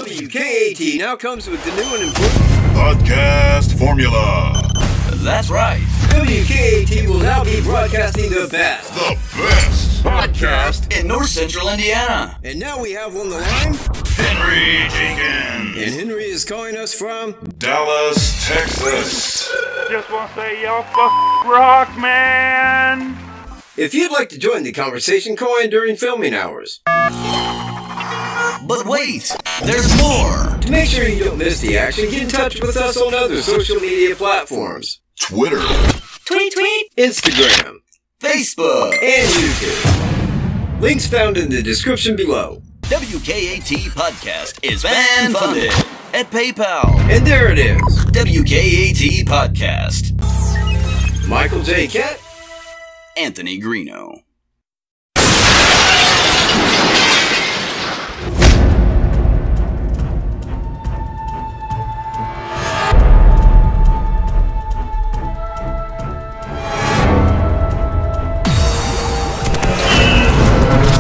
WKAT now comes with the new and improved podcast formula. That's right. WKAT will now be broadcasting the best podcast in North Central Indiana. And now we have on the line Henry Jenkins. And Henry is calling us from Dallas, Texas. Just want to say y'all rock, man. If you'd like to join the conversation, call in during filming hours. But wait, there's more. To make sure you don't miss the action, get in touch with us on other social media platforms. Twitter. Tweet. Instagram. Facebook. And YouTube. Links found in the description below. WKAT Podcast is fan-funded at PayPal. And there it is. WKAT Podcast. Michael J. Katt. Anthony Greeno.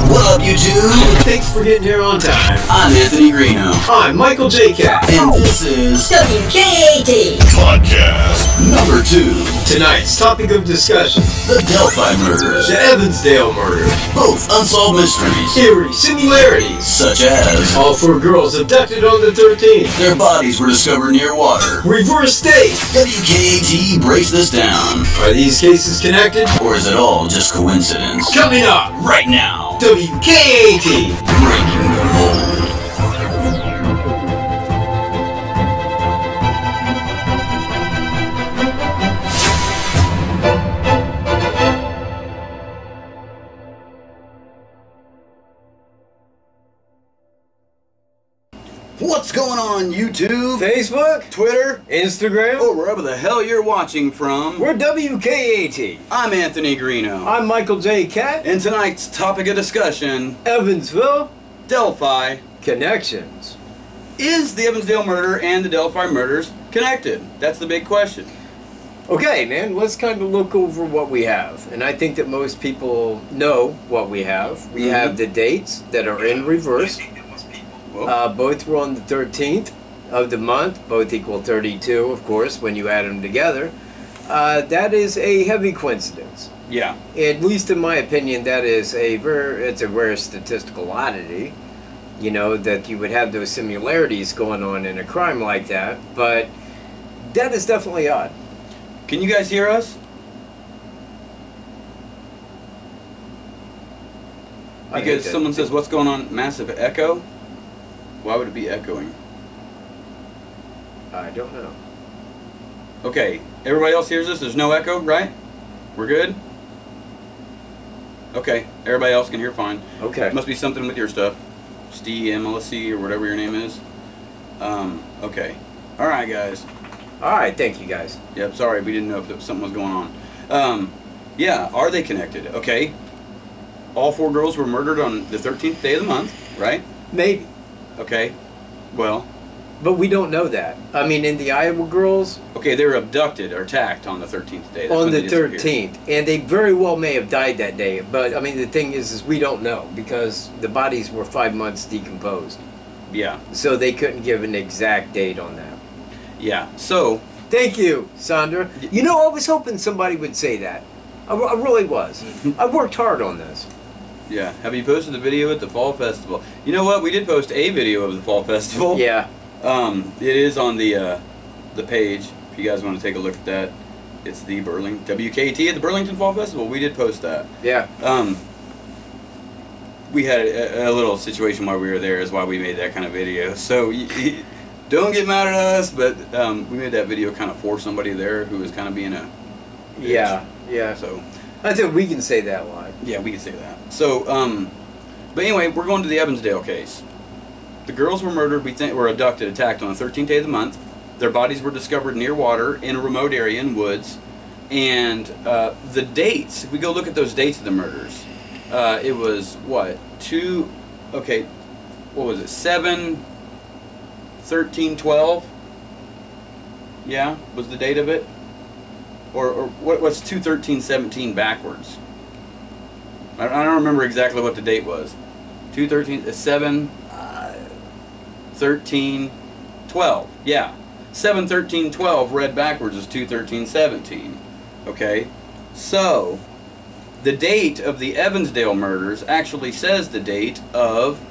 What up, YouTube? Thanks for getting here on time. I'm Anthony Greeno. I'm Michael J. Katt. And this is WKAT Podcast number 2. Tonight's topic of discussion: The Delphi murders. the Evansdale murder. Both unsolved mysteries, Eerie similarities. such as All 4 girls abducted on the 13th. their bodies were discovered near water. Reverse date. WKAT breaks this down. Are these cases connected? Or is it all just coincidence? Coming up, Right now, WKAT. breaking the mold. What's going on, YouTube, Facebook, Twitter, Instagram. or wherever the hell you're watching from? We're WKAT. I'm Anthony Greeno. I'm Michael J. Katt. And tonight's topic of discussion, Evansville Delphi. Connections. Is the Evansdale murder and the Delphi murders connected? That's the big question. Okay, man, let's kind of look over what we have. And I think that most people know what we have. We have the dates that are in reverse. Both were on the 13th of the month. Both equal 32, of course, when you add them together. That is a heavy coincidence. Yeah. At least in my opinion, that is it's a rare statistical oddity. You know, that you would have those similarities going on in a crime like that. But that is definitely odd. Can you guys hear us? I hate Because that. someone says, what's going on? Massive echo? Why would it be echoing? I don't know. Okay, everybody else hears us? There's no echo, right? We're good? Okay, everybody else can hear fine. Okay. Must be something with your stuff. Steve, MLSC, or whatever your name is. Okay. Alright, guys. Alright, thank you guys. Yep, sorry, we didn't know if something was going on. Yeah, are they connected? Okay. All 4 girls were murdered on the 13th day of the month, right? Maybe. Okay. Well, But we don't know that. I mean, in the Iowa girls, okay, they were abducted or attacked on the 13th day. That's on when the they disappeared. 13th. And they very well may have died that day. But, I mean, the thing is we don't know. Because the bodies were 5 months decomposed. Yeah. So they couldn't give an exact date on that. Yeah. So, Thank you, Sandra. You know, I was hoping somebody would say that. I really was. I worked hard on this. yeah. Have you posted the video at the Fall Festival? You know what? We did post a video of the Fall Festival. Yeah. It is on the page. If you guys want to take a look at that, it's the WKT at the Burlington Fall Festival. We did post that. Yeah. We had a little situation while we were there, is why we made that kind of video. So don't get mad at us, but we made that video kind of for somebody there who was kind of being a bitch. Yeah. So I think we can say that live. yeah, we can say that. So but anyway, we're going to the Evansdale case. The girls were murdered, were abducted, attacked on the 13th day of the month. Their bodies were discovered near water in a remote area in woods. And the dates, if we go look at those dates of the murders, it was, what, what was it, 7, 13, 12? Yeah, was the date of it? Or what's 2/13/17 backwards? I don't remember exactly what the date was. 2/13, 7. 13, 12. Yeah. 7, 13, 12 read backwards is 2, 13, 17. Okay? So, the date of the Evansdale murders actually says the date of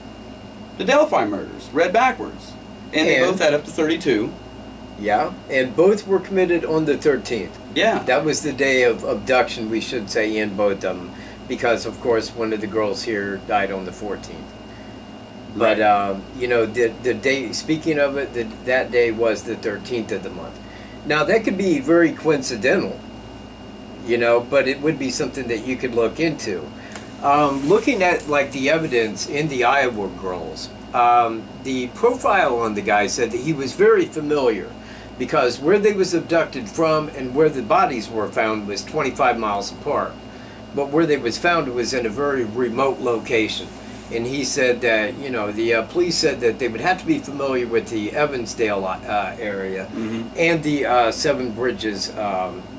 the Delphi murders, read backwards. And they both add up to 32. Yeah, and both were committed on the 13th. Yeah. That was the day of abduction, we should say, in both of them. Because, of course, one of the girls here died on the 14th. But, you know, the day, speaking of it, that day was the 13th of the month. Now, that could be very coincidental, you know, but it would be something that you could look into. Looking at, like, the evidence in the Iowa girls, the profile on the guy said that he was very familiar because where they was abducted from and where the bodies were found was 25 miles apart. But where they was found was in a very remote location. And he said that, you know, the police said that they would have to be familiar with the Evansdale area and the Seven Bridges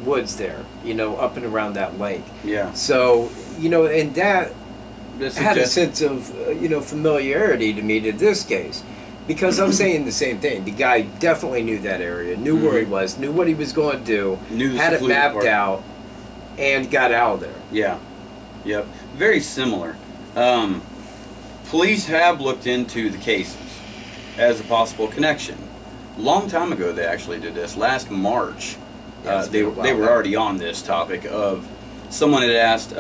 woods there, you know, up and around that lake. Yeah. So, you know, and that had a sense of, you know, familiarity to me to this case. Because I'm saying the same thing. The guy definitely knew that area, knew where he was, knew what he was going to do, had it mapped out, and got out of there. Yeah. Yep. Very similar. Police have looked into the cases as a possible connection. Long time ago they actually did this. Last March, they were already on this topic of someone had asked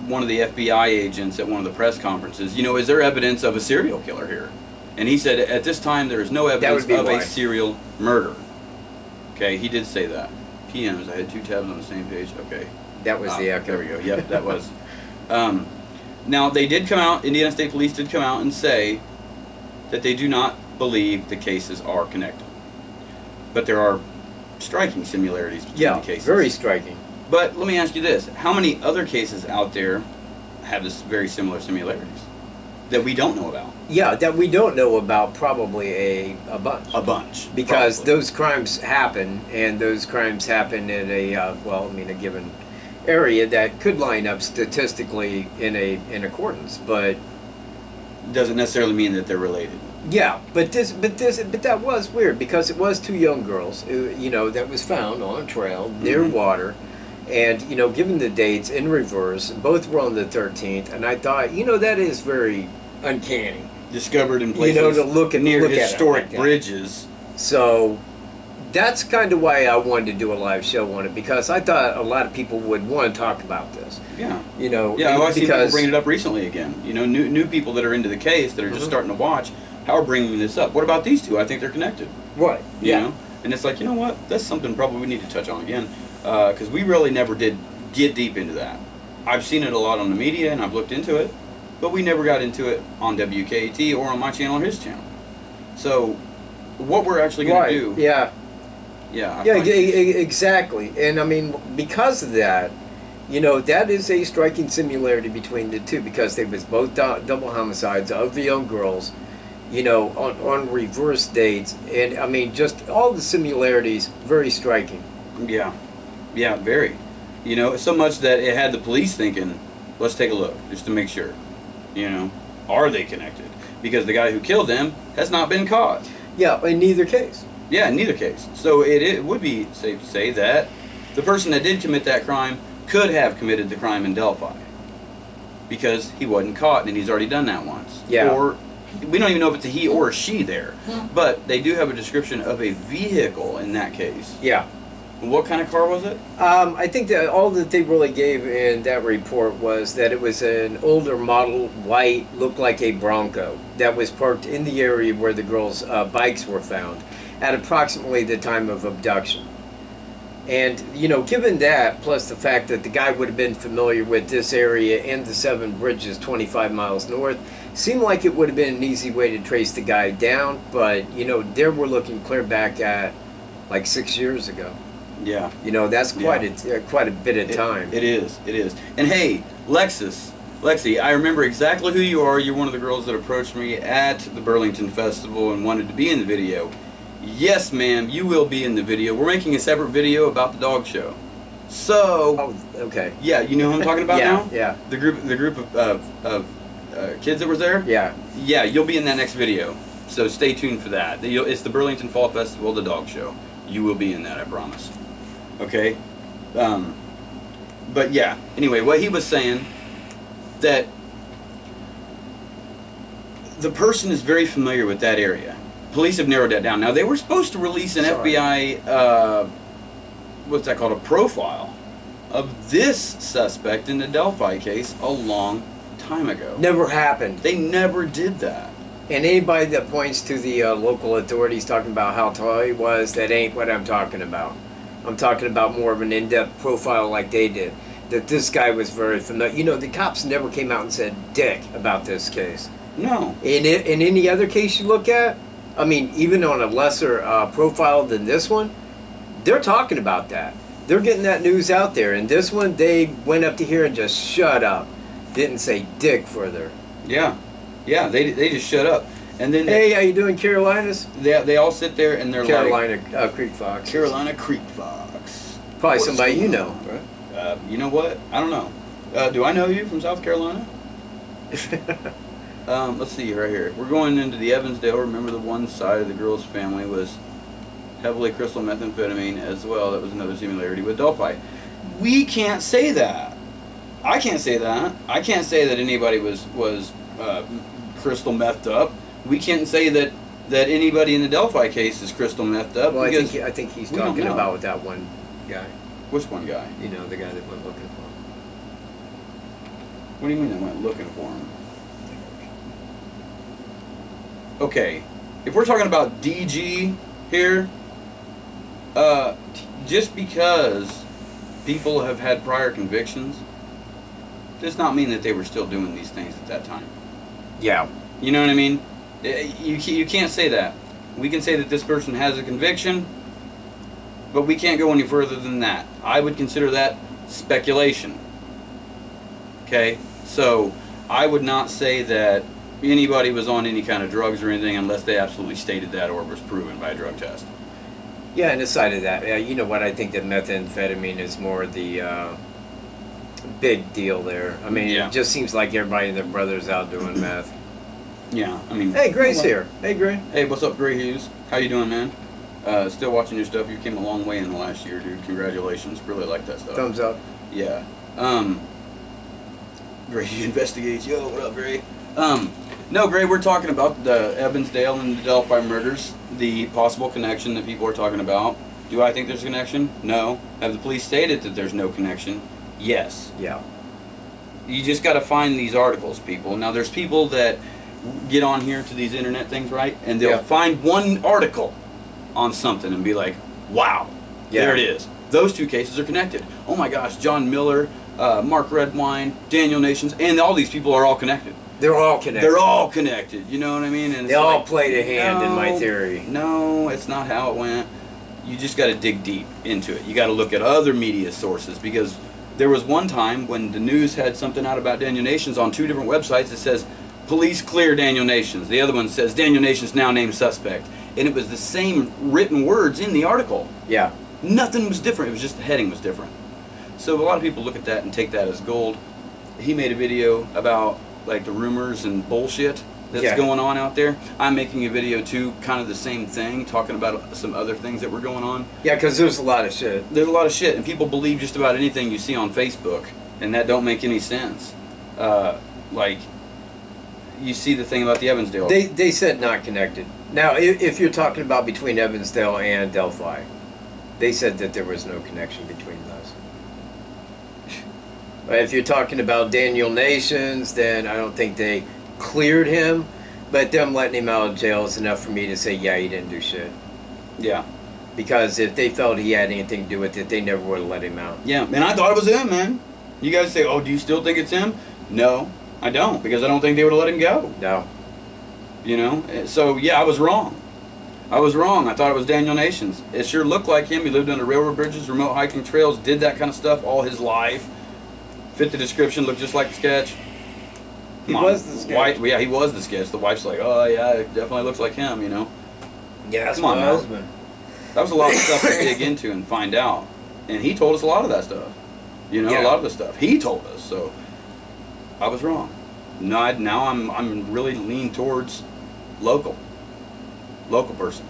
one of the FBI agents at one of the press conferences, you know, is there evidence of a serial killer here? And he said, at this time there is no evidence of a serial murder. Okay, he did say that. PMs, I had 2 tabs on the same page. Okay. That was the echo. There we go. Yep, that was. Now, they did come out, Indiana State Police did come out and say that they do not believe the cases are connected. But there are striking similarities between the cases. Very striking. But let me ask you this. How many other cases out there have this very similar similarities that we don't know about? Yeah, that we don't know about, probably a bunch. A bunch. Because those crimes happen, and those crimes happen in a, well, I mean, a given area that could line up statistically in accordance, but doesn't necessarily mean that they're related. Yeah, but that was weird because it was 2 young girls, you know, that was found on a trail near water, and you know, given the dates in reverse, both were on the 13th, and I thought, you know, that is very uncanny. Discovered in places, you know, to look near look historic at it like bridges. So that's kind of why I wanted to do a live show on it, because I thought a lot of people would want to talk about this. Yeah. You know, yeah, I've seen people bring it up recently again. You know, new people that are into the case that are just starting to watch, how are bringing this up. What about these two? I think they're connected. Right. You know? And it's like, you know what? That's something probably we need to touch on again, because we really never did get deep into that. I've seen it a lot on the media, and I've looked into it, but we never got into it on WKT or on my channel or his channel. So, what we're actually going to do... Yeah. Yeah, exactly. And I mean, because of that, you know, that is a striking similarity between the two, because they was both double homicides of the young girls, you know, on reverse dates, and I mean, just all the similarities, very striking. Yeah, yeah, very. You know, so much that it had the police thinking, let's take a look, just to make sure, you know, are they connected? Because the guy who killed them has not been caught. Yeah, in neither case. Yeah, in neither case. So it would be safe to say that the person that did commit that crime could have committed the crime in Delphi, because he wasn't caught and he's already done that once. Yeah. Or we don't even know if it's a he or a she there, but they do have a description of a vehicle in that case. Yeah. What kind of car was it? I think that all that they really gave in that report was that it was an older model, white, looked like a Bronco, that was parked in the area where the girls' bikes were found at approximately the time of abduction. And, you know, given that, plus the fact that the guy would have been familiar with this area and the Seven Bridges 25 miles north, seemed like it would have been an easy way to trace the guy down, but, you know, there we're looking clear back at like 6 years ago. Yeah. You know, that's quite a bit of time. It is. And hey, Lexi, I remember exactly who you are. You're one of the girls that approached me at the Burlington Festival and wanted to be in the video. Yes, ma'am, you will be in the video. We're making a separate video about the dog show. So... Oh, okay. Yeah, you know who I'm talking about now? Yeah. The group of kids that was there? Yeah. Yeah, you'll be in that next video. So stay tuned for that. It's the Burlington Fall Festival, the dog show. You will be in that, I promise. Okay? But yeah, anyway, what he was saying, that the person is very familiar with that area. Police have narrowed that down. Now, they were supposed to release an FBI, what's that called, a profile of this suspect in the Delphi case a long time ago. Never happened. They never did that. And anybody that points to the local authorities talking about how tall he was, that ain't what I'm talking about. I'm talking about more of an in-depth profile like they did. That this guy was very familiar. You know, the cops never came out and said dick about this case. No. In any other case you look at, I mean, even on a lesser profile than this one, they're talking about that. They're getting that news out there. And this one, they went up to here and just shut up. Didn't say dick further. Yeah. Yeah, they just shut up. And then hey, how you doing, Carolinas? They all sit there and they're Carolina Creek Fox. Carolina Creek Fox. Probably somebody you know, right? You know what? I don't know. Do I know you from South Carolina? Let's see right here. We're going into the Evansdale. Remember, the one side of the girl's family was heavily crystal methamphetamine as well. That was another similarity with Delphi. We can't say that. I can't say that. I can't say that anybody was crystal methed up. We can't say that anybody in the Delphi case is crystal methed up. Well, I think he's talking about with that one guy. Which one guy? You know, the guy that went looking for him. What do you mean they went looking for him? Okay, if we're talking about DG here, just because people have had prior convictions does not mean that they were still doing these things at that time. Yeah. You know what I mean? You can't say that. We can say that this person has a conviction, but we can't go any further than that. I would consider that speculation. Okay? So, I would not say that anybody was on any kind of drugs or anything unless they absolutely stated that or was proven by a drug test. Yeah, and aside of that, you know what, I think that methamphetamine is more the big deal there. I mean, yeah. It just seems like everybody and their brother's out doing meth. Yeah, I mean... Hey, Gray's here. Hey, Gray. Hey, what's up, Gray Hughes? How you doing, man? Still watching your stuff. You came a long way in the last year, dude. Congratulations. Really like that stuff. Thumbs up. Yeah. Gray investigates. Yo, what up, Gray? No, Gray, we're talking about the Evansdale and the Delphi murders, the possible connection that people are talking about. Do I think there's a connection? No. Have the police stated that there's no connection? Yes. Yeah. You just got to find these articles, people. Now, there's people that get on here to these internet things, right? And they'll find one article on something and be like, wow, there it is. Those two cases are connected. Oh my gosh, John Miller, Mark Redwine, Daniel Nations, and all these people are all connected. They're all connected. They're all connected, you know what I mean? And they all played a hand in my theory. No, it's not how it went. You just got to dig deep into it. You got to look at other media sources, because there was one time when the news had something out about Daniel Nations on 2 different websites that says, police clear Daniel Nations. The other one says, Daniel Nations now named suspect. And it was the same written words in the article. Yeah. Nothing was different. It was just the heading was different. So a lot of people look at that and take that as gold. He made a video about like the rumors and bullshit that's going on out there. I'm making a video too, kind of the same thing, talking about some other things that were going on. Yeah, because there's a lot of shit. There's a lot of shit, and people believe just about anything you see on Facebook, and that don't make any sense. Like, you see the thing about the Evansdale. They said not connected. Now, if you're talking about between Evansdale and Delphi, they said that there was no connection between those. If you're talking about Daniel Nations, then I don't think they cleared him, but them letting him out of jail is enough for me to say, yeah, he didn't do shit. Yeah. Because if they felt he had anything to do with it, they never would have let him out. Yeah, and I thought it was him, man. You guys say, oh, do you still think it's him? No, I don't, because I don't think they would have let him go. No. You know? So, yeah, I was wrong. I was wrong. I thought it was Daniel Nations. It sure looked like him. He lived under railroad bridges, remote hiking trails, did that kind of stuff all his life. Fit the description, looked just like the sketch. He was the sketch. Yeah, he was the sketch. The wife's like, oh, yeah, it definitely looks like him, you know? Yeah, that's my husband. That was a lot of stuff to dig into and find out. And he told us a lot of that stuff. You know, a lot of the stuff. He told us, so I was wrong. Now I'm really lean towards local. Local person.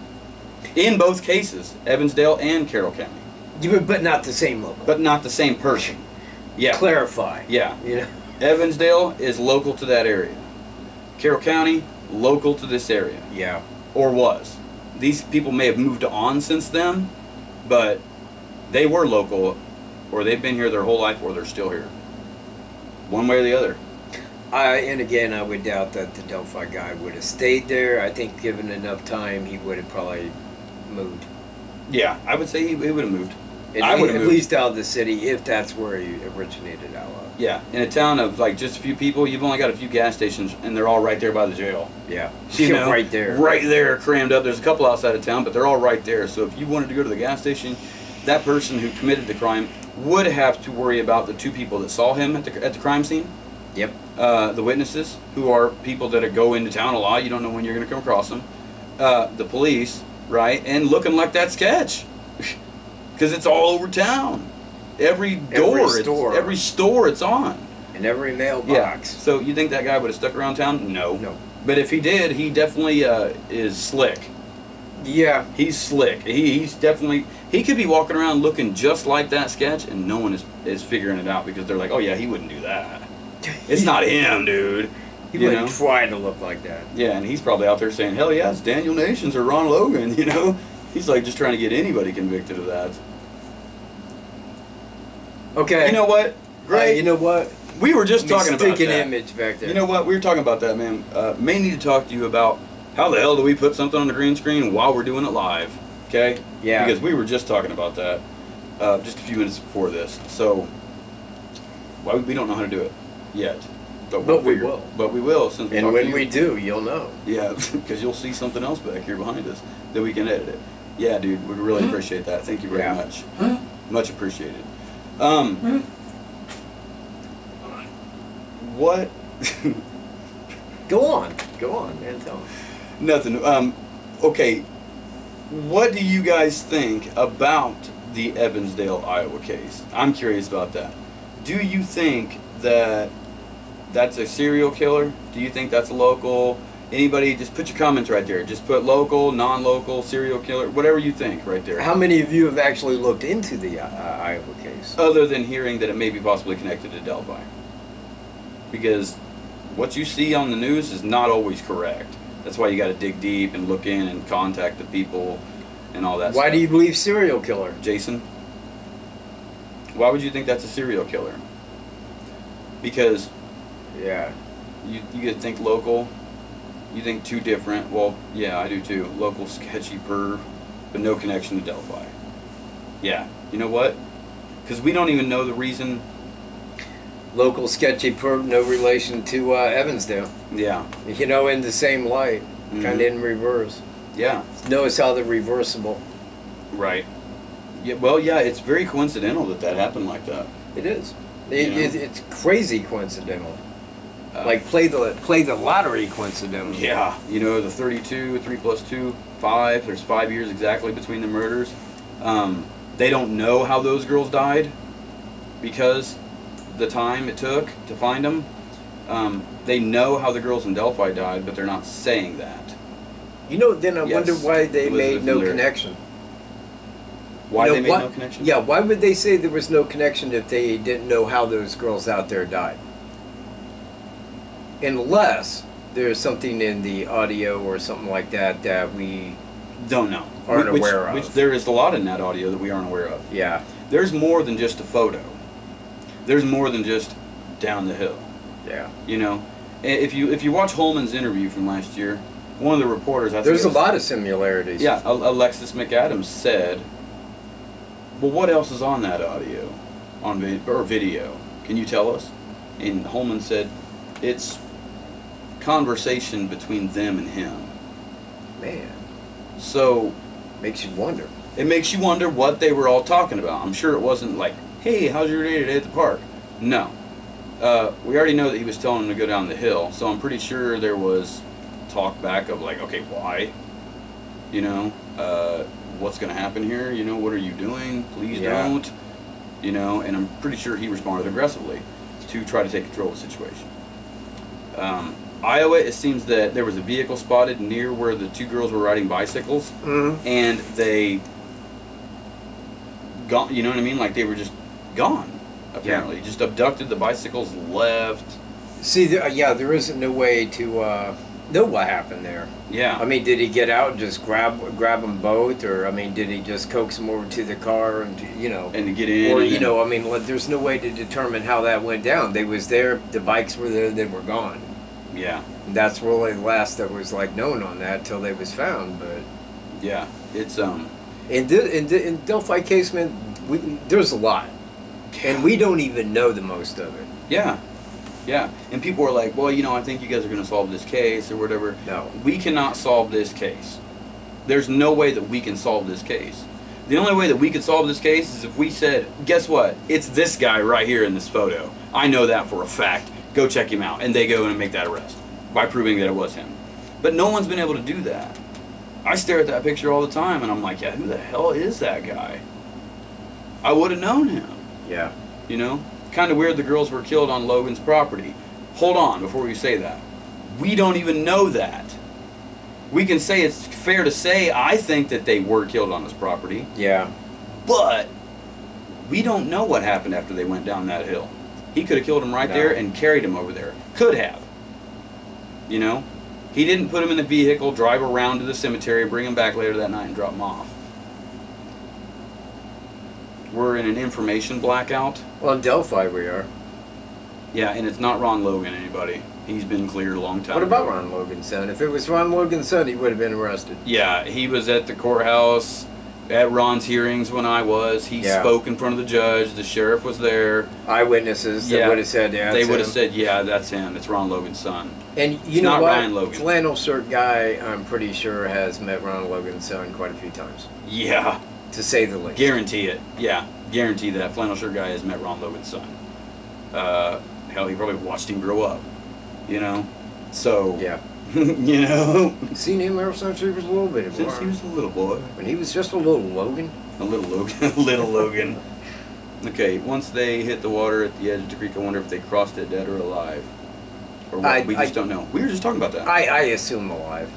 In both cases, Evansdale and Carroll County. But not the same local. But not the same person. Yeah. Clarify. Yeah. You know? Evansdale is local to that area. Carroll County, local to this area. Yeah. Or was. These people may have moved on since then, but they were local, or they've been here their whole life, or they're still here. One way or the other. And again, I would doubt that the Delphi guy would have stayed there. I think given enough time, he would have probably moved. Yeah, I would say he would have moved. At least out of the city, if that's where he originated out of. Yeah, in a town of like just a few people, you've only got a few gas stations, and they're all right there by the jail. Yeah, you know, right there. Right there, crammed up. There's a couple outside of town, but they're all right there. So if you wanted to go to the gas station, that person who committed the crime would have to worry about the two people that saw him at the crime scene. Yep. The witnesses, who are people that go into town a lot. You don't know when you're going to come across them. The police, right? And looking like that sketch. Because it's all over town. Every store it's on. In every mailbox. Yeah. So you think that guy would have stuck around town? No. No. But if he did, he definitely is slick. Yeah. He's slick. He's definitely... He could be walking around looking just like that sketch, and no one is figuring it out because they're like, oh yeah, he wouldn't do that. It's not him, dude. He wouldn't try to look like that. Yeah, and he's probably out there saying, hell yeah, it's Daniel Nations or Ron Logan, you know? He's like just trying to get anybody convicted of that. Okay. You know what? Great. You know what? We were just talking about that. Stick an image back there. You know what? We were talking about that, man. May need to talk to you about how the hell do we put something on the green screen while we're doing it live, okay? Yeah. Because we were just talking about that just a few minutes before this. So, we don't know how to do it yet. But we will. But we will. Since and when we do, you'll know. Yeah, because you'll see something else back here behind us that we can edit it. Yeah, dude, we really appreciate that. Thank you very much. Much appreciated. What? Go on, man. Tell me. Nothing. Okay. What do you guys think about the Evansdale, Iowa case? I'm curious about that. Do you think that that's a serial killer? Do you think that's a local? Anybody, just put your comments right there. Just put local, non-local, serial killer, whatever you think right there. How many of you have actually looked into the Iowa case? Other than hearing that it may be possibly connected to Delphi. Because what you see on the news is not always correct. That's why you got to dig deep and look in and contact the people and all that stuff. Why do you believe serial killer? Jason? Why would you think that's a serial killer? Because... Yeah. You could think local. You think too different. Well, yeah, I do too. Local, sketchy, perv, but no connection to Delphi. Yeah. You know what? Because we don't even know the reason. Local, sketchy, perv, no relation to Evansdale. Yeah. You know, in the same light, kind of in reverse. Yeah. Notice how they're reversible. Right. Yeah. Well, yeah, it's very coincidental that happened like that. It is. It's crazy coincidental. Like play the lottery coincidental. Yeah, you know, the 32, 3 plus 2, 5. There's 5 years exactly between the murders. They don't know how those girls died because the time it took to find them. They know how the girls in Delphi died, but they're not saying that. You know, then I wonder why they made no connection. Why they made no connection? Yeah, why would they say there was no connection if they didn't know how those girls out there died? Unless there's something in the audio or something like that that we don't know, aren't aware of. Which there is a lot in that audio that we aren't aware of. Yeah. There's more than just a photo. There's more than just down the hill. Yeah. You know, if you watch Holman's interview from last year, one of the reporters... There's a lot of similarities. Yeah, Alexis McAdams said, well, what else is on that audio? Or video? Can you tell us? And Holman said, it's conversation between them and him. Man. So... Makes you wonder. It makes you wonder what they were all talking about. I'm sure it wasn't like, hey, how's your day today at the park? No. We already know that he was telling him to go down the hill, so I'm pretty sure there was talk back of like, okay, why? You know, what's going to happen here? You know, what are you doing? Please don't. You know, and I'm pretty sure he responded aggressively to try to take control of the situation. Iowa, it seems that there was a vehicle spotted near where the two girls were riding bicycles, and they gone. You know what I mean? Like they were just gone. Apparently, just abducted. The bicycles left. See, there isn't no way to know what happened there. Yeah. I mean, did he get out and just grab them both, or I mean, did he just coax them over to the car and and to get in? Or I mean, there's no way to determine how that went down. They was there, the bikes were there, they were gone. Yeah. And that's really the last that was like known on that till they was found. But yeah, it's in Delphi case, man, there's a lot, and we don't even know the most of it. Yeah. Yeah, and people are like, well, I think you guys are going to solve this case or whatever. No. We cannot solve this case. There's no way that we can solve this case. The only way that we could solve this case is if we said, guess what? It's this guy right here in this photo. I know that for a fact. Go check him out. And they go in and make that arrest by proving that it was him. But no one's been able to do that. I stare at that picture all the time, and I'm like, yeah, who the hell is that guy? I would have known him. Yeah. Kind of weird the girls were killed on Logan's property. Hold on before we say that. We don't even know that. We can say it's fair to say I think that they were killed on his property. Yeah. But we don't know what happened after they went down that hill. He could have killed him right there and carried him over there. Could have. He didn't put him in the vehicle, drive around to the cemetery, bring him back later that night and drop him off. We're in an information blackout. Well, in Delphi we are. Yeah, and it's not Ron Logan, anybody. He's been cleared a long time What about ago. Ron Logan's son? If it was Ron Logan's son, he would have been arrested. Yeah, he was at the courthouse at Ron's hearings when I was. He spoke in front of the judge. The sheriff was there. Eyewitnesses that would have said, yeah, they would have said, yeah, that's him. It's Ron Logan's son. And you know what? Ryan Logan. Flannel shirt guy, I'm pretty sure, has met Ron Logan's son quite a few times. Yeah. To say the least. Guarantee it. Yeah. Guarantee that flannel shirt guy has met Ron Logan's son. Hell, he probably watched him grow up. So. Yeah. Seen him ever since he was a little bit. Since he was a little boy. When he was just a little Logan. A little Logan. Little Logan. Okay, once they hit the water at the edge of the creek, I wonder if they crossed it dead or alive. Or what? We just don't know. We were just talking about that. I assume alive.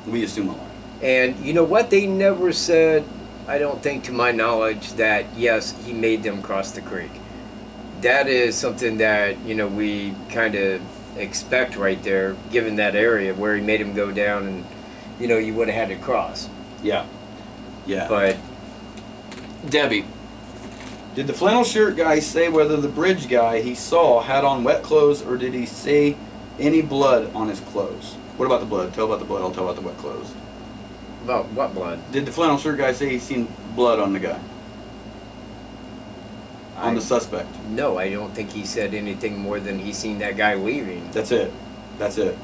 We assume alive. And you know what? They never said, I don't think to my knowledge, that yes, he made them cross the creek. That is something that, we kind of expect right there, given that area where he made him go down and, you would have had to cross. Yeah. Yeah. But, Debbie, did the flannel shirt guy say whether the bridge guy he saw had on wet clothes, or did he say any blood on his clothes? What about the blood? Tell about the blood. I'll tell about the wet clothes. about what blood? Did the flannel shirt guy say he seen blood on the guy? On the suspect? No, I don't think he said anything more than he seen that guy leaving. That's it. That's it.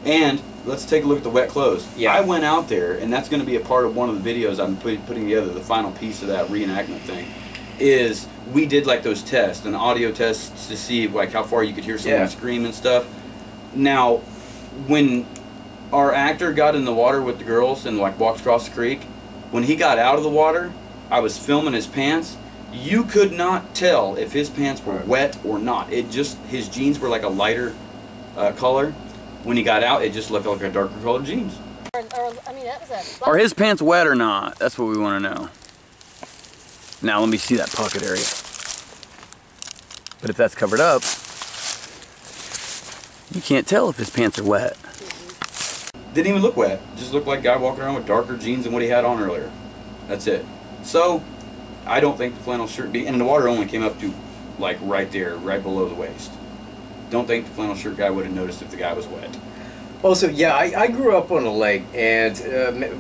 And let's take a look at the wet clothes. Yeah. I went out there, and that's going to be a part of one of the videos I'm putting together, the final piece of that reenactment thing, is we did like those tests, and audio tests to see like how far you could hear someone scream and stuff. Now, when our actor got in the water with the girls and like walked across the creek, when he got out of the water, I was filming his pants. You could not tell if his pants were wet or not. It just, his jeans were like a lighter color. When he got out, it just looked like a darker colored jeans. Are his pants wet or not? That's what we want to know. Now let me see that pocket area. But if that's covered up, you can't tell if his pants are wet. Didn't even look wet. Just looked like a guy walking around with darker jeans than what he had on earlier. That's it. So, I don't think the flannel shirt, and the water only came up to like right there, right below the waist. Don't think the flannel shirt guy would have noticed if the guy was wet. Also, yeah, I grew up on a lake, and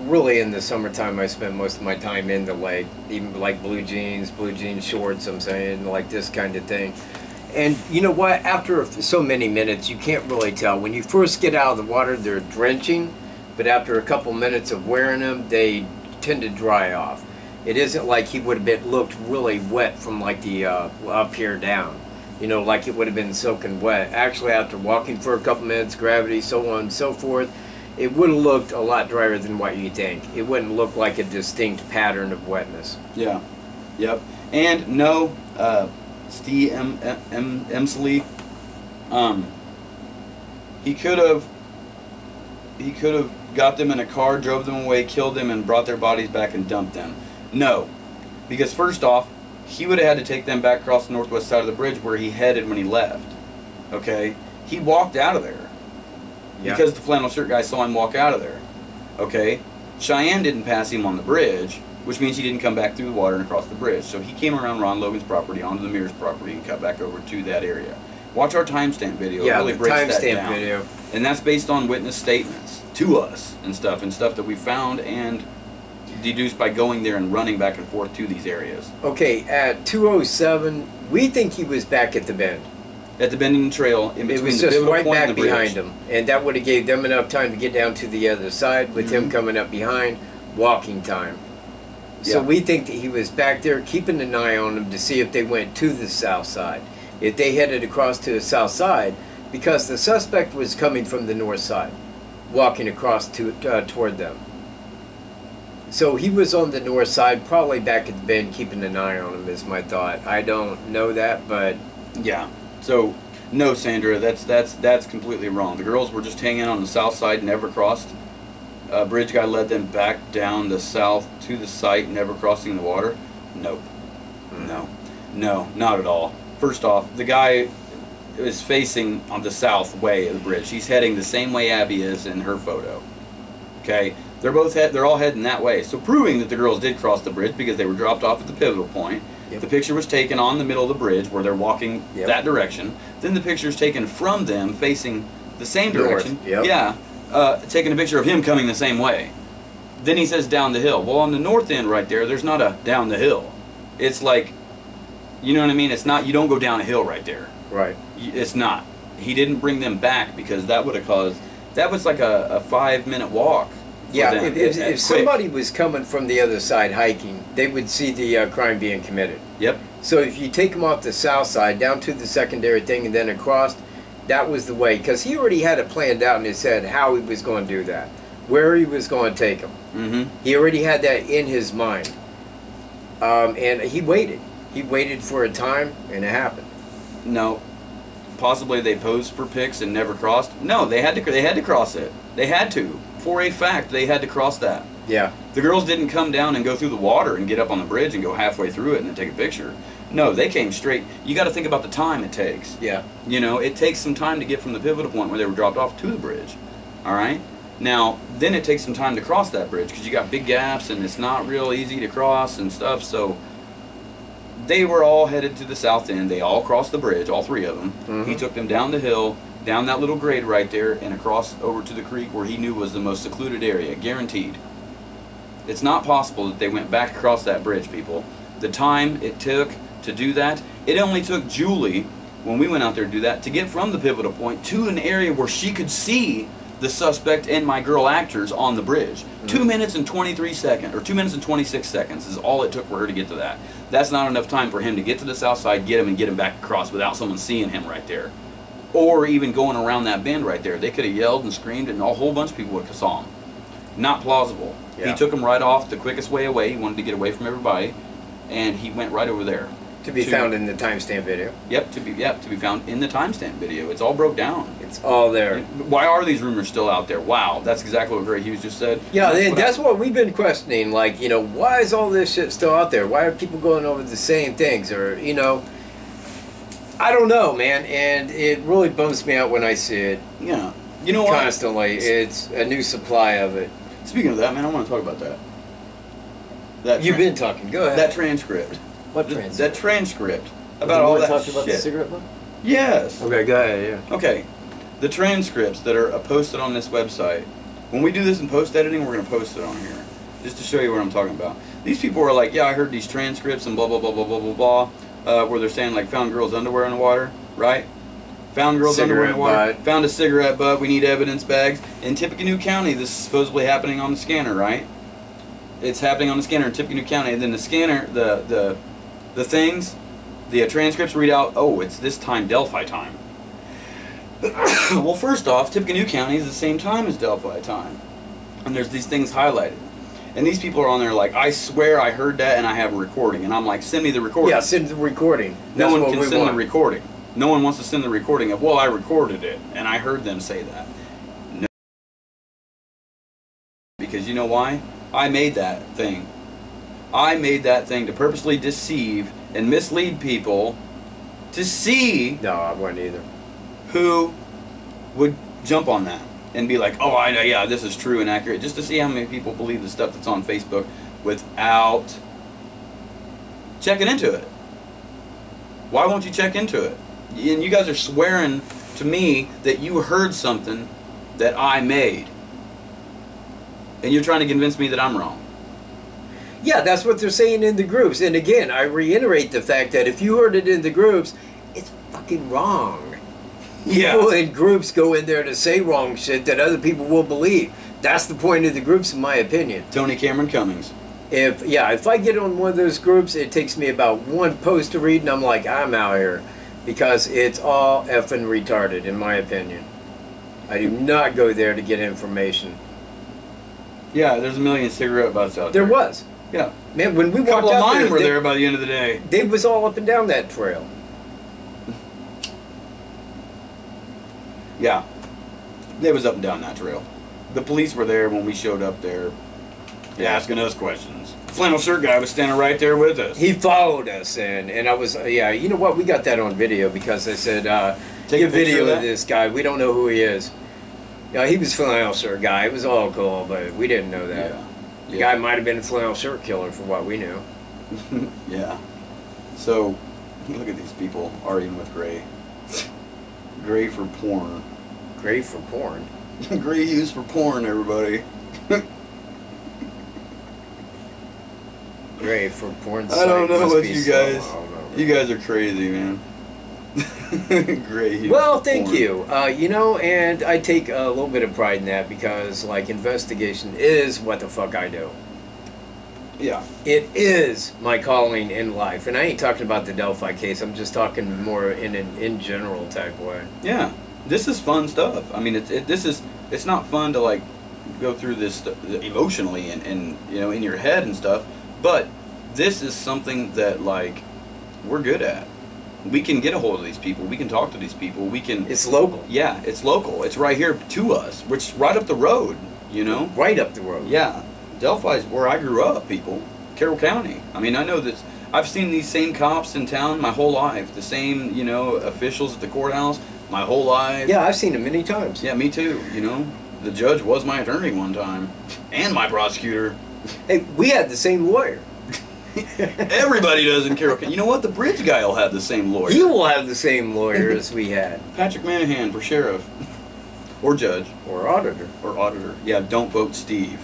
really in the summertime I spent most of my time in the lake, even like blue jeans shorts, I'm saying, like this kind of thing. And you know what, after so many minutes, you can't really tell. When you first get out of the water, they're drenching, but after a couple minutes of wearing them, they tend to dry off. It isn't like he would have looked really wet from like the up here down. You know, like it would have been soaking wet. Actually, after walking for a couple minutes, gravity, so on and so forth, it would have looked a lot drier than what you think. It wouldn't look like a distinct pattern of wetness. Yeah. Yep. And no, Steve Emsley, He could have got them in a car, drove them away, killed them, and brought their bodies back and dumped them. No, because first off, he would have had to take them back across the northwest side of the bridge where he headed when he left. Okay? He walked out of there. Yeah. Because the flannel shirt guy saw him walk out of there. Okay? Cheyenne didn't pass him on the bridge, which means he didn't come back through the water and across the bridge. So he came around Ron Logan's property, onto the Mears property, and cut back over to that area. Watch our timestamp video. Yeah, it really the breaks that timestamp down. video. And that's based on witness statements to us and stuff that we found and deduced by going there and running back and forth to these areas. Okay, at 2:07, we think he was back at the bend. At the bending trail, in between it was the just right point back and the bridge. behind him, and that would have gave them enough time to get down to the other side with him coming up behind, walking time. So we think that he was back there keeping an eye on them to see if they went to the south side. If they headed across to the south side, because the suspect was coming from the north side, walking across toward them. So he was on the north side, probably back at the bend, keeping an eye on him, is my thought. I don't know that, but yeah. So no, Sandra, that's completely wrong. The girls were just hanging on the south side, never crossed. Bridge guy led them back down the south to the site, never crossing the water. Nope. No, not at all. First off, the guy is facing on the south way of the bridge. He's heading the same way Abby is in her photo. Okay, they're all heading that way. So proving that the girls did cross the bridge because they were dropped off at the pivotal point. Yep. The picture was taken on the middle of the bridge where they're walking that direction. Then the picture is taken from them facing the same direction. Yep. Yeah, taking a picture of him coming the same way. Then he says down the hill. Well, on the north end right there, there's not a down the hill. It's like, you know what I mean? It's not, you don't go down a hill right there. Right. It's not. He didn't bring them back because that would have caused, that was like a 5-minute walk. Yeah, if somebody was coming from the other side hiking, they would see the crime being committed. Yep. So if you take them off the south side, down to the secondary thing, and then across, that was the way. Because he already had it planned out in his head how he was going to do that, where he was going to take them. Mm-hmm. He already had that in his mind. And he waited. He waited for a time, and it happened. No. Possibly they posed for pics and never crossed. No, they had to cross it. They had to. For a fact, they had to cross that. Yeah. The girls didn't come down and go through the water and get up on the bridge and go halfway through it and then take a picture. No, they came straight. You got to think about the time it takes. Yeah. You know, it takes some time to get from the pivotal point where they were dropped off to the bridge. All right? Now, then it takes some time to cross that bridge because you got big gaps and it's not real easy to cross and stuff. So they were all headed to the south end. They all crossed the bridge, all three of them. Mm-hmm. He took them down the hill, down that little grade right there, and across over to the creek where he knew was the most secluded area, guaranteed. It's not possible that they went back across that bridge, people. The time it took to do that, it only took Julie, when we went out there to do that, to get from the pivotal point to an area where she could see the suspect and my girl actors on the bridge. Mm-hmm. 2 minutes and 23 seconds, or 2 minutes and 26 seconds is all it took for her to get to that. That's not enough time for him to get to the south side, get him, and get him back across without someone seeing him right there. Or even going around that bend right there. They could have yelled and screamed and a whole bunch of people would have saw him. Not plausible. Yeah. He took him right off the quickest way away. He wanted to get away from everybody. And he went right over there. To be found in the timestamp video. Yep, to be found in the timestamp video. It's all broke down. It's all there. Why are these rumors still out there? Wow, that's exactly what Gray Hughes just said. Yeah, that's what we've been questioning. Like, you know, why is all this shit still out there? Why are people going over the same things? Or, you know, I don't know, man. And it really bums me out when I see it. Yeah. You know what? Constantly. It's a new supply of it. Speaking of that, man, I want to talk about that. You've been talking. Go ahead. That transcript. What transcript? That transcript about all that talking about shit. the cigarette book? Yes. Okay, go ahead, yeah. Okay. The transcripts that are posted on this website, when we do this in post-editing, we're going to post it on here. Just to show you what I'm talking about. These people are like, yeah, I heard these transcripts and blah, blah, blah, blah, blah, blah, blah, where they're saying, like, found girls' underwear in the water, right? Found girls' underwear in the water. Butt. Found a cigarette butt. We need evidence bags. In Tippecanoe County, this is supposedly happening on the scanner, right? It's happening on the scanner in Tippecanoe County. And then the scanner, the things, the transcripts read out, oh, it's this time Delphi time. Well, first off, Tippecanoe County is the same time as Delphi time. And there's these things highlighted. And these people are on there like, I swear I heard that and I have a recording. And I'm like, send me the recording. Yeah, send the recording. No one can send the recording. No one wants to send the recording of, well, I recorded it, and I heard them say that. No. Because you know why? I made that thing. I made that thing to purposely deceive and mislead people to see No, I wouldn't either. who would jump on that and be like, oh, I know, yeah, this is true and accurate, just to see how many people believe the stuff that's on Facebook without checking into it. Why won't you check into it? And you guys are swearing to me that you heard something that I made. And you're trying to convince me that I'm wrong. Yeah, that's what they're saying in the groups. And again, I reiterate the fact that if you heard it in the groups, it's fucking wrong. People in groups go in there to say wrong shit that other people will believe. That's the point of the groups, in my opinion. Tony Cameron Cummings. If I get on one of those groups, it takes me about one post to read, and I'm like, I'm out here. Because it's all effing retarded, in my opinion. I do not go there to get information. Yeah, there's a million cigarette butts out there. There was. Yeah. Man, when we A couple walked of out mine there, were there by the end of the day. they was all up and down that trail. Yeah. They was up and down that trail. The police were there when we showed up there, asking us questions. The flannel shirt guy was standing right there with us. He followed us, and I was, you know what, we got that on video because I said, Take get a picture video of of that? this guy. We don't know who he is. Yeah, he was flannel shirt guy. It was all cool, but we didn't know that. Yeah. The guy might have been a flannel shirt killer for what we knew. Yeah. So, look at these people arguing with Gray. Gray for porn. Great for porn. Gray used for porn, everybody. Great for porn. I don't site know must what be you slow. guys. I don't know. You guys are crazy, man. Gray used Well, for thank porn. you. You know, and I take a little bit of pride in that because, like, investigation is what the fuck I do. Yeah. It is my calling in life, and I ain't talking about the Delphi case. I'm just talking more in an in general type way. Yeah. This is fun stuff. I mean, it's not fun to like go through this stuff emotionally and you know in your head and stuff, but this is something that like we're good at. We can get a hold of these people. We can talk to these people. We can. It's local. Yeah, it's local. It's right here to us, which is right up the road. You know. Right up the road. Yeah, Delphi's where I grew up. People, Carroll County. I mean, I know that I've seen these same cops in town my whole life. The same, you know, officials at the courthouse my whole life. Yeah, I've seen it many times. Yeah, me too. You know, the judge was my attorney one time, and my prosecutor. Hey, we had the same lawyer. Everybody does in Carroll County. You know what? The bridge guy will have the same lawyer. You will have the same lawyer as we had. Patrick Manahan for sheriff, or judge, Or auditor. or auditor. Yeah, don't vote Steve.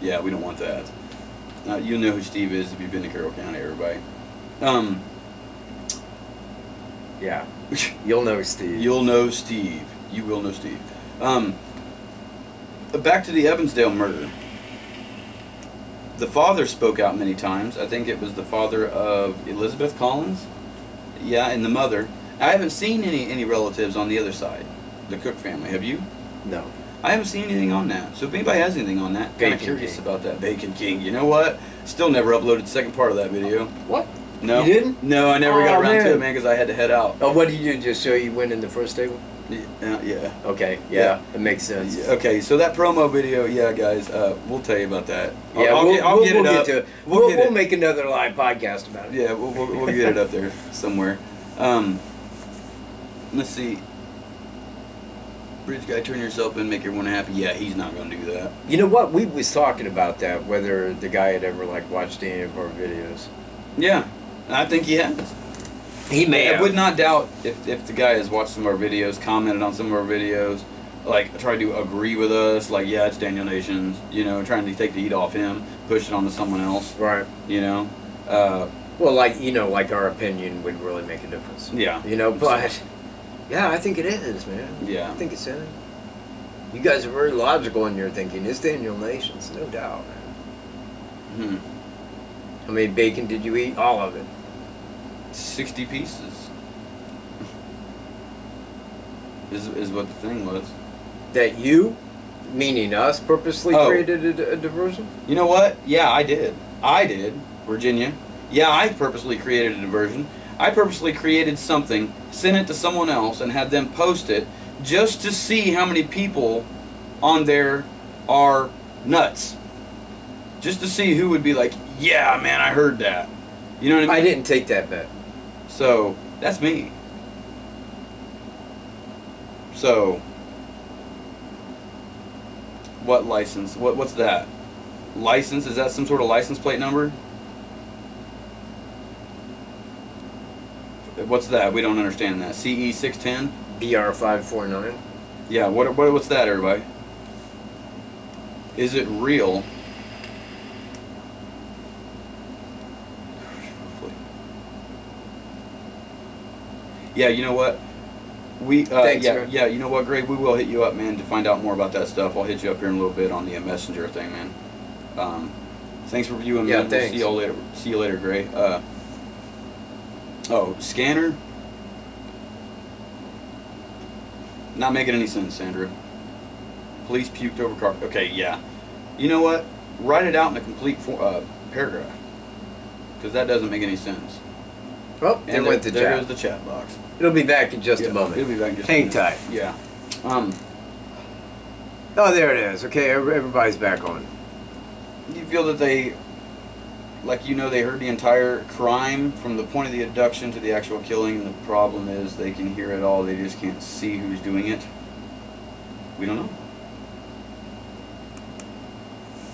Yeah, we don't want that. You know who Steve is if you've been to Carroll County, everybody. Yeah. You'll know Steve. You'll know Steve. You will know Steve. Back to the Evansdale murder. The father spoke out many times. I think it was the father of Elizabeth Collins. Yeah, and the mother. I haven't seen any relatives on the other side, the Cook family. Have you? No. I haven't seen anything on that. So if anybody has anything on that, kind of Bacon curious King. about that. Bacon King. You know what? Still never uploaded the second part of that video. What? No. You didn't? No, I never Oh, got around to man. it, man, because I had to head out. Oh, what did you do? Just show you went in the first table? Yeah. Okay. Yeah. Yeah. It makes sense. Yeah, okay, so that promo video, yeah, guys, we'll tell you about that. Yeah, I'll get it up. to it. We'll get We'll it. make another live podcast about it. Yeah, we'll get it up there somewhere. Let's see. Bridge guy, turn yourself in, make everyone happy. Yeah, he's not going to do that. You know what? We was talking about that, whether the guy had ever like watched any of our videos. Yeah, I think he has. He may I have. would not doubt if the guy has watched some of our videos, commented on some of our videos, like tried to agree with us, like, yeah, it's Daniel Nations, you know, trying to take the heat off him, push it onto someone else, Right. you know. Well, like, you know, like our opinion would really make a difference. Yeah. You know, but yeah, I think it is, man. Yeah. I think it's in. You guys are very logical in your thinking. It's Daniel Nations, no doubt, man. How many bacon did you eat? All of it. 60 pieces is what the thing was. That you, meaning us, purposely Oh. created a diversion? You know what? Yeah, I did. Virginia. Yeah, I purposely created a diversion. I purposely created something, sent it to someone else, and had them post it just to see how many people on there are nuts. Just to see who would be like, yeah, man, I heard that. You know what I mean? I didn't take that bet. So, that's me. So, what license? What's that? License? Is that some sort of license plate number? What's that? We don't understand that. CE 610? BR 549. Yeah, what's that, everybody? Is it real? Yeah, you know what? Thanks, man. Yeah, you know what, Greg? We will hit you up, man, to find out more about that stuff. I'll hit you up here in a little bit on the messenger thing, man. Thanks for viewing, Yeah, man. thanks. We'll see you all later. See you later, Gray. Scanner. Not making any sense, Sandra. Police puked over car. Okay, yeah. You know what? Write it out in a complete paragraph, because that doesn't make any sense. Well, there went the there chat. goes the chat box. It'll be back in just Yeah, a moment. It'll be back in just Hang a minute. tight. Yeah. Oh, there it is. Okay, everybody's back on. You feel that they, like, you know, they heard the entire crime from the point of the abduction to the actual killing, and the problem is they can hear it all, they just can't see who's doing it? We don't know.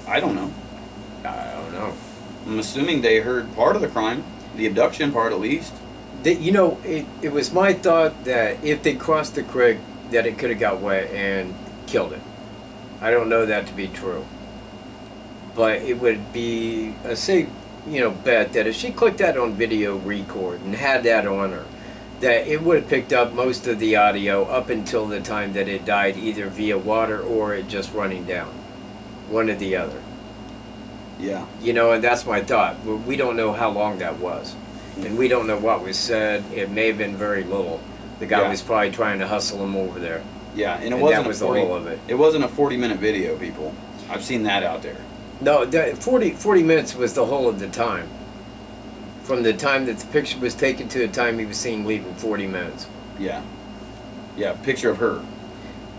I don't know. I don't know. I'm assuming they heard part of the crime, the abduction part at least. You know, it was my thought that if they crossed the creek, that it could have got wet and killed it. I don't know that to be true. But it would be a safe, bet that if she clicked that on video record and had that on her, that it would have picked up most of the audio up until the time that it died, either via water or it just running down. One or the other. Yeah. And that's my thought. We don't know how long that was. And we don't know what was said. It may have been very little. The guy was probably trying to hustle him over there. Yeah, and that was the whole of it. It wasn't a 40-minute video, people. I've seen that out there. No, 40 minutes was the whole of the time. From the time that the picture was taken to the time he was seen leaving, 40 minutes. Yeah. Yeah, picture of her.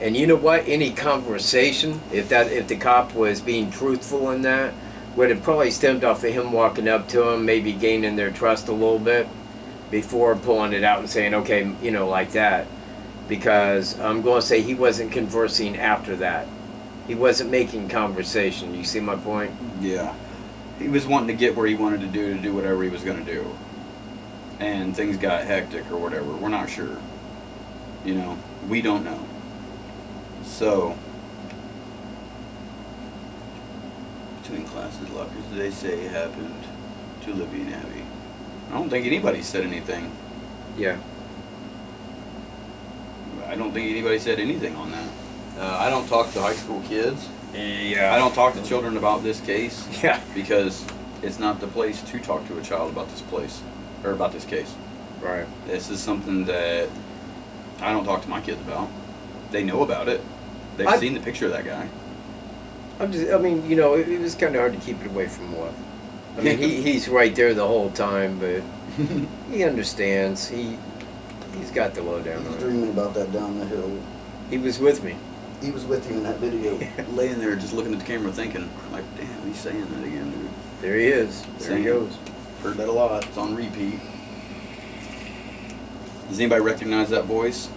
And you know what? Any conversation, if the cop was being truthful in that, would have probably stemmed off of him walking up to him, maybe gaining their trust a little bit, before pulling it out and saying, okay, like that. Because I'm going to say he wasn't conversing after that. He wasn't making conversation. You see my point? Yeah. He was wanting to get where he wanted to do whatever he was going to do. And things got hectic or whatever. We're not sure. We don't know. So, between classes lockers, they say happened to Libby and Abby. I don't think anybody said anything. Yeah. I don't think anybody said anything on that. I don't talk to high school kids. Yeah. I don't talk to children about this case. Yeah. Because it's not the place to talk to a child about this place, or about this case. Right. This is something that I don't talk to my kids about. They know about it. They've seen the picture of that guy. It was kind of hard to keep it away from Wolf. I mean, he's right there the whole time, but he understands. He's got the lowdown He's on it. dreaming about that down the hill. He was with me. He was with you in that video. Laying there just looking at the camera thinking, like, damn, he's saying that again, dude. There he is. There he goes. Heard that a lot. It's on repeat. Does anybody recognize that voice?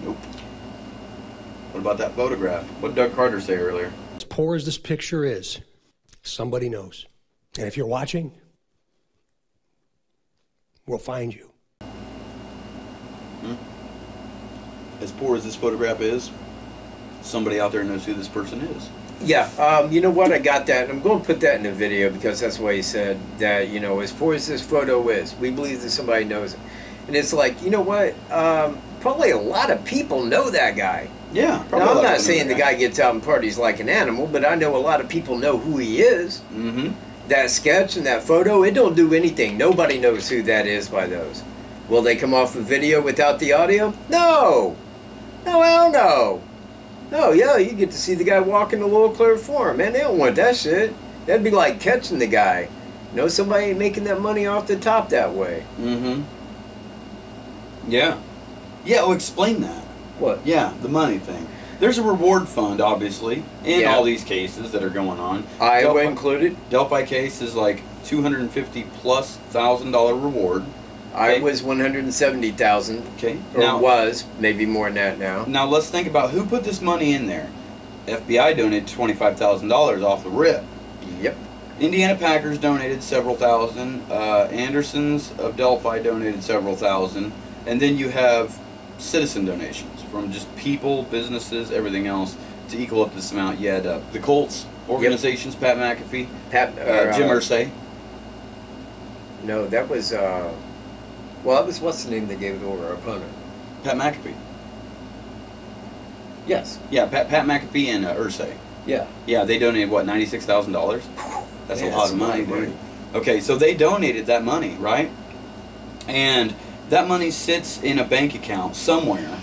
Nope. What about that photograph? What did Doug Carter say earlier? As poor as this picture is, somebody knows. And if you're watching, we'll find you. As poor as this photograph is, somebody out there knows who this person is. Yeah, you know what? I got that. I'm going to put that in the video because that's why he said that, as poor as this photo is, we believe that somebody knows it. And it's like, you know what? Probably a lot of people know that guy. Yeah. Now, I'm not saying the guy gets out and parties like an animal, but I know a lot of people know who he is. Mm-hmm. That sketch and that photo, it don't do anything. Nobody knows who that is by those. Will they come off the video without the audio? No. No, hell no. No, yeah, you get to see the guy walking a little clear form. Man, they don't want that shit. That'd be like catching the guy. No, somebody ain't making that money off the top that way. Mm-hmm. Yeah. Yeah, well, explain that. What? Yeah, the money thing. There's a reward fund, obviously, in Yeah. all these cases that are going on. Iowa included. Delphi case is like $250,000+ reward. I was 170,000. Okay. Or Now, was maybe more than that now. now let's think about who put this money in there. FBI donated $25,000 off the rip. Yep. Indiana Packers donated several thousand. Andersons of Delphi donated several thousand. And then you have citizen donations from just people, businesses, everything else to equal up this amount. You had the Colts organizations, Pat McAfee, Jim Irsay. No, that was well, that was what's the name they gave it over our opponent. Pat McAfee. Yes. Yeah, Pat McAfee and Irsay. Yeah. Yeah, they donated what, $96,000? That's Man, a lot of money, dude. Okay, so they donated that money, right? And that money sits in a bank account somewhere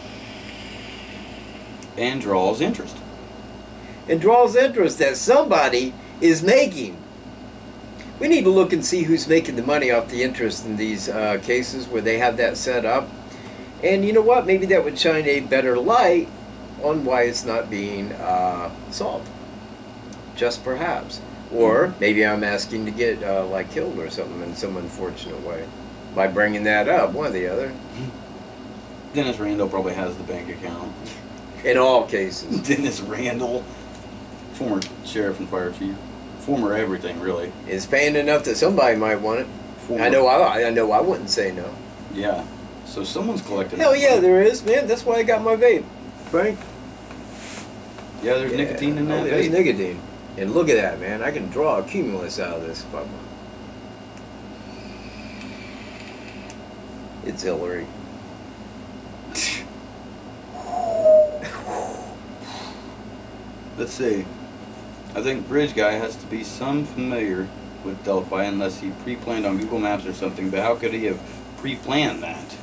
and draws interest. And draws interest that somebody is making. We need to look and see who's making the money off the interest in these cases where they have that set up. And you know what? Maybe that would shine a better light on why it's not being solved. Just perhaps. Or maybe I'm asking to get like killed or something in some unfortunate way by bringing that up, one or the other. Dennis Randall probably has the bank account. In all cases. Dennis Randall, former sheriff and fire chief, former everything really. Is paying enough that somebody might want it. Former, I know I wouldn't say no. Yeah. So someone's collecting. Hell yeah, there is, man. That's why I got my vape, Frank. Yeah, there's nicotine in that. There's vape. nicotine. And look at that, man. I can draw a cumulus out of this fucker. It's Hillary. Let's see. I think Bridge Guy has to be some familiar with Delphi unless he pre-planned on Google Maps or something. But how could he have pre-planned that?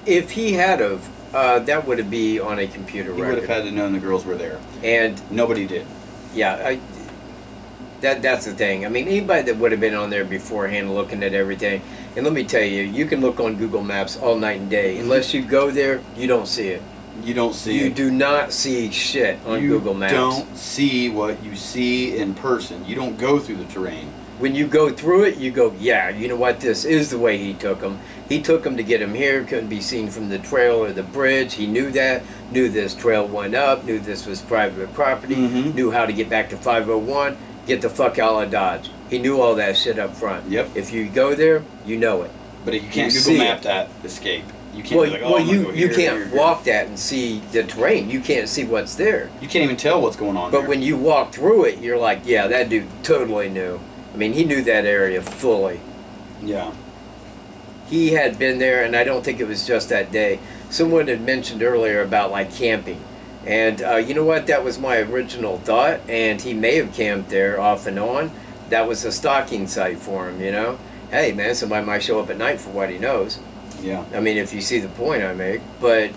If he had have, that would be on a computer He record. would have had to know the girls were there. And Nobody did. yeah, that's the thing. I mean, anybody that would have been on there beforehand looking at everything, and let me tell you, you can look on Google Maps all night and day. Unless you go there, you don't see it. You don't see You it. do not see shit on Google Maps. You don't see what you see in person. You don't go through the terrain. When you go through it, you go, yeah, you know what, this is the way he took him. He took him to get him here, couldn't be seen from the trail or the bridge. He knew that, knew this trail went up, knew this was private property, knew how to get back to 501, get the fuck out of Dodge. He knew all that shit up front. Yep. If you go there, you know it. But you can't You Google see map it. that escape. You can't be like, oh, well I'm gonna you go here, can't here, here. walk that and see the terrain. You can't see what's there. You can't even tell what's going on But there. when you walk through it, you're like, yeah, that dude totally knew. I mean, he knew that area fully. Yeah. He had been there, and I don't think it was just that day. Someone had mentioned earlier about like camping. And you know what? That was my original thought, and he may have camped there off and on. That was a stalking site for him, you know? Hey, man, somebody might show up at night for what he knows. Yeah. I mean, if you see the point I make. But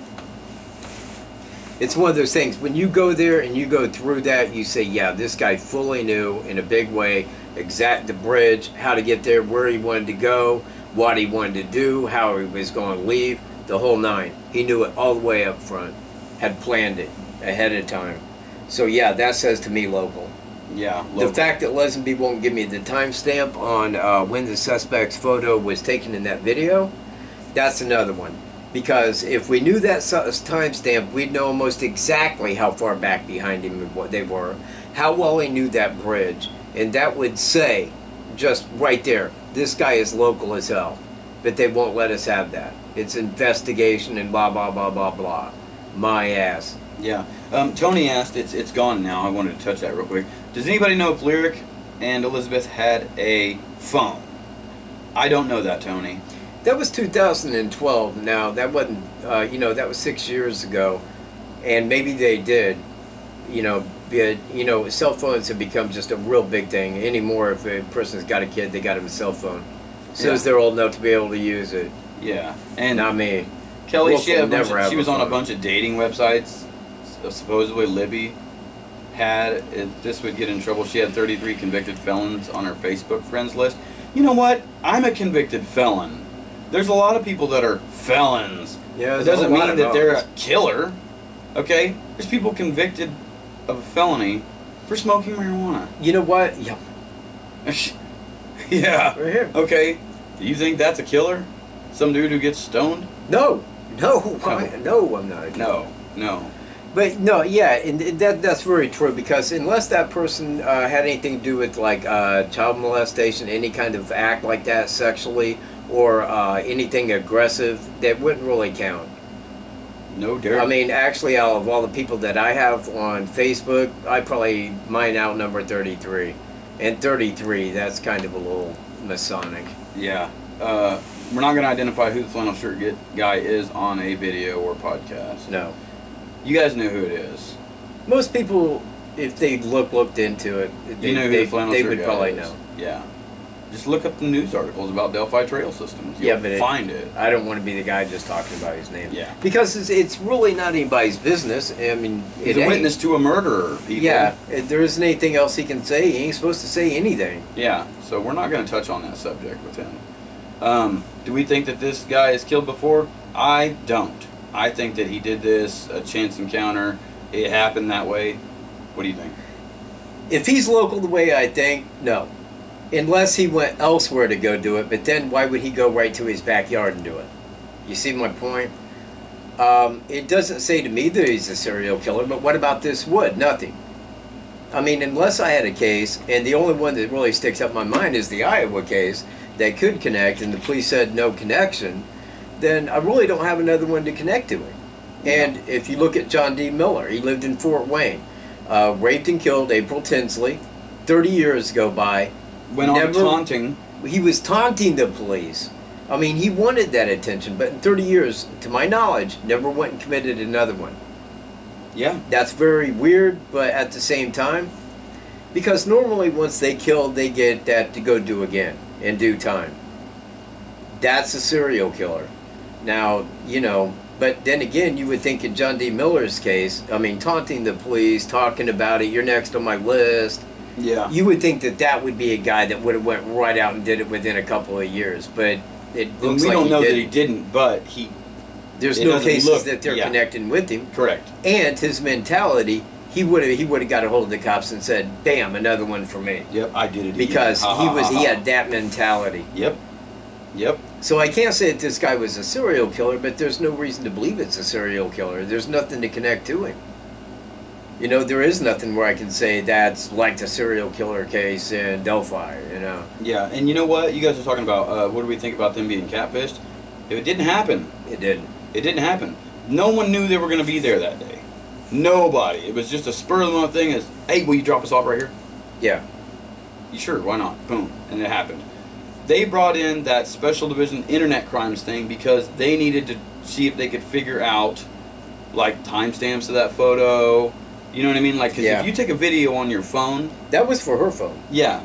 it's one of those things. When you go there and you go through that, you say, yeah, this guy fully knew in a big way exact the bridge, how to get there, where he wanted to go, what he wanted to do, how he was going to leave, the whole nine. He knew it all the way up front, had planned it ahead of time. So, yeah, that says to me local. Yeah. The fact that Lesenby won't give me the timestamp on when the suspect's photo was taken in that video, that's another one. Because if we knew that timestamp, we'd know almost exactly how far back behind him they were, how well he knew that bridge, and that would say, just right there, this guy is local as hell. But they won't let us have that. It's investigation and blah, blah, blah, blah, blah. My ass. Yeah. Tony asked, it's gone now. I wanted to touch that real quick. Does anybody know if Lyric and Elizabeth had a phone? I don't know that, Tony. That was 2012. Now, that wasn't, that was 6 years ago. And maybe they did, but, cell phones have become just a real big thing. Anymore, if a person's got a kid, they got him a cell phone. As soon as they're old enough to be able to use it. Yeah. And not me. Kelly, Wolf she had will never have she was a on a phone. bunch of dating websites. Supposedly Libby had, this would get in trouble. She had 33 convicted felons on her Facebook friends list. You know what? I'm a convicted felon. There's a lot of people that are felons. Yeah, it doesn't mean that they're a killer. Okay? There's people convicted of a felony for smoking marijuana. You know what? Yeah. Yeah. Right here. Okay. Do you think that's a killer? Some dude who gets stoned? No, I'm not. No. But no, yeah, and that's very true, because unless that person had anything to do with like child molestation, any kind of act like that sexually, or anything aggressive, that wouldn't really count. No dare. I mean, actually, out of all the people that I have on Facebook, mine outnumber 33. And 33, that's kind of a little Masonic. Yeah. We're not going to identify who the flannel shirt guy is on a video or podcast. No. You guys know who it is. Most people, if they looked into it, they would probably know. Yeah. Just look up the news articles about Delphi Trail Systems. Yeah, You'll but find it. I don't want to be the guy just talking about his name. Yeah. Because it's really not anybody's business. I mean, He's a witness to a murder, people. Yeah, there isn't anything else he can say. He ain't supposed to say anything. Yeah, so we're not going to touch on that subject with him. Do we think that this guy has killed before? I don't. I think that he did this, a chance encounter. It happened that way. What do you think? If he's local the way I think, no. Unless he went elsewhere to go do it, but then why would he go right to his backyard and do it? You see my point? It doesn't say to me that he's a serial killer, but what about this wood? Nothing. I mean, unless I had a case, and the only one that really sticks up in my mind is the Iowa case that could connect, and the police said no connection, then I really don't have another one to connect to him. And if you look at John D. Miller, he lived in Fort Wayne, raped and killed April Tinsley, 30 years go by. Went on taunting. He was taunting the police. I mean, he wanted that attention, but in 30 years, to my knowledge, never went and committed another one. Yeah. That's very weird, but at the same time, because normally once they kill, they get that to go do again in due time. That's a serial killer. Now, you know, but then again, you would think in John D. Miller's case, I mean, taunting the police, talking about it, you're next on my list. Yeah. You would think that that would be a guy that would have went right out and did it within a couple of years, but it looks like we don't know didn't. that he didn't, but he. There's no cases that they're connecting with him. Correct. And his mentality, he would have got a hold of the cops and said, "Bam, another one for me." Yep, I did it. Because he had that mentality. Yep. Yep. So I can't say that this guy was a serial killer, but there's no reason to believe it's a serial killer. There's nothing to connect to him. You know, there is nothing where I can say that's like the serial killer case in Delphi, you know. Yeah, and you know what? You guys are talking about, what do we think about them being catfished? If it didn't happen. It didn't. It didn't happen. No one knew they were going to be there that day. Nobody. It was just a spur of the moment thing is, hey, will you drop us off right here? Yeah. You sure, why not? Boom. And it happened. They brought in that special division internet crimes thing because they needed to see if they could figure out, like, timestamps of that photo. You know what I mean? Like, because if you take a video on your phone... That was for her phone. Yeah,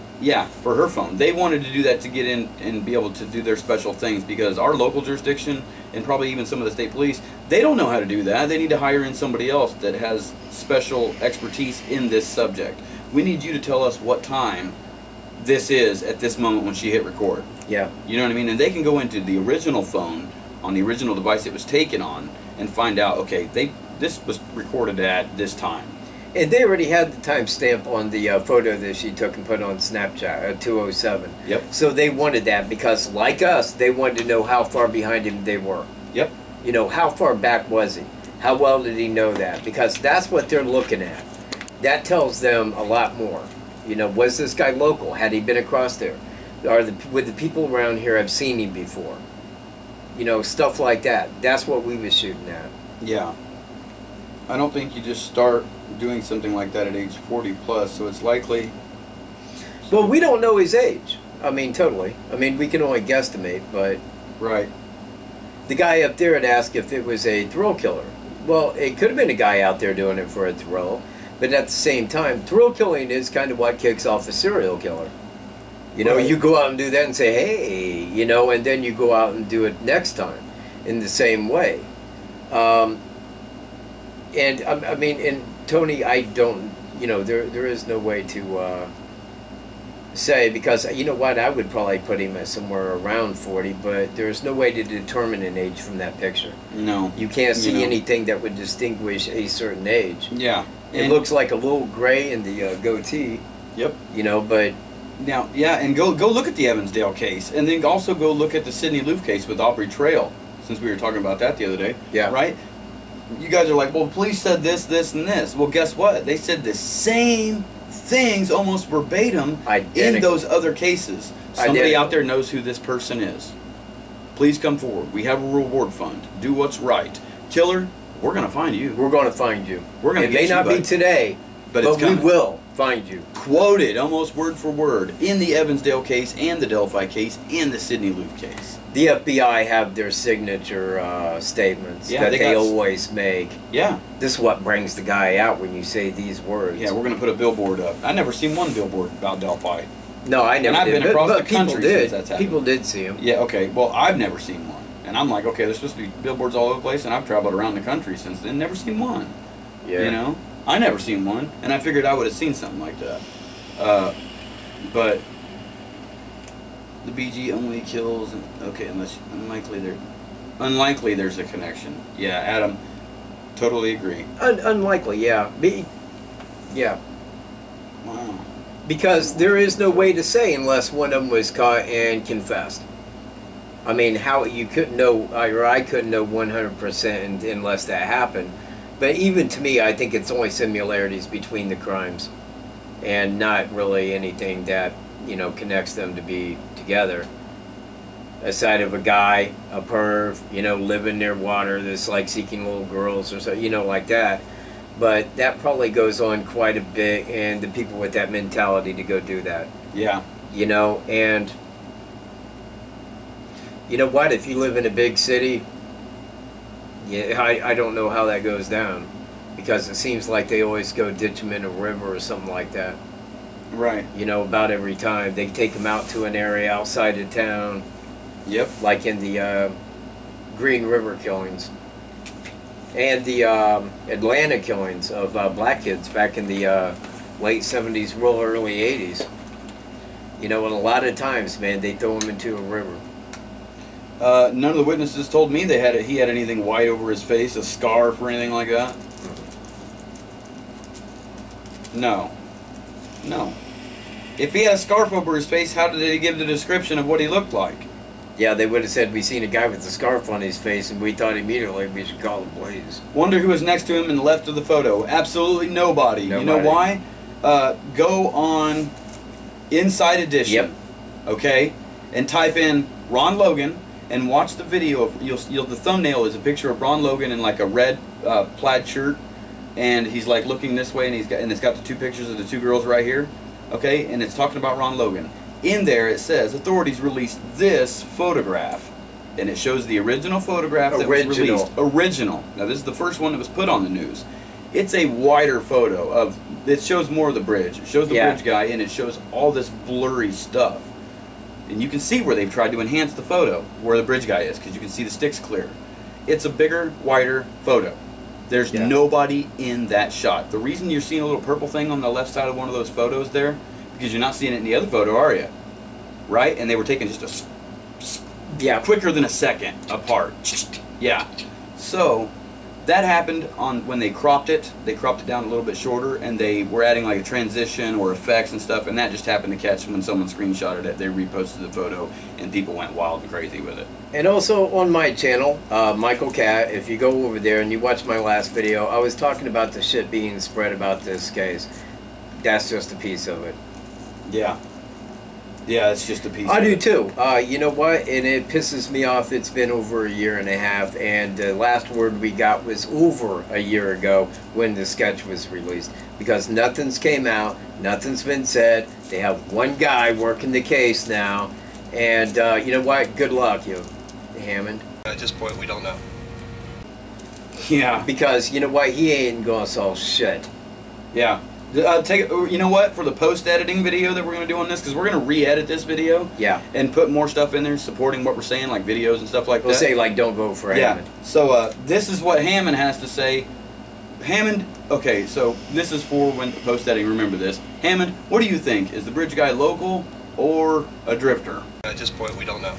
for her phone. They wanted to do that to get in and be able to do their special things because our local jurisdiction and probably even some of the state police, they don't know how to do that. They need to hire in somebody else that has special expertise in this subject. We need you to tell us what time this is at this moment when she hit record. Yeah. You know what I mean? And they can go into the original phone on the original device it was taken on and find out, okay, this was recorded at this time. And they already had the timestamp on the photo that she took and put on Snapchat, 207. Yep. So they wanted that because, like us, they wanted to know how far behind him they were. Yep. You know, how far back was he? How well did he know that? Because that's what they're looking at. That tells them a lot more. You know, was this guy local? Had he been across there? Would the people around here have seen him before? You know, stuff like that. That's what we was shooting at. Yeah. I don't think you just start doing something like that at age 40 plus, so it's likely. Well, we don't know his age. I mean, totally. I mean, we can only guesstimate, but... Right. The guy up there had asked if it was a thrill killer. Well, it could have been a guy out there doing it for a thrill, but at the same time, thrill killing is kind of what kicks off a serial killer. You know, you go out and do that and say, hey, you know, and then you go out and do it next time in the same way. And I mean, and Tony, I don't, you know, there is no way to say, because you know what, I would probably put him at somewhere around 40, but there's no way to determine an age from that picture. No. You can't see You know. anything that would distinguish a certain age. Yeah. It looks like a little gray in the goatee. Yep. You know, but Now, yeah, and go look at the Evansdale case, and then also go look at the Sidney Loof case with Aubrey Trail, since we were talking about that the other day. Yeah. Right? You guys are like, well, the police said this, this, and this. Well, guess what? They said the same things almost verbatim in Identical. those other cases. Somebody Identical. out there knows who this person is. Please come forward. We have a reward fund. Do what's right. Killer, we're going to find you. we're going to find you. We're gonna It get may you, not be bud. today, But but it's we coming. will find you. Quoted almost word for word in the Evansdale case and the Delphi case and the Sidney Loof case. The FBI have their signature statements Yeah, that they they got- always make. Yeah. This is what brings the guy out when you say these words. Yeah, we're going to put a billboard up. I never seen one billboard about Delphi. No, I never I've did. been but, across but the people country did. since that's happened. People did see him. Yeah, okay. Well, I've never seen one. And I'm like, okay, there's supposed to be billboards all over the place, and I've traveled around the country since then, never seen one. Yeah. You know? I never seen one, and I figured I would have seen something like that. But the BG only kills, okay, unlikely there's a connection. Yeah, Adam, totally agree. Unlikely, yeah. Yeah. Wow. Because there is no way to say unless one of them was caught and confessed. I mean, how you couldn't know, or I couldn't know 100% unless that happened. But even to me, I think it's only similarities between the crimes, and not really anything that connects them to be together. Aside of a guy, a perv, living near water that's like seeking little girls or so, like that. But that probably goes on quite a bit, and the people with that mentality to go do that. Yeah. And you know what? If you live in a big city, yeah, I don't know how that goes down, because it seems like they always go ditch them in a river or something like that. Right. About every time. They take them out to an area outside of town, Yep. like in the Green River killings. And the Atlanta killings of black kids back in the late 70s, real early 80s. And a lot of times, man, they throw them into a river. None of the witnesses told me he had anything white over his face, a scarf or anything like that. No. No. If he had a scarf over his face, how did he give the description of what he looked like? Yeah, they would have said, we seen a guy with a scarf on his face, and we thought immediately we should call the police. Wonder who was next to him and left of the photo. Absolutely nobody. You know Nobody. why? Go on Inside Edition. Yep. Okay? And type in Ron Logan and watch the video of the thumbnail is a picture of Ron Logan in like a red plaid shirt, and he's like looking this way, and it's got the two pictures of the two girls right here. Okay? And it's talking about Ron Logan. In there it says authorities released this photograph, and it shows the original photograph that was released. Original. Now this is the first one that was put on the news. It's a wider photo it shows more of the bridge. It shows the bridge guy, and it shows all this blurry stuff. And you can see where they've tried to enhance the photo, where the bridge guy is, because you can see the sticks clear. It's a bigger, wider photo. There's nobody in that shot. The reason you're seeing a little purple thing on the left side of one of those photos there, because you're not seeing it in the other photo, are you? Right? And they were taken just quicker than a second apart. Yeah. So that happened when they cropped it. They cropped it down a little bit shorter, and they were adding like a transition or effects and stuff, and that just happened to catch when someone screenshotted it. They reposted the photo, and people went wild and crazy with it. And also on my channel, Michael Katt, if you go over there and you watch my last video, I was talking about the shit being spread about this case. That's just a piece of it. Yeah. Yeah, it's just a piece I of do it. too. You know what? And it pisses me off. It's been over a year and a half, and the last word we got was over a year ago when the sketch was released. Because nothing's came out, nothing's been said. They have one guy working the case now, and you know what? Good luck, you, Hammond. At this point, we don't know. Yeah. Because you know what? He ain't gonna solve shit. Yeah. You know what? For the post-editing video that we're going to do on this, because we're going to re-edit this video. Yeah. And put more stuff in there supporting what we're saying, like videos and stuff like We'll that. say, like, don't vote for Hammond. So this is what Hammond has to say Hammond, okay, so this is for when post-editing, remember this. Hammond, what do you think? Is the bridge guy local or a drifter? At this point, we don't know.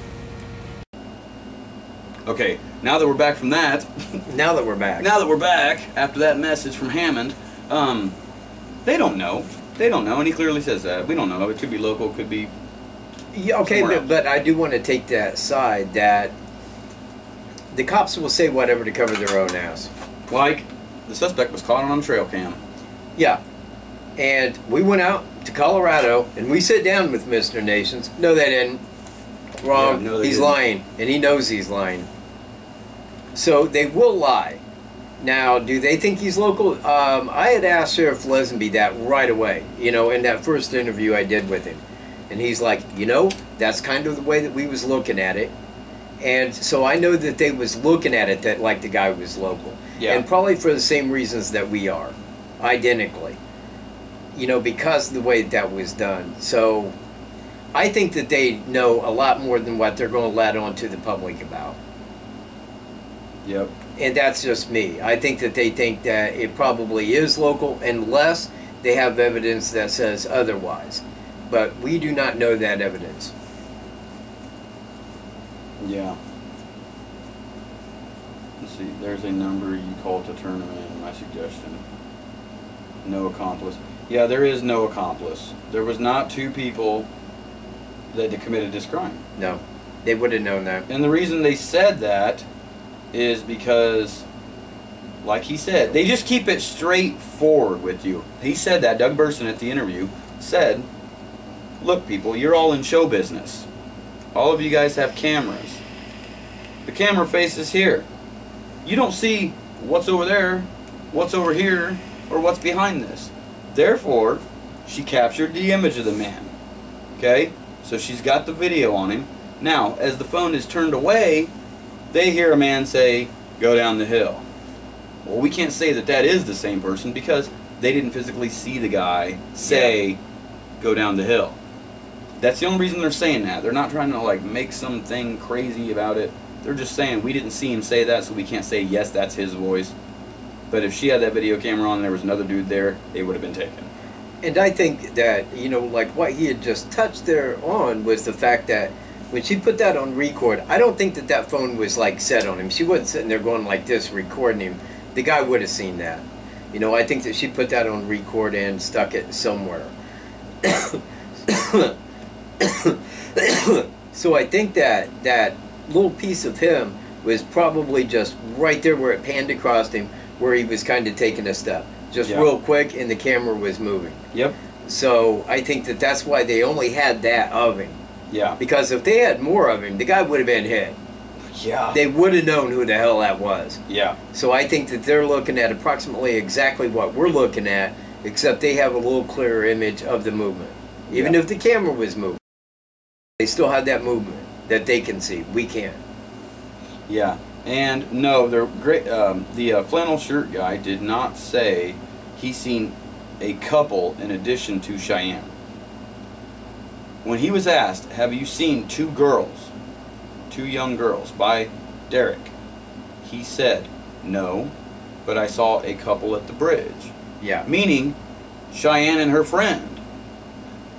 Okay, now that we're back from that, Now that we're back. after that message from Hammond, they don't know. They don't know, and he clearly says that. We don't know. It could be local, it could be... Yeah, okay, but I do want to take that side that the cops will say whatever to cover their own ass. Like, the suspect was caught on a trail cam. Yeah. And we went out to Colorado and we sat down with Mr. Nations. No, they didn't. Wrong. Yeah, no, they he's didn't. lying. And he knows he's lying. So they will lie. Now, do they think he's local? I had asked Sheriff Lesenby that right away, you know, in that first interview I did with him. And he's like, you know, that's kind of the way that we was looking at it. And so I know that they was looking at it that like the guy was local. Yeah. And probably for the same reasons that we are, identically. You know, because of the way that was done. So I think that they know a lot more than what they're going to let on to the public about. Yep. And that's just me. I think that they think that it probably is local unless they have evidence that says otherwise. But we do not know that evidence. Yeah. Let's see, there's a number you call to turn them in, my suggestion. No accomplice. Yeah, there is no accomplice. There was not two people that committed this crime. No. They would have known that. And the reason they said that is because, like he said, they just keep it straightforward with you. He said that, Doug Burson at the interview said, look people, you're all in show business. All of you guys have cameras. The camera faces here. You don't see what's over there, what's over here, or what's behind this. Therefore, she captured the image of the man. Okay? So she's got the video on him. Now, as the phone is turned away, they hear a man say, go down the hill. Well, we can't say that that is the same person because they didn't physically see the guy say, go down the hill. That's the only reason they're saying that. They're not trying to like make something crazy about it. They're just saying we didn't see him say that, so we can't say yes, that's his voice. But if she had that video camera on and there was another dude there, they would have been taken. And I think that, you know, like what he had just touched there on was the fact that when she put that on record, I don't think that that phone was like set on him. She wasn't sitting there going like this, recording him. The guy would have seen that. You know, I think that she put that on record and stuck it somewhere. So I think that that little piece of him was probably just right there where it panned across him, where he was kind of taking a step. Just real quick, and the camera was moving. Yep. So I think that that's why they only had that of him. Yeah. Because if they had more of him, the guy would have been hit. Yeah. They would have known who the hell that was. Yeah. So I think that they're looking at approximately exactly what we're looking at, except they have a little clearer image of the movement. Even if the camera was moving, they still had that movement that they can see. We can't. Yeah. And no, they're great. The flannel shirt guy did not say he's seen a couple in addition to Cheyenne. When he was asked, have you seen two young girls by Derek? He said, no, but I saw a couple at the bridge. Yeah. Meaning, Cheyenne and her friend.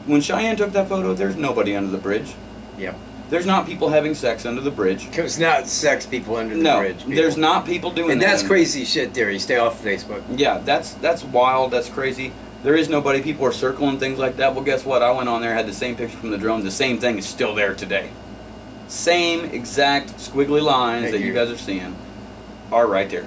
When Cheyenne took that photo, there's nobody under the bridge. Yep. There's not people having sex under the bridge. There's not sex people under the bridge. People. There's not people doing that. And that's crazy shit, Derry. Stay off Facebook. Yeah, that's wild. That's crazy. There is nobody. People are circling things like that. Well, guess what? I went on there, had the same picture from the drone. The same thing is still there today. Same exact squiggly lines that you guys are seeing are right there.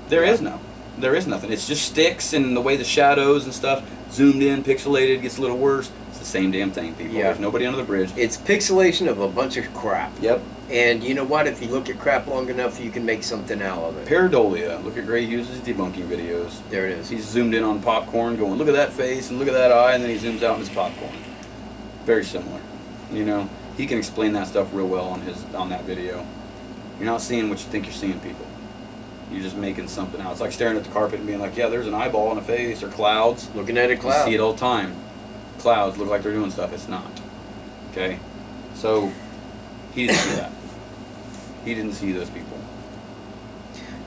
There is nothing. It's just sticks and the way the shadows and stuff zoomed in, pixelated, gets a little worse. It's the same damn thing, people. Yeah. There's nobody under the bridge. It's pixelation of a bunch of crap. Yep. And you know what? If you look at crap long enough, you can make something out of it. Pareidolia. Look at Gray Hughes' debunking videos. There it is. He's zoomed in on popcorn, going, look at that face and look at that eye, and then he zooms out on his popcorn. Very similar. You know, he can explain that stuff real well on that video. You're not seeing what you think you're seeing, people. You're just making something out. It's like staring at the carpet and being like, yeah, there's an eyeball and a face, or clouds. Looking at a cloud. You see it all the time. Clouds look like they're doing stuff. It's not. Okay? So, he didn't see that. He didn't see those people.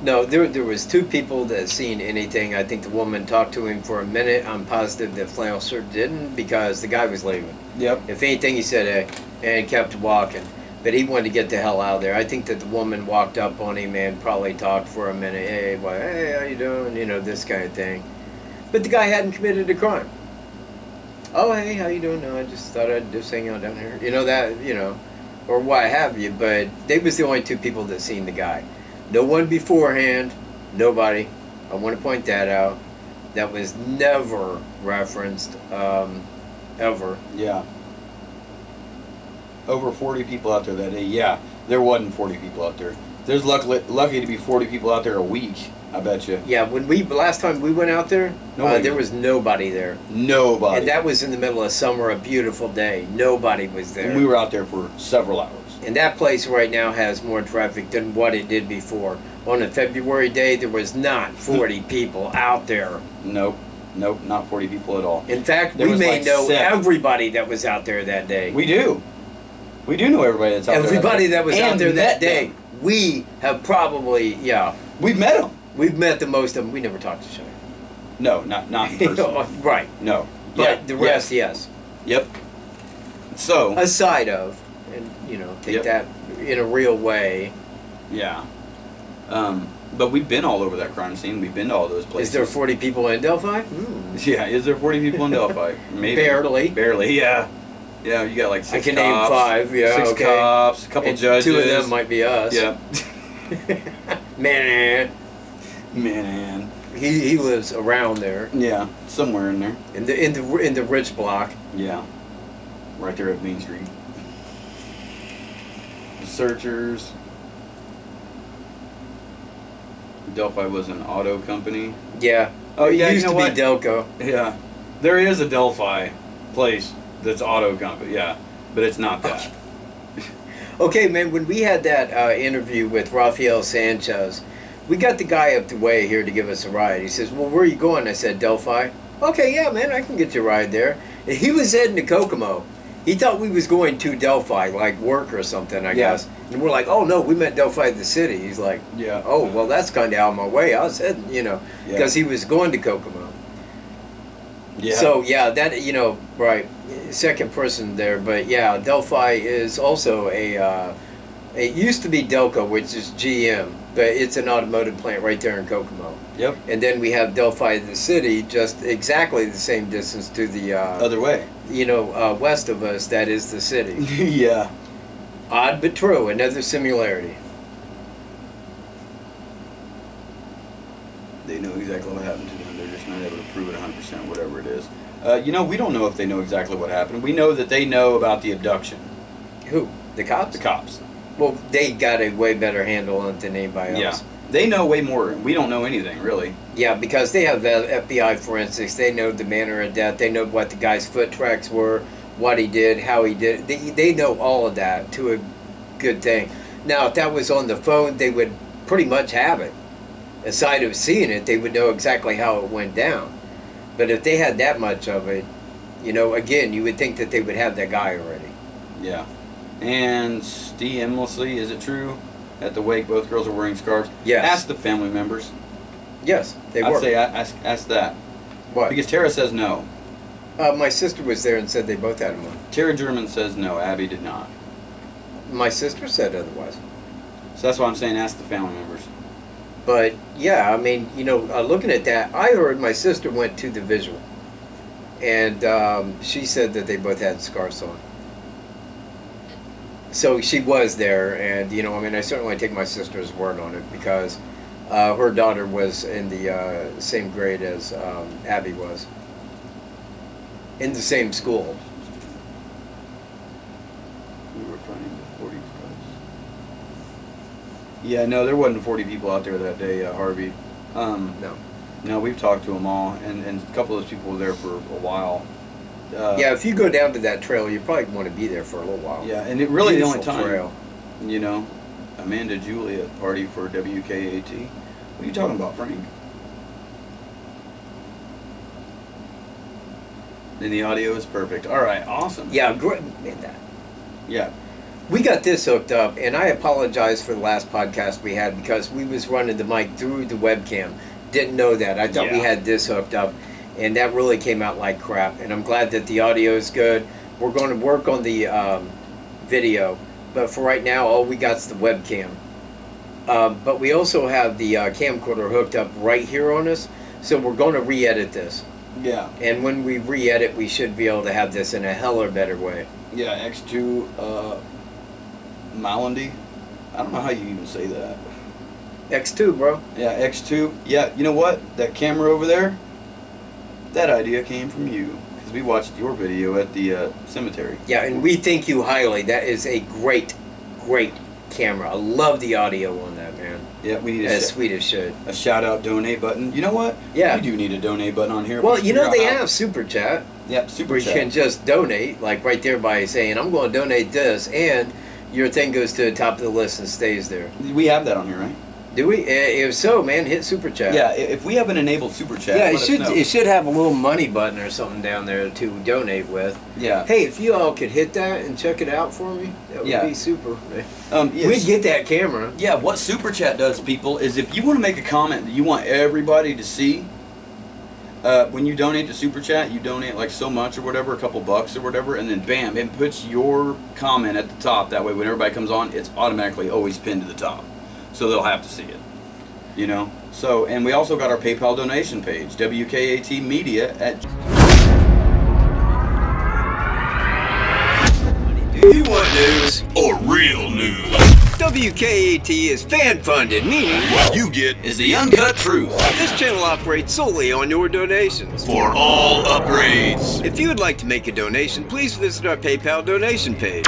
No, there was two people that seen anything. I think the woman talked to him for a minute. I'm positive that flannel shirt didn't because the guy was leaving. Yep. If anything, he said, hey, and kept walking. But he wanted to get the hell out of there. I think that the woman walked up on him and probably talked for a minute. Hey, well, hey, how you doing? You know, this kind of thing. But the guy hadn't committed a crime. Oh, hey, how you doing? No, I just thought I'd just hang out down here. You know, that, you know, or what have you. But they was the only two people that seen the guy. No one beforehand, nobody. I want to point that out. That was never referenced, ever. Yeah. Over 40 people out there that day. Yeah, there wasn't 40 people out there. There's lucky to be 40 people out there a week, I bet you. Yeah, last time we went out there, there was nobody there. Nobody. And that was in the middle of summer, a beautiful day. Nobody was there. And we were out there for several hours. And that place right now has more traffic than what it did before. On a February day, there was not 40 people out there. Nope, not 40 people at all. In fact, we may know everybody that was out there that day. We do. We do know everybody that's out there. Everybody that was out there that day. We have probably, We've met them. We've met the most of them. We never talked to each other. No, not in person. Right. No. But the rest, yes. Yep. So. Aside of, and take that in a real way. Yeah. But we've been all over that crime scene. We've been to all those places. Is there 40 people in Delphi? Yeah, is there 40 people in Delphi? Maybe. Barely, yeah. Yeah, you got like 6 cops. I can name 5, yeah, 6 cops, a couple judges. 2 of them might be us. Yeah. Man. He lives around there. Yeah, somewhere in there. In the rich block. Yeah. Right there at Main Street. The searchers. Delphi was an auto company. Yeah. Oh yeah, it used to be Delco. Yeah. There is a Delphi place that's auto company, yeah. But it's not that. Okay, man, when we had that interview with Rafael Sanchez, we got the guy up the way here to give us a ride. He says, well, where are you going? I said, Delphi. Okay, yeah, man, I can get you a ride there. And he was heading to Kokomo. He thought we was going to Delphi, like work or something, I guess. And we're like, oh, no, we meant Delphi the city. He's like, oh, well, that's kind of out of my way. I was heading, because he was going to Kokomo. Yeah. So, yeah, that, right, second person there. But, yeah, Delphi is also it used to be Delco, which is GM, but it's an automotive plant right there in Kokomo. Yep. And then we have Delphi the city, just exactly the same distance to the other way. West of us. That is the city. Yeah. Odd but true. Another similarity. They know exactly what happened to them. They're just not able to prove it 100%, whatever it is. We don't know if they know exactly what happened. We know that they know about the abduction. Who? The cops? The cops. Well, they got a way better handle on it than anybody else. Yeah. They know way more. We don't know anything, really. Yeah, because they have the FBI forensics. They know the manner of death. They know what the guy's foot tracks were, what he did, how he did it. They know all of that to a good thing. Now, if that was on the phone, they would pretty much have it. Aside of seeing it, they would know exactly how it went down. But if they had that much of it, again, you would think that they would have that guy already. Yeah. And Steve Emlessly, is it true? At the wake, both girls are wearing scarves. Yes. Ask the family members. Yes, they were. I'd say ask that. What? Because Tara says no. My sister was there and said they both had them on. Tara German says no. Abby did not. My sister said otherwise. So that's why I'm saying ask the family members. But, yeah, I mean, looking at that, I heard my sister went to the visual. And she said that they both had scarves on. So she was there, and, I certainly want to take my sister's word on it because her daughter was in the same grade as Abby was. In the same school. We were finding the 40 cars. Yeah, no, there wasn't 40 people out there that day, Harvey. No. No, we've talked to them all, and a couple of those people were there for a while. Yeah, if you go down to that trail, you probably want to be there for a little while. Yeah, and it really Beautiful the only time. Trail. Amanda Julia party for WKAT. What are you talking about, Frank? And the audio is perfect. All right, awesome. Yeah, great. Man, that. Yeah. We got this hooked up, and I apologize for the last podcast we had because we was running the mic through the webcam. Didn't know that. I thought we had this hooked up, and that really came out like crap. And I'm glad that the audio is good. We're going to work on the video, but for right now, all we got is the webcam. But we also have the camcorder hooked up right here on us, so we're going to re-edit this. Yeah. And when we re-edit, we should be able to have this in a hell or better way. Yeah, X2 Malandy. I don't know how you even say that. X2, bro. Yeah, X2. Yeah, you know what? That camera over there, that idea came from you. Because we watched your video at the cemetery. Yeah, and we thank you highly. That is a great, great camera. I love the audio on that, man. Yeah, we need as sweet as shit. A shout-out donate button. You know what? Yeah. We do need a donate button on here. Well, you know they have Super Chat. Yep, Super where Chat. you can just donate, like right there by saying, I'm going to donate this, and your thing goes to the top of the list and stays there. We have that on here, right? Do we? If so, man, hit Super Chat. Yeah, if we have an enabled Super Chat, yeah, let us know. it should have a little money button or something down there to donate with. Yeah. Hey, if you all could hit that and check it out for me, that would be super. We'd get that camera. Yeah, what Super Chat does, people, is if you want to make a comment that you want everybody to see, when you donate to Super Chat, you donate like so much or whatever, a couple bucks or whatever, and then bam, it puts your comment at the top. That way when everybody comes on, it's automatically always pinned to the top. So they'll have to see it. You know? So, and we also got our PayPal donation page, WKAT Media at... Do you want news? Or real news? WKAT is fan-funded, meaning What you get is the uncut truth. this channel operates solely on your donations. for all upgrades. If you would like to make a donation, please visit our PayPal donation page.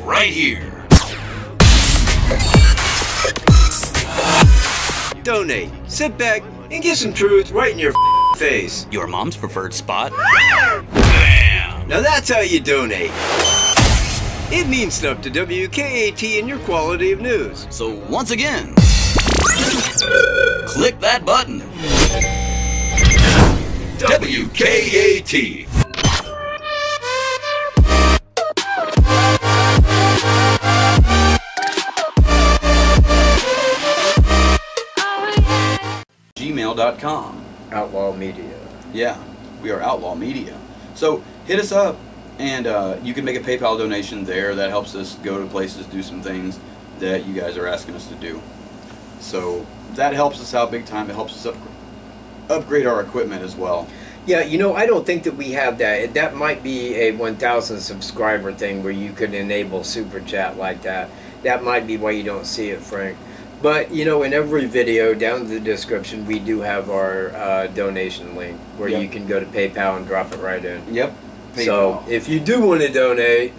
Right here. Donate, sit back, and get some truth right in your face. Your mom's preferred spot. Bam! Now that's how you donate. It means stuff to WKAT and your quality of news. So once again, click that button. WKAT. gmail.com. Outlaw Media. Yeah, we are Outlaw Media. So hit us up, and you can make a PayPal donation there. That helps us go to places, do some things that you guys are asking us to do. So that helps us out big time. It helps us upgrade our equipment as well. Yeah, you know, I don't think that we have that. That might be a 1,000 subscriber thing where you could enable Super Chat like that. That might be why you don't see it, Frank. But, you know, in every video, down in the description, we do have our donation link where you can go to PayPal and drop it right in. Yep. PayPal. So, if you do want to donate...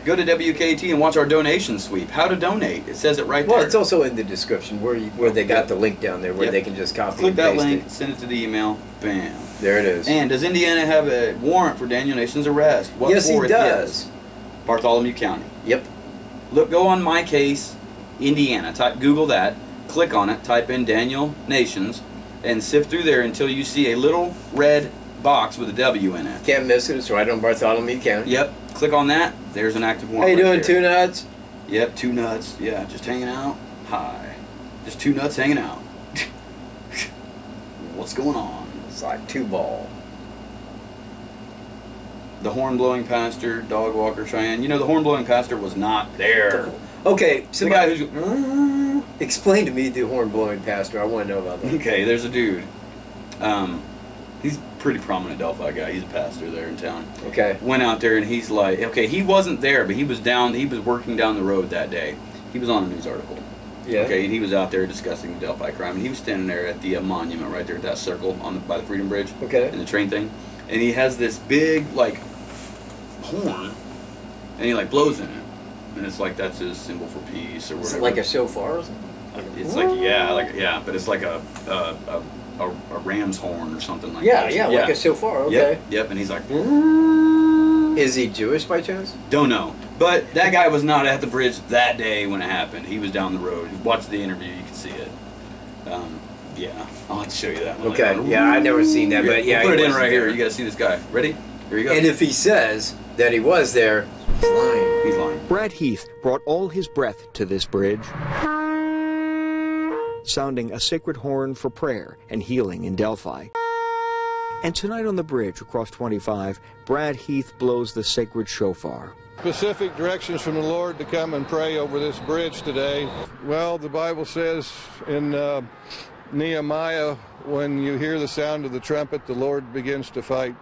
Go to WKT and watch our donation sweep. How to donate. It says it right there. Well, it's also in the description where they got the link down there where they can just copy Click and that paste link, it. send it to the email, bam. There it is. And does Indiana have a warrant for Daniel Nation's arrest? What Yes, for he if does. yes? Bartholomew County. Yep. Look, go on My Case, Indiana. Google that. Click on it. Type in Daniel Nations, and sift through there until you see a little red box with a W in it. Can't miss it. It's right on Bartholomew County. Yep. Click on that. There's an active How warrant. you right doing, there. Two Nuts? Yep, two nuts. Yeah, just hanging out. Hi. Just two nuts hanging out. What's going on? It's like two ball. The horn-blowing pastor, dog walker, Cheyenne. You know, the horn-blowing pastor was not there. Okay, so The guy who's... explain to me the horn-blowing pastor. I want to know about that. Okay, there's a dude. He's a pretty prominent Delphi guy. He's a pastor there in town. Okay. Went out there and he's like, okay, he wasn't there, but he was working down the road that day. He was on a news article. Yeah. Okay, and he was out there discussing the Delphi crime, and he was standing there at the monument right there at that circle by the Freedom Bridge. Okay. And the train thing, and he has this big like horn, and he like blows in it, and it's like that's his symbol for peace or whatever. Is it like a shofar or something? It's but it's like a ram's horn or something like Yeah, that. yeah, like a shofar. Okay. Yep, and he's like, Is he Jewish by chance? don't know. But that guy was not at the bridge that day when it happened. He was down the road. Watch the interview, you can see it. Yeah, I'll have to show you that one Okay. later. Yeah, I never seen that, but yeah, we'll put he it in wasn't right here. there. You gotta see this guy. Ready? Here you go. And if he says that he was there, He's lying. He's lying. Brad Heath brought all his breath to this bridge, sounding a sacred horn for prayer and healing in Delphi. And tonight on the bridge across 25, Brad Heath blows the sacred shofar. Specific directions from the Lord to come and pray over this bridge today. Well, the Bible says in Nehemiah, when you hear the sound of the trumpet, the Lord begins to fight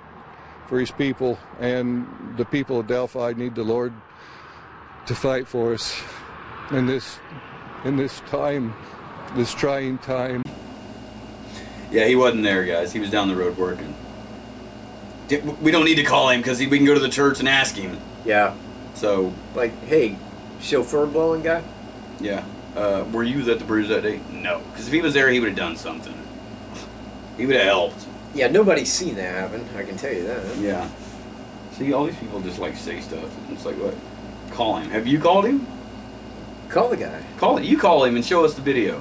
for his people, and the people of Delphi need the Lord to fight for us in this time, this trying time. Yeah, he wasn't there, guys. He was down the road working. We don't need to call him because we can go to the church and ask him. Yeah. So, like, hey, chauffeur blowing guy? yeah. Were you at the bridge that day? No. Because if he was there, he would have done something. He would have helped. Yeah, nobody's seen that happen. I can tell you that. Yeah. See, all these people just like say stuff. It's like, what? Call him. Have you called him? Call the guy. Call it. You call him and show us the video.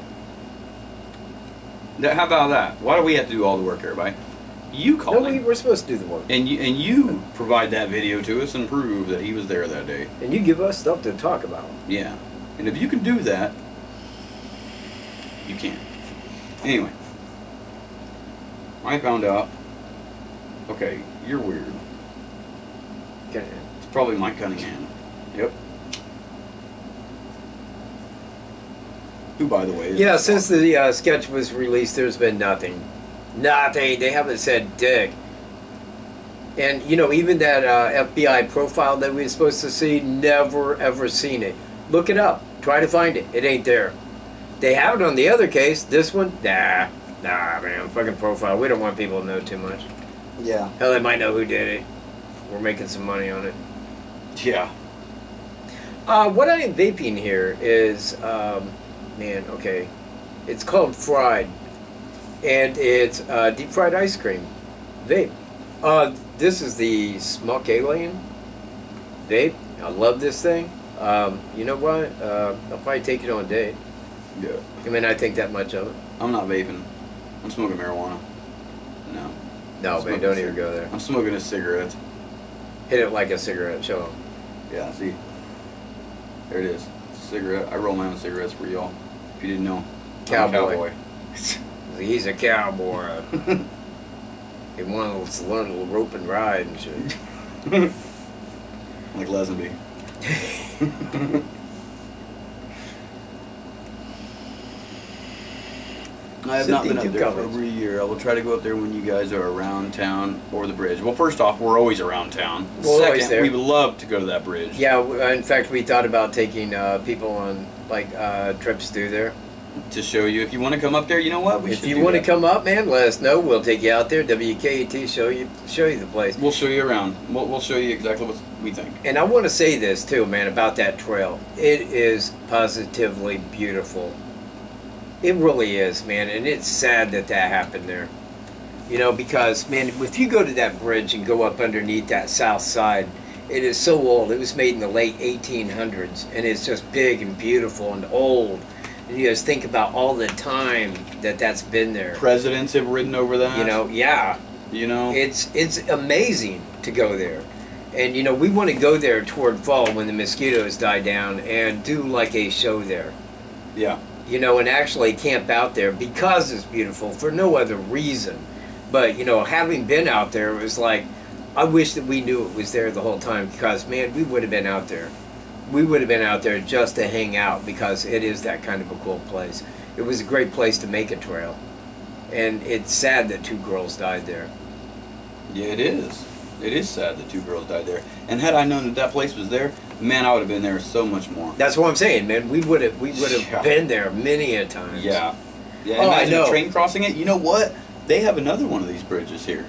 How about that? Why do we have to do all the work, everybody? You call him. We're supposed to do the work. And you provide that video to us and prove that he was there that day. And you give us stuff to talk about. Yeah. And if you can do that, you can. Anyway. I found out. Okay, you're weird. Okay. It's probably Mike Cunningham. Yep. Who, by the way, is Yeah, since the sketch was released, there's been nothing. Nothing. They haven't said dick. And, you know, even that FBI profile that we were supposed to see, never, ever seen it. Look it up. Try to find it. It ain't there. They have it on the other case. This one, nah, man. Fucking profile. We don't want people to know too much. Yeah. Hell, they might know who did it. We're making some money on it. Yeah. What I am vaping here is, man, okay. It's called Fried. And it's deep fried ice cream. Vape. This is the Smuck Alien vape. I love this thing. You know what? I'll probably take it on a date. Yeah. I mean, I think that much of it. I'm not vaping. I'm smoking marijuana. No. No, man, don't even go there. I'm smoking a cigarette. Hit it like a cigarette. Show them. Yeah, see? There it is. It's a cigarette. I roll my own cigarettes for y'all. If you didn't know. I'm a Cowboy. He's a cowboy. He wants to learn a little rope and ride and shit. Like Lesenby. I have not been up there for over a year. I will try to go up there when you guys are around town or the bridge. Well, first off, we're always around town. We're always there. We would love to go to that bridge. Yeah, in fact, we thought about taking people on like trips through there. To show you, if you want to come up there, you know what? If you want to come up, man, let us know. We'll take you out there. WKAT show you the place. We'll show you around. We'll show you exactly what we think. And I want to say this too, man, about that trail. It is positively beautiful. It really is, man, and it's sad that that happened there. You know, because, man, if you go to that bridge and go up underneath that south side, it is so old. It was made in the late 1800s, and it's just big and beautiful and old. And you guys think about all the time that that's been there. Presidents have ridden over that. You know, yeah. You know, it's amazing to go there. And, you know, we want to go there toward fall when the mosquitoes die down and do like a show there. Yeah. You know, and actually camp out there because it's beautiful for no other reason. But, you know, having been out there, it was like, I wish that we knew it was there the whole time because, man, we would have been out there. We would have been out there just to hang out because it is that kind of a cool place. It was a great place to make a trail. And it's sad that 2 girls died there. Yeah, it is. It is sad that 2 girls died there. And had I known that that place was there, man, I would have been there so much more. That's what I'm saying, man. We would have been there many a times. Yeah. Yeah. Oh, Imagine I know. a train crossing it. You know what? They have another one of these bridges here.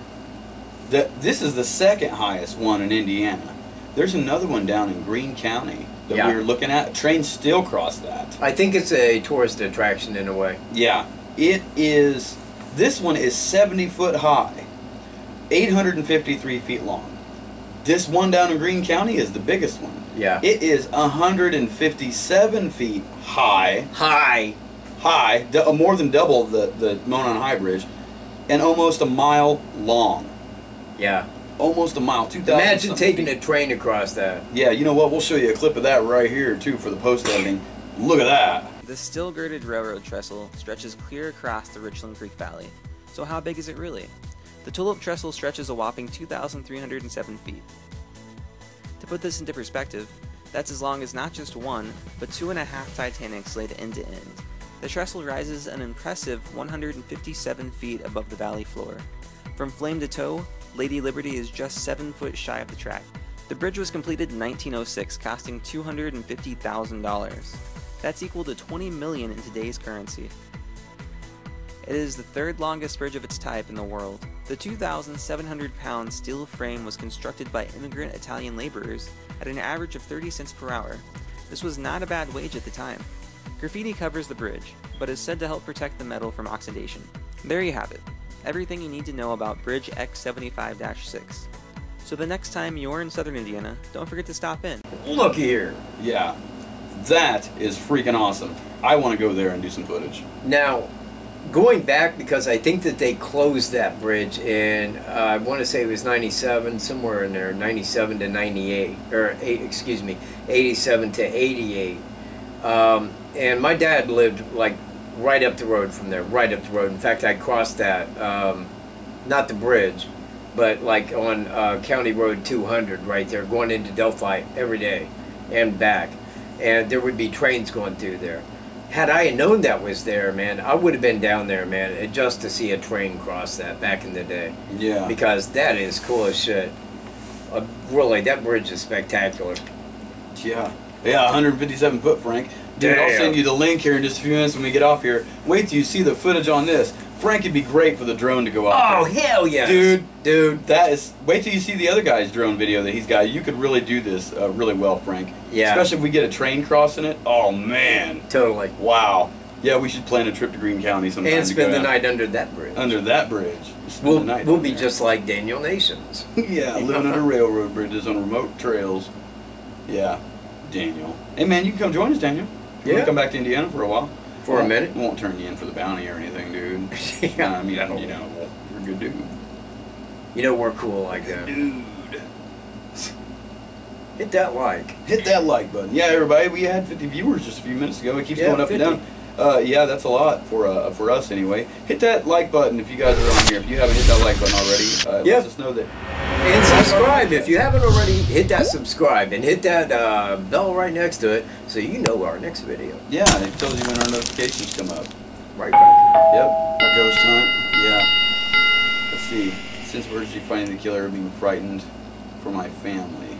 This is the second highest one in Indiana. There's another one down in Greene County that we were looking at. Trains still cross that. I think it's a tourist attraction in a way. Yeah. It is. This one is 70 foot high, 853 feet long. This one down in Greene County is the biggest one. Yeah. It is 157 feet high. High. More than double the Monon High Bridge. And almost a mile long. Yeah. almost a mile, 2,000. Imagine taking a train across that. Yeah, you know what? We'll show you a clip of that right here too for the post editing. Look at that. The still-girded railroad trestle stretches clear across the Richland Creek Valley. So how big is it really? The Tulip Trestle stretches a whopping 2,307 feet. To put this into perspective, that's as long as not just one, but 2.5 Titanics laid end to end. The trestle rises an impressive 157 feet above the valley floor. From flame to toe, Lady Liberty is just 7 foot shy of the track. The bridge was completed in 1906, costing $250,000. That's equal to $20 million in today's currency. It is the third longest bridge of its type in the world. The 2,700-pound steel frame was constructed by immigrant Italian laborers at an average of 30 cents per hour. This was not a bad wage at the time. Graffiti covers the bridge, but is said to help protect the metal from oxidation. There you have it. Everything you need to know about Bridge X75-6. So the next time you're in southern Indiana, don't forget to stop in. Look here. Yeah, that is freaking awesome. I want to go there and do some footage. Now, going back, because I think that they closed that bridge in, I want to say it was 97, somewhere in there, 97 to 98, or 87 to 88. And my dad lived like right up the road from there, right up the road. In fact, I crossed that, not the bridge, but like on County Road 200 right there, going into Delphi every day and back. And there would be trains going through there. Had I known that was there, man, I would have been down there, man, just to see a train cross that back in the day. Yeah. Because that is cool as shit. Really, that bridge is spectacular. Yeah. Yeah, 157 foot, Frank. Dude, Damn. I'll send you the link here in just a few minutes when we get off here. Wait till you see the footage on this. Frank, it'd be great for the drone to go up. Oh, there. hell yes. Dude, that is... Wait till you see the other guy's drone video that he's got. You could really do this really well, Frank. Yeah. Especially if we get a train crossing it. Oh, man. Totally. Wow. Yeah, we should plan a trip to Greene County sometime. And to spend go the down. night under that bridge. Under that bridge. Spend the night We'll be there. just like Daniel Nations. Yeah, living under railroad bridges on remote trails. Yeah, Daniel. Hey, man, you can come join us, Daniel. If you want to come back to Indiana for a while. For a minute. We won't turn you in for the bounty or anything, dude. Yeah. I mean, you know, we're a good dude. You know we're cool like that. Dude. Hit that like. Hit that like button. Yeah, everybody, we had 50 viewers just a few minutes ago. It keeps going up 50. and down. Yeah, that's a lot for us anyway. Hit that like button if you guys are on here. If you haven't hit that like button already, let us know that. And subscribe. If you haven't already, hit that subscribe and hit that bell right next to it so you know our next video. Yeah, it tells you when our notifications come up. Right back. Yep, a ghost hunt. Yeah. Let's see. Since where did you find the killer being frightened for my family?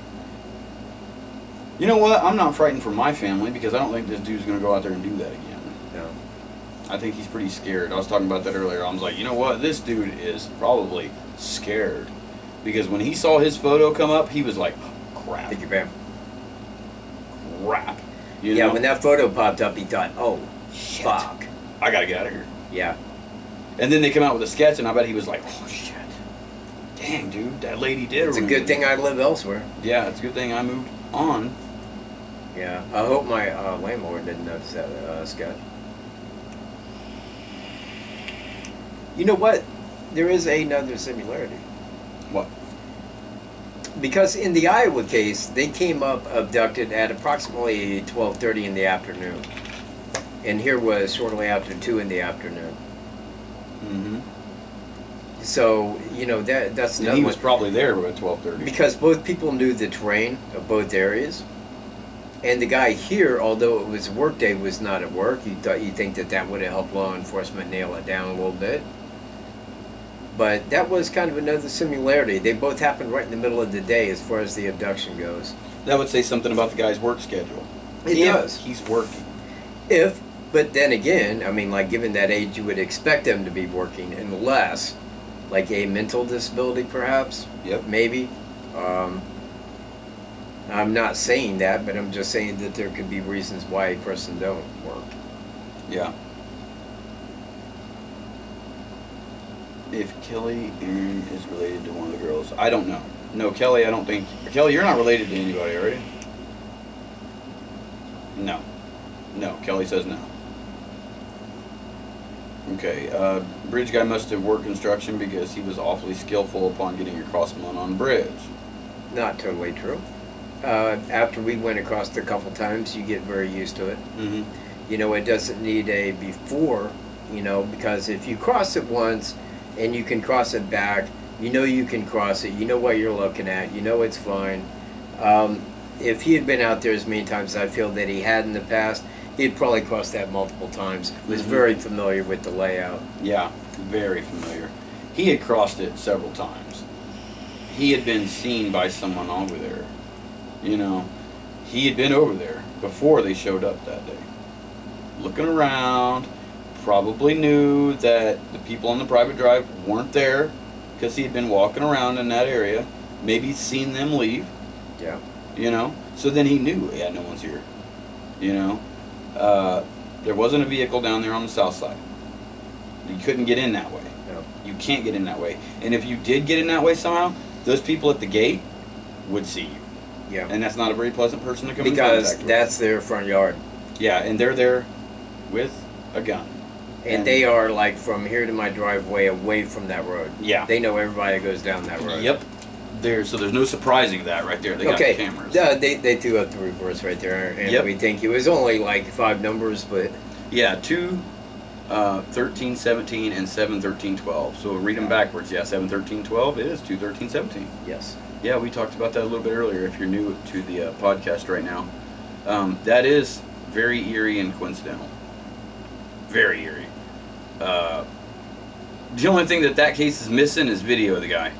You know what? I'm not frightened for my family because I don't think this dude's going to go out there and do that again. No. I think he's pretty scared. I was talking about that earlier. I was like, you know what? This dude is probably scared. Because when he saw his photo come up, he was like, oh, crap. Thank you, Bam. Crap. Yeah, when that photo popped up, he thought, oh, shit. Fuck. I got to get out of here. Yeah. And then they come out with a sketch, and I bet he was like, oh, shit. Dang, dude, that lady did it. It's a good thing I live elsewhere. Yeah, it's a good thing I moved on. Yeah, I hope my landlord didn't notice that sketch. You know what? There is another similarity. What? Because in the Iowa case, they came up abducted at approximately 12:30 in the afternoon. And here was shortly after 2 in the afternoon. Mm-hmm. So, you know, that's And he was probably there at 12:30. Because both people knew the terrain of both areas. And the guy here, although it was work day, was not at work. You think that would have helped law enforcement nail it down a little bit. But that was kind of another similarity. They both happened right in the middle of the day as far as the abduction goes. That would say something about the guy's work schedule. It does. He's working. But then again, I mean, like given that age, you would expect them to be working unless, like a mental disability perhaps. Yep. Maybe. I'm not saying that, but I'm just saying that there could be reasons why a person don't work. Yeah. If Kelly Aaron is related to one of the girls, I don't know. No, Kelly, I don't think. Kelly, you're not related to anybody, are you? No. No, Kelly says no. Okay, bridge guy must have worked construction because he was awfully skillful upon getting across an on bridge. Not totally true. After we went across it a couple times, you get very used to it. Mm-hmm. You know, it doesn't need a before, you know, because if you cross it once and you can cross it back, you know you can cross it, you know what you're looking at, you know it's fine. If he had been out there as many times as I feel that he had in the past, he'd probably crossed that multiple times. Was very familiar with the layout. Yeah, very familiar. He had crossed it several times. He had been seen by someone over there. You know, he had been over there before they showed up that day. Looking around, probably knew that the people on the private drive weren't there because he had been walking around in that area. Maybe seen them leave. Yeah. You know, so then he knew, yeah, no one's here. You know, there wasn't a vehicle down there on the south side. You couldn't get in that way. No. You can't get in that way. And if you did get in that way somehow, those people at the gate would see you. Yeah. And that's not a very pleasant person to come in because contact with. that's their front yard. Yeah, and they're there with a gun. And they are like from here to my driveway away from that road. Yeah. They know everybody that goes down that road. Yep. So there's no surprising that right there. They got the cameras. They threw up the reverse right there, and we think it was only like 5 numbers, but yeah, 2, 13, 17, and 7, 13, 12. So read them backwards. Yeah, 7, 13, 12 is 2, 13, 17. Yes. Yeah, we talked about that a little bit earlier. If you're new to the podcast right now, that is very eerie and coincidental. Very eerie. The only thing that case is missing is video of the guy.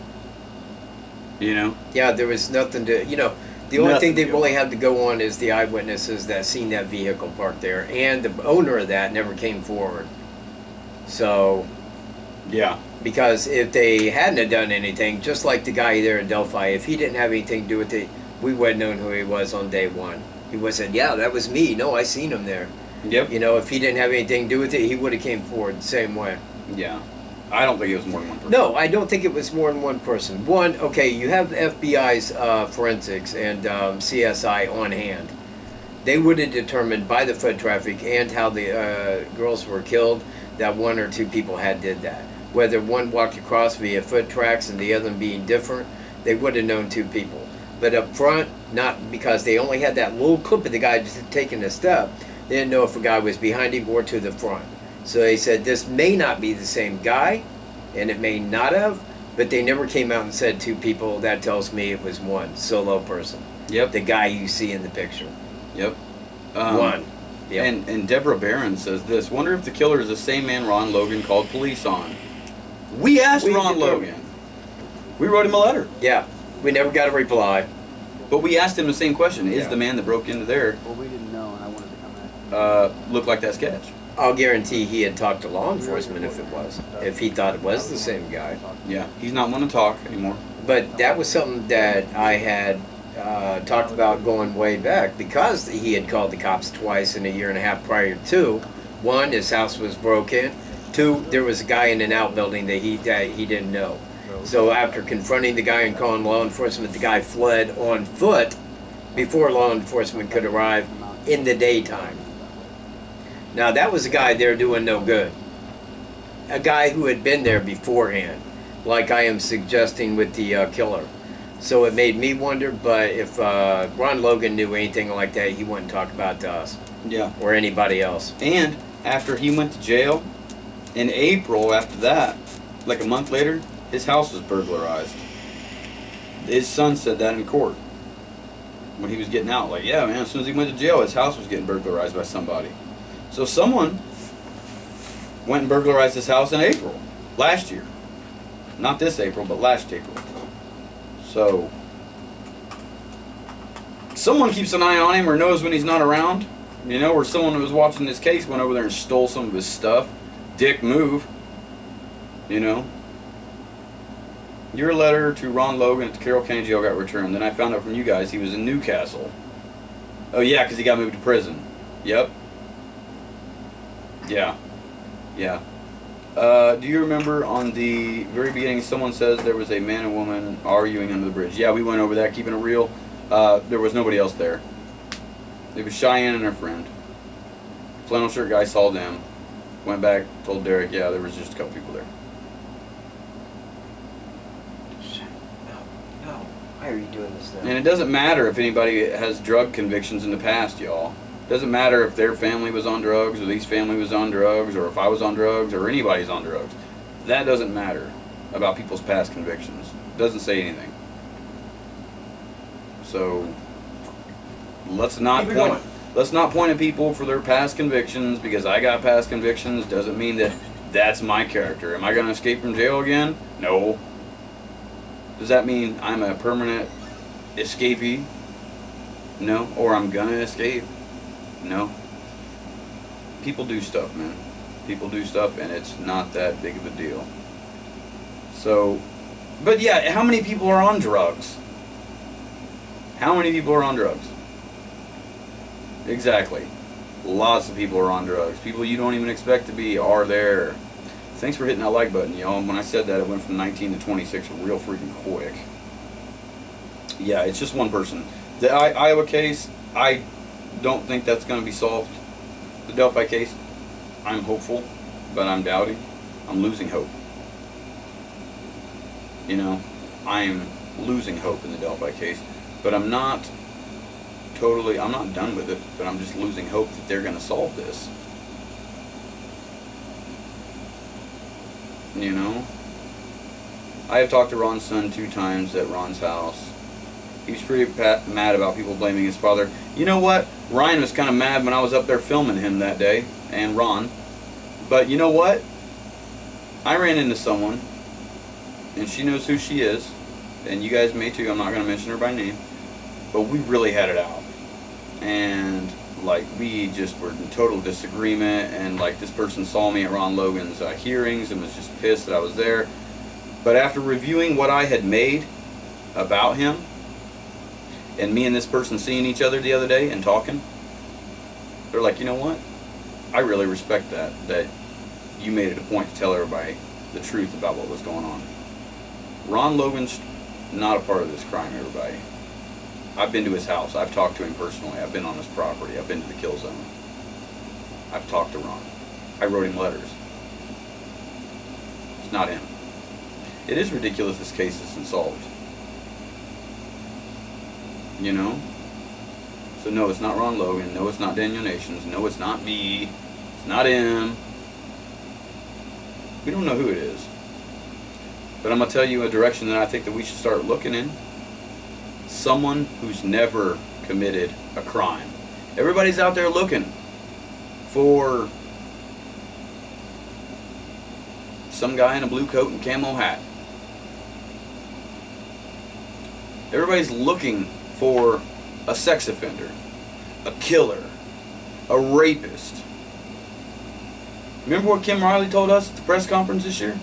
You know? Yeah, there was nothing to, you know, the only thing they really had to go on is the eyewitnesses that seen that vehicle parked there, and the owner of that never came forward. So, yeah. Because if they hadn't have done anything, just like the guy there in Delphi, if he didn't have anything to do with it, we wouldn't have known who he was on day one. He would have said, yeah, that was me. No, I seen him there. Yep. You know, if he didn't have anything to do with it, he would have came forward the same way. Yeah. I don't think it was more than one person. No, I don't think it was more than one person. One, okay, you have FBI's forensics and CSI on hand. They would have determined by the foot traffic and how the girls were killed that 1 or 2 people had did that. Whether one walked across via foot tracks and the other being different, they would have known 2 people. But up front, not because they only had that little clip of the guy just taking a step. They didn't know if a guy was behind him or to the front. So they said this may not be the same guy, and it may not have, but they never came out and said 2 people. That tells me it was one solo person. Yep. The guy you see in the picture. Yep. One. Yep. And Deborah Barron says this, wonder if the killer is the same man Ron Logan called police on. We asked Ron Logan. We wrote him a letter. Yeah. We never got a reply. But we asked him the same question. Is the man that broke into there... Well, we didn't know, and I wanted to come back. Look like that sketch? I'll guarantee he had talked to law enforcement if it was. If he thought it was the same guy. Yeah. He's not one to talk anymore. But that was something that I had talked about going way back because he had called the cops twice in a year and a half prior to. 1, his house was broken. 2, there was a guy in an outbuilding that he didn't know. So after confronting the guy and calling law enforcement, the guy fled on foot before law enforcement could arrive in the daytime. Now that was a guy there doing no good. A guy who had been there beforehand, like I am suggesting with the killer. So it made me wonder, but if Ron Logan knew anything like that, he wouldn't talk about it to us. Yeah. Or anybody else. And after he went to jail, in April after that, like a month later, his house was burglarized. His son said that in court. When he was getting out, like, yeah, man, as soon as he went to jail, his house was getting burglarized by somebody. So someone went and burglarized his house in April, last year. Not this April, but last April. So, someone keeps an eye on him or knows when he's not around. You know, or someone who was watching this case went over there and stole some of his stuff. Dick move. You know. Your letter to Ron Logan at the Carroll County Jail got returned. Then I found out from you guys he was in Newcastle. Oh yeah, because he got moved to prison. Yep. Yeah. Yeah. Do you remember on the very beginning someone says there was a man and woman arguing under the bridge? Yeah, we went over that, keeping it real. There was nobody else there. It was Cheyenne and her friend. Flannel shirt guy saw them. Went back, told Derek, yeah, there was just a couple people there. No. Why are you doing this now? And it doesn't matter if anybody has drug convictions in the past, y'all. It doesn't matter if their family was on drugs, or these family was on drugs, or if I was on drugs, or anybody's on drugs. That doesn't matter about people's past convictions. It doesn't say anything. So let's not point at people for their past convictions. Because I got past convictions doesn't mean that that's my character. Am I going to escape from jail again? No. Does that mean I'm a permanent escapee? No. Or I'm going to escape? No. People do stuff, man. People do stuff, and it's not that big of a deal. So, but yeah, how many people are on drugs? How many people are on drugs? Exactly. Lots of people are on drugs. People you don't even expect to be are there. Thanks for hitting that like button, y'all. When I said that, it went from 19 to 26 real freaking quick. Yeah, it's just one person. The Iowa case, I don't think that's going to be solved. The Delphi case, I'm hopeful, but I'm doubting. I'm losing hope. You know, I'm losing hope in the Delphi case, but I'm not done with it, but I'm just losing hope that they're going to solve this. You know, I have talked to Ron's son 2 times at Ron's house. He was pretty mad about people blaming his father. You know what? Ryan was kind of mad when I was up there filming him that day, and Ron. But you know what? I ran into someone, and she knows who she is, and you guys may too. I'm not going to mention her by name, but we really had it out. And like, we just were in total disagreement, and like, this person saw me at Ron Logan's hearings and was just pissed that I was there. But after reviewing what I had made about him, and me and this person seeing each other the other day and talking, they're like, you know what? I really respect that you made it a point to tell everybody the truth about what was going on. Ron Logan's not a part of this crime, everybody. I've been to his house. I've talked to him personally. I've been on his property. I've been to the kill zone. I've talked to Ron. I wrote him letters. It's not him. It is ridiculous this case isn't solved. You know? So no, it's not Ron Logan. No, it's not Daniel Nations. No, it's not me. It's not him. We don't know who it is. But I'm going to tell you a direction that I think that we should start looking in. Someone who's never committed a crime. Everybody's out there looking for some guy in a blue coat and camo hat. Everybody's looking for a sex offender, a killer, a rapist. Remember what Kim Riley told us at the press conference this year?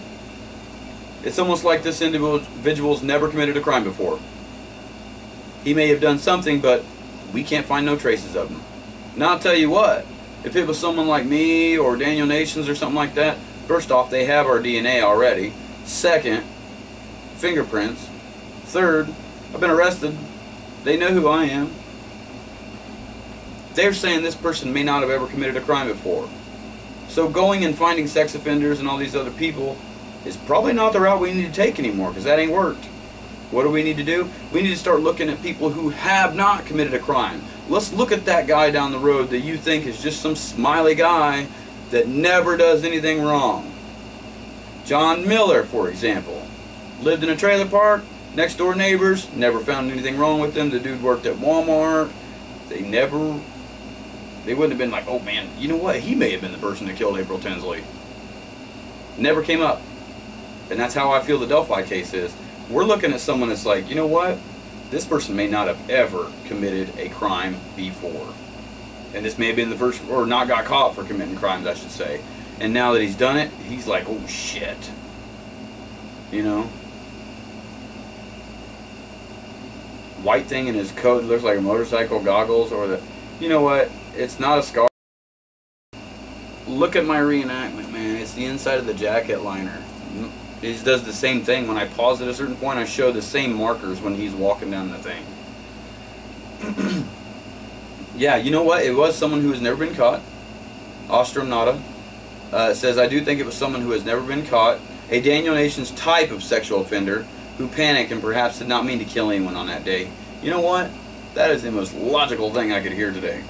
It's almost like this individual's never committed a crime before. He may have done something, but we can't find no traces of him. Now I'll tell you what, if it was someone like me or Daniel Nations or something like that, first off, they have our DNA already. Second, fingerprints. Third, I've been arrested. They know who I am. They're saying this person may not have ever committed a crime before. So going and finding sex offenders and all these other people is probably not the route we need to take anymore, because that ain't worked. What do we need to do? We need to start looking at people who have not committed a crime. Let's look at that guy down the road that you think is just some smiley guy that never does anything wrong. John Miller, for example. Lived in a trailer park, next door neighbors, never found anything wrong with him. The dude worked at Walmart. They wouldn't have been like, oh man, you know what? He may have been the person that killed April Tinsley. Never came up. And that's how I feel the Delphi case is. We're looking at someone that's like, you know what? This person may not have ever committed a crime before. And this may have been the first, or not got caught for committing crimes, I should say. And now that he's done it, he's like, oh shit. You know? White thing in his coat looks like a motorcycle, goggles, or the, you know what? It's not a scar. Look at my reenactment, man. It's the inside of the jacket liner. He does the same thing. When I pause at a certain point, I show the same markers when he's walking down the thing. Yeah, you know what? It was someone who has never been caught. Ostrom Nada. It says, I do think it was someone who has never been caught, a Daniel Nations type of sexual offender who panicked and perhaps did not mean to kill anyone on that day. You know what? That is the most logical thing I could hear today.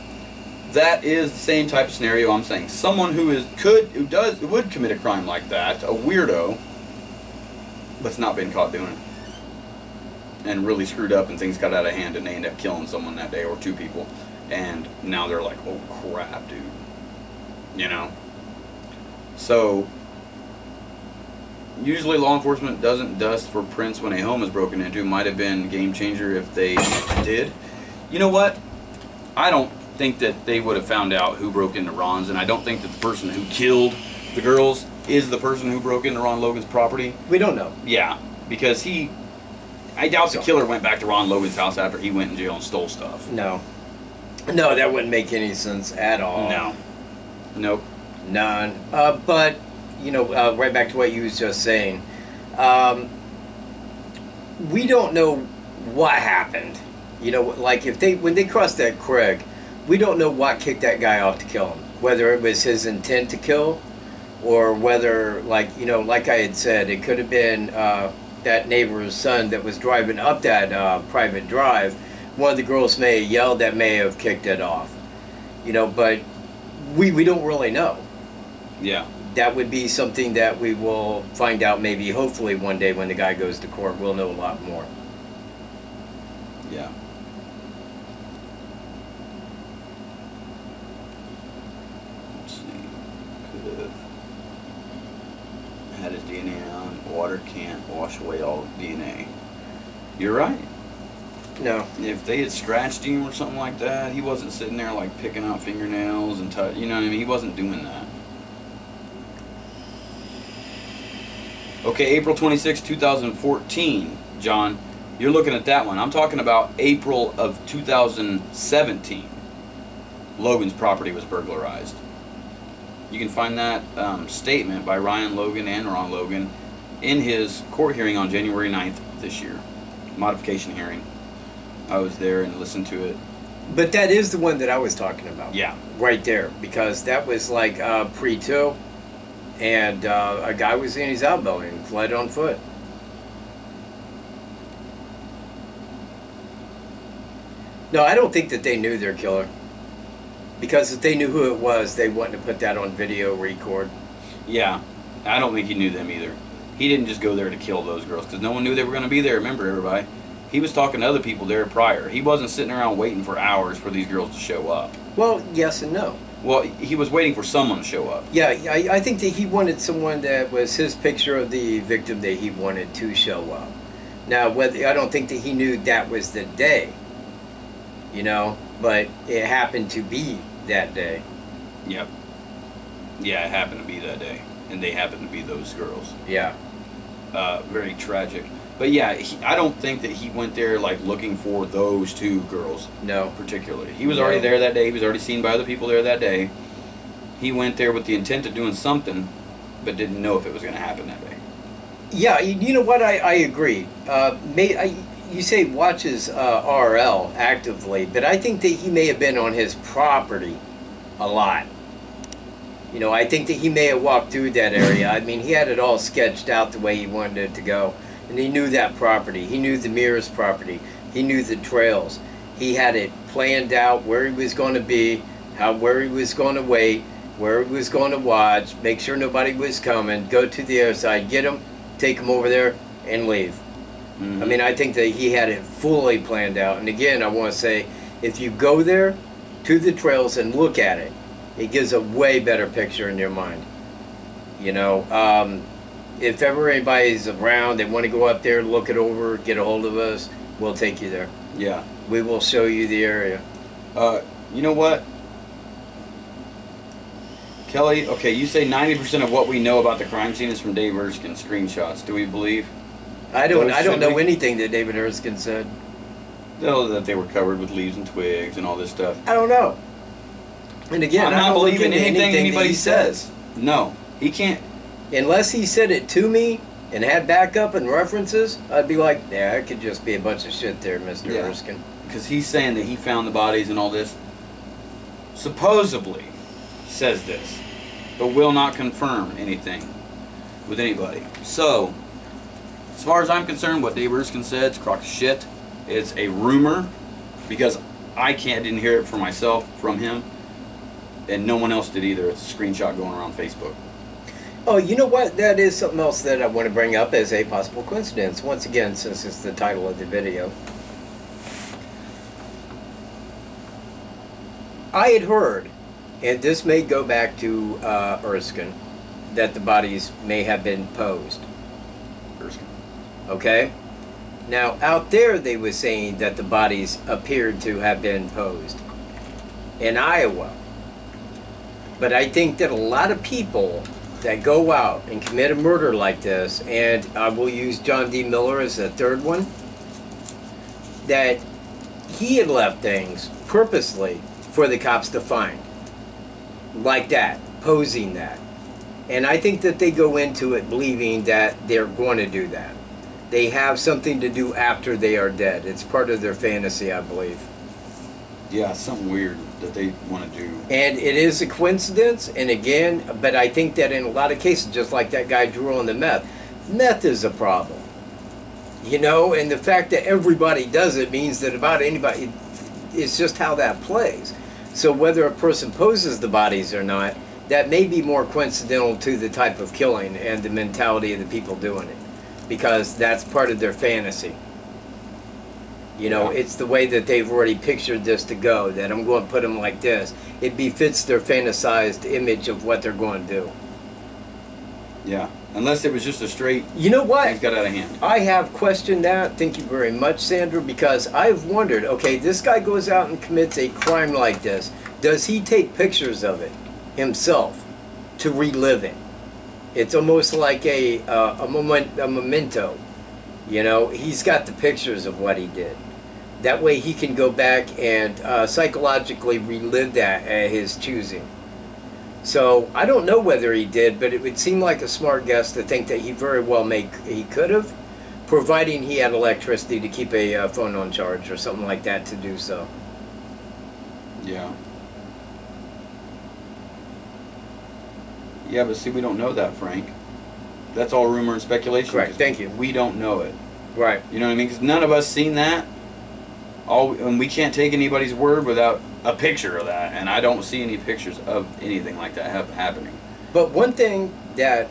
That is the same type of scenario I'm saying. Someone who would commit a crime like that, a weirdo, but's not been caught doing it. And really screwed up and things got out of hand and they end up killing someone that day or 2 people. And now they're like, oh crap, dude. You know? So, usually law enforcement doesn't dust for prints when a home is broken into. Might have been a game changer if they did. You know what? I don't think that they would have found out who broke into Ron's, and I don't think that the person who killed the girls is the person who broke into Ron Logan's property. We don't know. Yeah, because I doubt the killer went back to Ron Logan's house after he went in jail and stole stuff. No. No, that wouldn't make any sense at all. No. Nope. None. But, you know, right back to what you was just saying. We don't know what happened. You know, like when they crossed that creek, we don't know what kicked that guy off to kill him. Whether it was his intent to kill, or whether, like, you know, like I had said, it could have been that neighbor's son that was driving up that private drive. One of the girls may have yelled, that may have kicked it off. You know, but we don't really know. Yeah. That would be something that we will find out maybe, hopefully, one day when the guy goes to court. We'll know a lot more. Yeah. Let's see. Could have had his DNA on. Water can't wash away all DNA. You're right. No. If they had scratched him or something like that, he wasn't sitting there like picking out fingernails and you know what I mean? He wasn't doing that. Okay, April 26, 2014, John. You're looking at that one. I'm talking about April of 2017. Logan's property was burglarized. You can find that statement by Ryan Logan and Ron Logan in his court hearing on January 9th this year. Modification hearing. I was there and listened to it. But that is the one that I was talking about. Yeah. Right there. Because that was like pre-tow. And a guy was in his outbuilding and fled on foot. No, I don't think that they knew their killer. Because if they knew who it was, they wouldn't have put that on video record. Yeah, I don't think he knew them either. He didn't just go there to kill those girls, because no one knew they were going to be there. Remember, everybody? He was talking to other people there prior. He wasn't sitting around waiting for hours for these girls to show up. Well, yes and no. Well, he was waiting for someone to show up. Yeah, I think that he wanted someone that was his picture of the victim that he wanted to show up. Now, I don't think that he knew that was the day, you know, but it happened to be that day. Yep. Yeah, it happened to be that day, and they happened to be those girls. Yeah. Very tragic. But yeah, I don't think that he went there like looking for those 2 girls. No. Particularly. He was already there that day. He was already seen by other people there that day. He went there with the intent of doing something, but didn't know if it was going to happen that day. Yeah, you know what? I agree. You say watches RL actively, but I think that he may have been on his property a lot. You know, I think that he may have walked through that area. I mean, he had it all sketched out the way he wanted it to go. And he knew that property. He knew the Mears property. He knew the trails. He had it planned out where he was going to be, where he was going to wait, where he was going to watch, make sure nobody was coming, go to the other side, get him, take him over there, and leave. Mm-hmm. I mean, I think that he had it fully planned out. And again, I want to say, if you go there to the trails and look at it, it gives a way better picture in your mind. You know, if ever anybody's around, they want to go up there, look it over, get a hold of us, we'll take you there. Yeah. We will show you the area. You know what? Kelly, okay, you say 90% of what we know about the crime scene is from Dave Erskine's screenshots. Do we believe? I don't know anything that David Erskine said. No, that they were covered with leaves and twigs and all this stuff. I don't know. And again, I'm not believing anything anybody says. No, he can't. Unless he said it to me and had backup and references, I'd be like, yeah, it could just be a bunch of shit there, Mr. Erskine. Because he's saying that he found the bodies and all this. Supposedly, says this. but will not confirm anything with anybody. So, as far as I'm concerned, what Dave Erskine said is a crock of shit. It's a rumor, because I didn't hear it for myself from him, and no one else did either. It's a screenshot going around Facebook. Oh, you know what? That is something else that I want to bring up as a possible coincidence. Once again, since it's the title of the video. I had heard, and this may go back to Erskine, that the bodies may have been posed. Erskine. Okay? Now, out there they were saying that the bodies appeared to have been posed in Iowa. But I think that a lot of people that go out and commit a murder like this, and I will use John D. Miller as the third one, that he had left things purposely for the cops to find. Like that, posing that. And I think that they go into it believing that they're going to do that. They have something to do after they are dead. It's part of their fantasy, I believe. Yeah, something weird that they want to do. And it is a coincidence, and again, but I think that in a lot of cases, just like that guy Drew on the meth is a problem. You know, and the fact that everybody does it means that about anybody, it's just how that plays. So whether a person poses the bodies or not, that may be more coincidental to the type of killing and the mentality of the people doing it. Because that's part of their fantasy. You know, it's the way that they've already pictured this to go, that I'm going to put them like this. It befits their fantasized image of what they're going to do. Yeah, unless it was just a straight... You know what? Things got out of hand. I have questioned that. Thank you very much, Sandra, because I've wondered, okay, this guy goes out and commits a crime like this. Does he take pictures of it himself to relive it? It's almost like a memento. You know, he's got the pictures of what he did. That way he can go back and psychologically relive that at his choosing. So I don't know whether he did, but it would seem like a smart guess to think that he very well he could have, providing he had electricity to keep a phone on charge or something like that to do so. Yeah. Yeah, but see, we don't know that, Frank. That's all rumor and speculation. Correct. Thank you. We don't know it. Right. You know what I mean? Because none of us seen that. And we can't take anybody's word without a picture of that. And I don't see any pictures of anything like that happening. But one thing that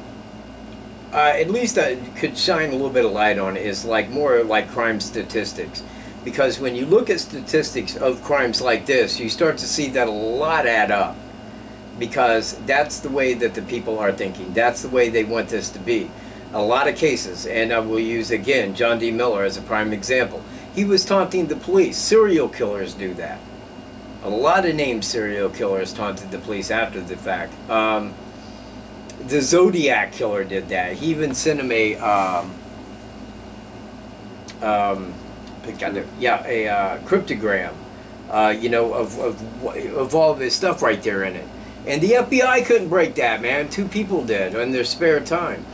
at least I could shine a little bit of light on is like more like crime statistics. Because when you look at statistics of crimes like this, you start to see that a lot add up. Because that's the way that the people are thinking. That's the way they want this to be. A lot of cases, and I will use again John D. Miller as a prime example. He was taunting the police. Serial killers do that. A lot of named serial killers taunted the police after the fact. The Zodiac killer did that. He even sent him a cryptogram, you know, of all of his stuff right there in it. And the FBI couldn't break that, man. 2 people did in their spare time.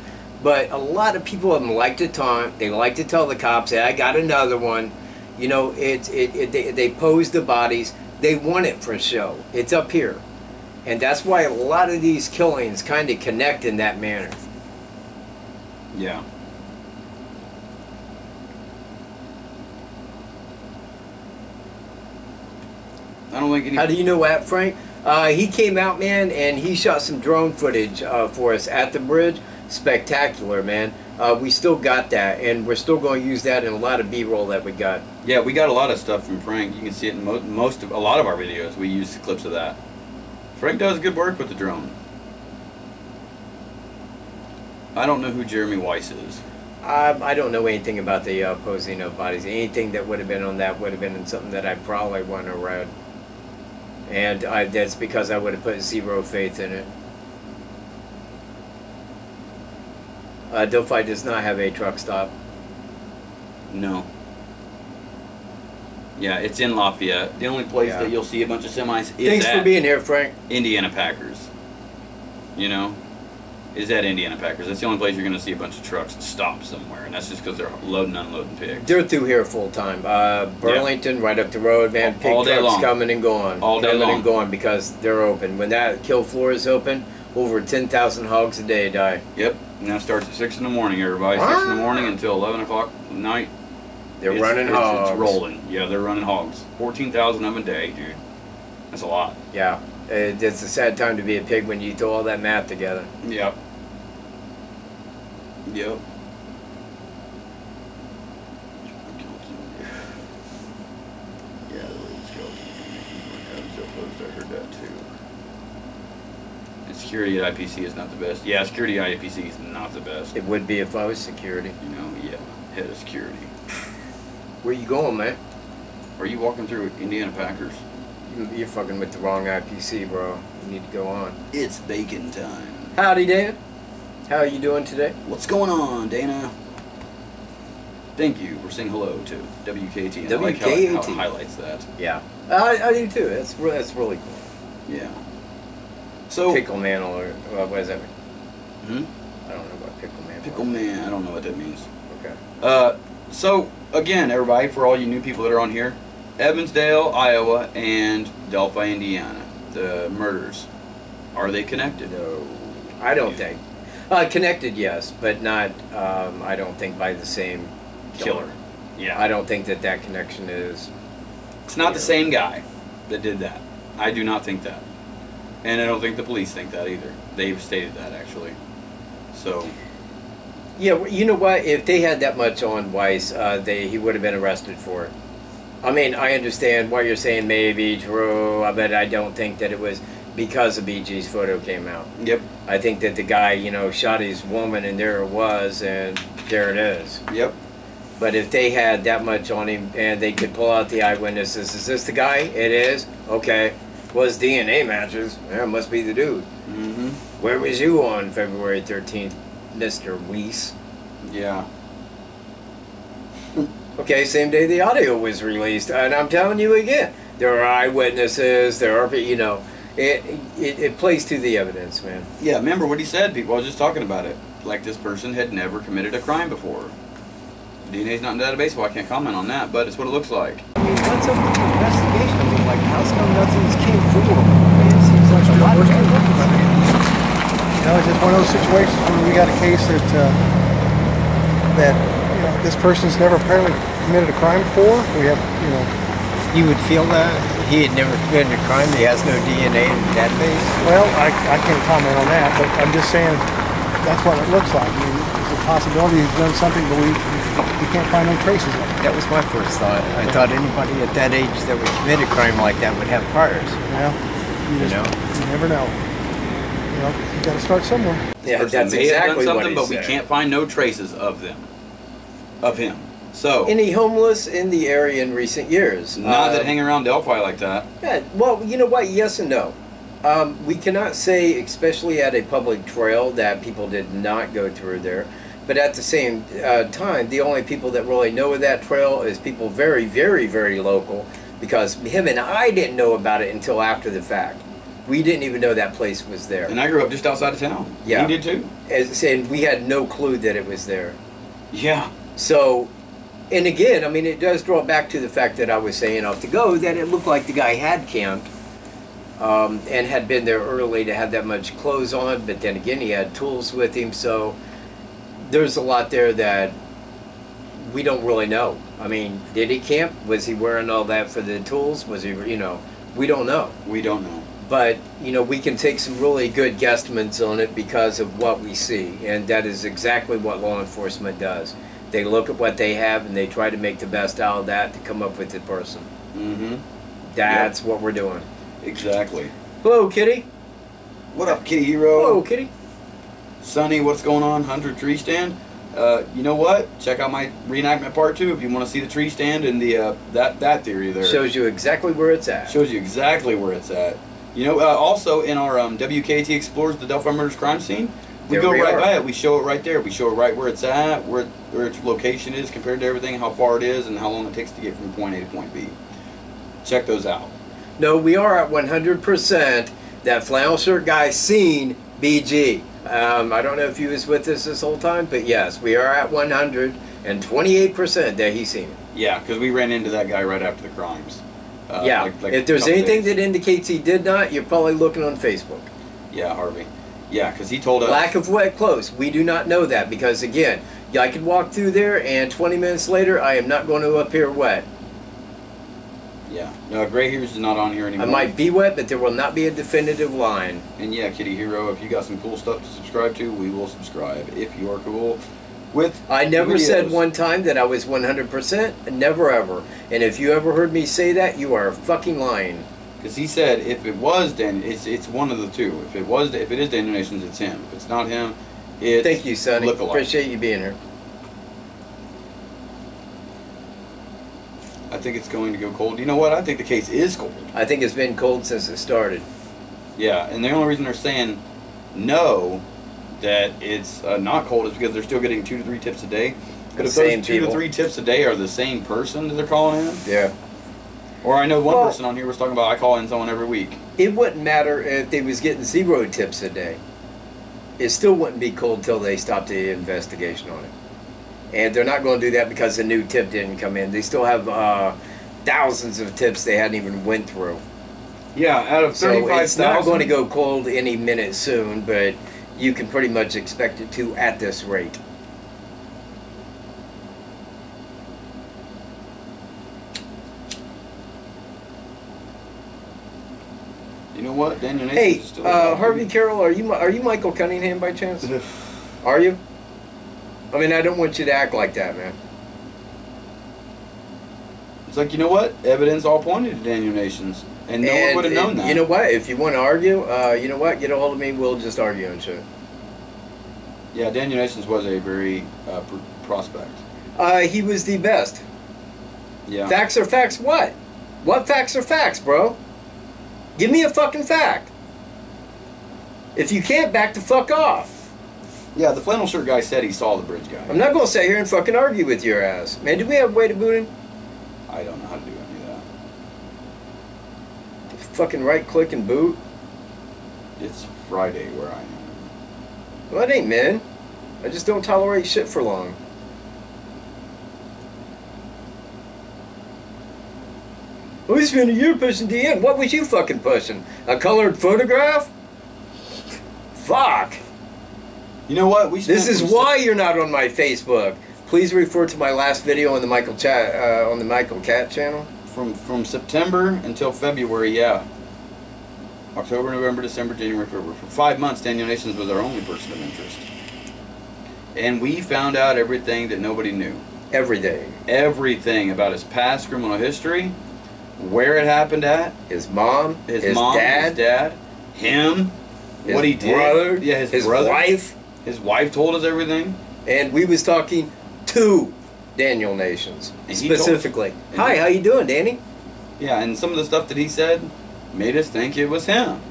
But a lot of people of them like to taunt. They like to tell the cops, hey, I got another one. You know, they pose the bodies. They want it for show. It's up here. And that's why a lot of these killings kind of connect in that manner. Yeah. I don't think any... How do you know that, Frank? He came out, man, and he shot some drone footage for us at the bridge. Spectacular, man. We still got that, and we're still going to use that in a lot of B-roll that we got. Yeah, we got a lot of stuff from Frank. You can see it in a lot of our videos. We use clips of that. Frank does good work with the drone. I don't know who Jeremy Weiss is. I don't know anything about the posing of bodies. Anything that would have been on that would have been in something that I probably wouldn't have read. And that's because I would have put zero faith in it. Delphi does not have a truck stop. No. Yeah, it's in Lafayette. The only place that you'll see a bunch of semis is Thanks for being here, Frank. Indiana Packers. You know? Is at Indiana Packers. That's the only place you're going to see a bunch of trucks stop somewhere, and that's just because they're loading and unloading pigs. They're through here full time. Burlington, right up the road, man. Pig all day trucks long. coming and going. All day long. Coming and going because they're open. When that kill floor is open, over 10,000 hogs a day die. Yep. And that starts at 6 in the morning, everybody. 6 in the morning until 11 o'clock at night. They're running hogs. It's rolling. Yeah, they're running hogs. 14,000 of them a day, dude. That's a lot. Yeah. It's a sad time to be a pig when you throw all that math together. Yep. Yep. Yeah, the way the skeleton information I heard that too. And security at IPC is not the best. Yeah, security at IPC is not the best. It would be if I was security. You know, yeah. Head of security. Where you going, man? Are you walking through Indiana Packers? You're fucking with the wrong IPC, bro. You need to go on. It's bacon time. Howdy, Dan. How are you doing today? What's going on, Dana? Thank you for saying hello to WKT. And I like how it highlights that. Yeah. I do too. That's really cool. Yeah. So Pickle Man, or what does that mean? Hmm? I don't know what Pickle Man. Pickle Man. I don't know what that means. Okay. So again, everybody, for all you new people that are on here, Evansdale, Iowa, and Delphi, Indiana, the murders, are they connected? No, I don't think. Connected, yes, but not. I don't think by the same killer. Yeah. I don't think that connection is. It's not the same guy that did that. I do not think that, and I don't think the police think that either. They've stated that actually. So. Yeah, you know what? If they had that much on Weiss, he would have been arrested for it. I mean, I understand what you're saying may be true, but I don't think that it was because of BG's photo came out. Yep. I think that the guy, shot his woman, and there it was, and there it is. Yep. But if they had that much on him, and they could pull out the eyewitnesses, is this the guy? It is? Okay. Was DNA matches? Yeah, must be the dude. Mm-hmm. Where was you on February 13th, Mr. Weiss? Yeah. Okay, same day the audio was released, and I'm telling you again, there are eyewitnesses, there are, it plays to the evidence, man. Yeah, remember what he said, people, I was just talking about it. Like this person had never committed a crime before. DNA's not in the database, so I can't comment on that, but it's what it looks like. I mean, what's up with the investigation? I mean, like, how's come nothing's came forward? I mean, it seems like a lot of it's just one of those situations where we got a case that this person's never apparently committed a crime before. We have, You would feel that he had never committed a crime, he has no DNA in the database? Well, I can't comment on that, but I'm just saying that's what it looks like. I mean, there's a possibility he's done something, but we can't find no traces of it. That was my first thought. I thought anybody at that age that would commit a crime like that would have priors. Well, you never know. You got to start somewhere. Yeah, that's exactly what he but said. we can't find no traces of them, of him. So any homeless in the area in recent years? Not that hang around Delphi like that. Yeah, well, you know what? Yes and no. We cannot say, especially at a public trail, that people did not go through there. But at the same time, the only people that really know of that trail is people very, very, very local, because him and I didn't know about it until after the fact. We didn't even know that place was there. And I grew up just outside of town. Yeah. You did too. And we had no clue that it was there. Yeah. So, and again, I mean, it does draw back to the fact that I was saying off the go that it looked like the guy had camped and had been there early to have that much clothes on, but then again, he had tools with him, so there's a lot there that we don't really know. I mean, did he camp? Was he wearing all that for the tools? Was he, we don't know. We don't know. But, we can take some really good guesstimates on it because of what we see, and that is exactly what law enforcement does. They look at what they have and they try to make the best out of that to come up with the person. Mm-hmm. That's what we're doing. Exactly. Hello, Kitty. What up, Kitty Hero? Hello, Kitty. Sonny, what's going on? 100 tree stand. You know what? Check out my reenactment part 2 if you want to see the tree stand and the that theory there. Shows you exactly where it's at. Shows you exactly where it's at. Also in our WKT Explores the Delphi Murders crime scene, we go right by it. We show it right there. We show it right where it's at, where its location is compared to everything, how far it is, and how long it takes to get from point A to point B. Check those out. No, we are at 100% that flannel shirt guy seen BG. I don't know if he was with us this whole time, but yes, we are at 128% that he's seen it. Yeah, because we ran into that guy right after the crimes. If there's anything that indicates he did not, you're probably looking on Facebook. Yeah, Harvey. Yeah, because he told us. Lack of wet clothes. We do not know that because, again, I could walk through there and 20 minutes later, I am not going to appear wet. Yeah. No, Gray Hairs is not on here anymore. I might be wet, but there will not be a definitive line. And yeah, Kitty Hero, if you got some cool stuff to subscribe to, we will subscribe. If you are cool with I never videos. said one time that I was 100%. Never ever. And if you ever heard me say that, you are fucking lying. Because he said if it was Dan, it's one of the two. If it is Daniel Nations, it's him. If it's not him, it's Thank you, Sonny. lookalike. Appreciate you being here. I think it's going to go cold. You know what? I think the case is cold. I think it's been cold since it started. Yeah, and the only reason they're saying no, that it's not cold, is because they're still getting 2 to 3 tips a day. But if those 2 to 3 tips a day are the same person that they're calling in, yeah. Or I know one person on here was talking about I call in someone every week. It wouldn't matter if they was getting 0 tips a day. It still wouldn't be cold until they stopped the investigation on it. And they're not going to do that because a new tip didn't come in. They still have thousands of tips they hadn't even went through. Yeah, out of 35,000. So it's not going to go cold any minute soon, but you can pretty much expect it to at this rate. You know what? Daniel Nations Hey, is still alive. Harvey Carroll, are you Michael Cunningham by chance? Are you? I mean, I don't want you to act like that, man. It's like, you know what? Evidence all pointed to Daniel Nations. And no one would have known that. You know what? If you want to argue, you know what? Get a hold of me. We'll just argue and shit. Yeah, Daniel Nations was a very prospect. He was the best. Yeah. Facts are facts what? What facts are facts, bro? Give me a fucking fact. If you can't, back the fuck off. Yeah, the flannel shirt guy said he saw the bridge guy. I'm not going to sit here and fucking argue with your ass. Man, do we have a way to boot him? I don't know how to do any of that. Fucking right click and boot? It's Friday where I am. Well, it ain't, man. I just don't tolerate shit for long. Oh, it's been a year pushing DN. What was you fucking pushing? A colored photograph? Fuck. You know what? This is why you're not on my Facebook. Please refer to my last video on the Michael Katt channel. From September until February, yeah. October, November, December, January, February. For 5 months, Daniel Nations was our only person of interest. And we found out everything that nobody knew. Everything. Everything about his past criminal history, where it happened at, his mom, his dad, him, his what he did, brother, yeah, his brother, wife. His wife told us everything. And we was talking to Daniel Nations specifically. Hi, how you doing, Danny? Yeah, and some of the stuff that he said made us think it was him.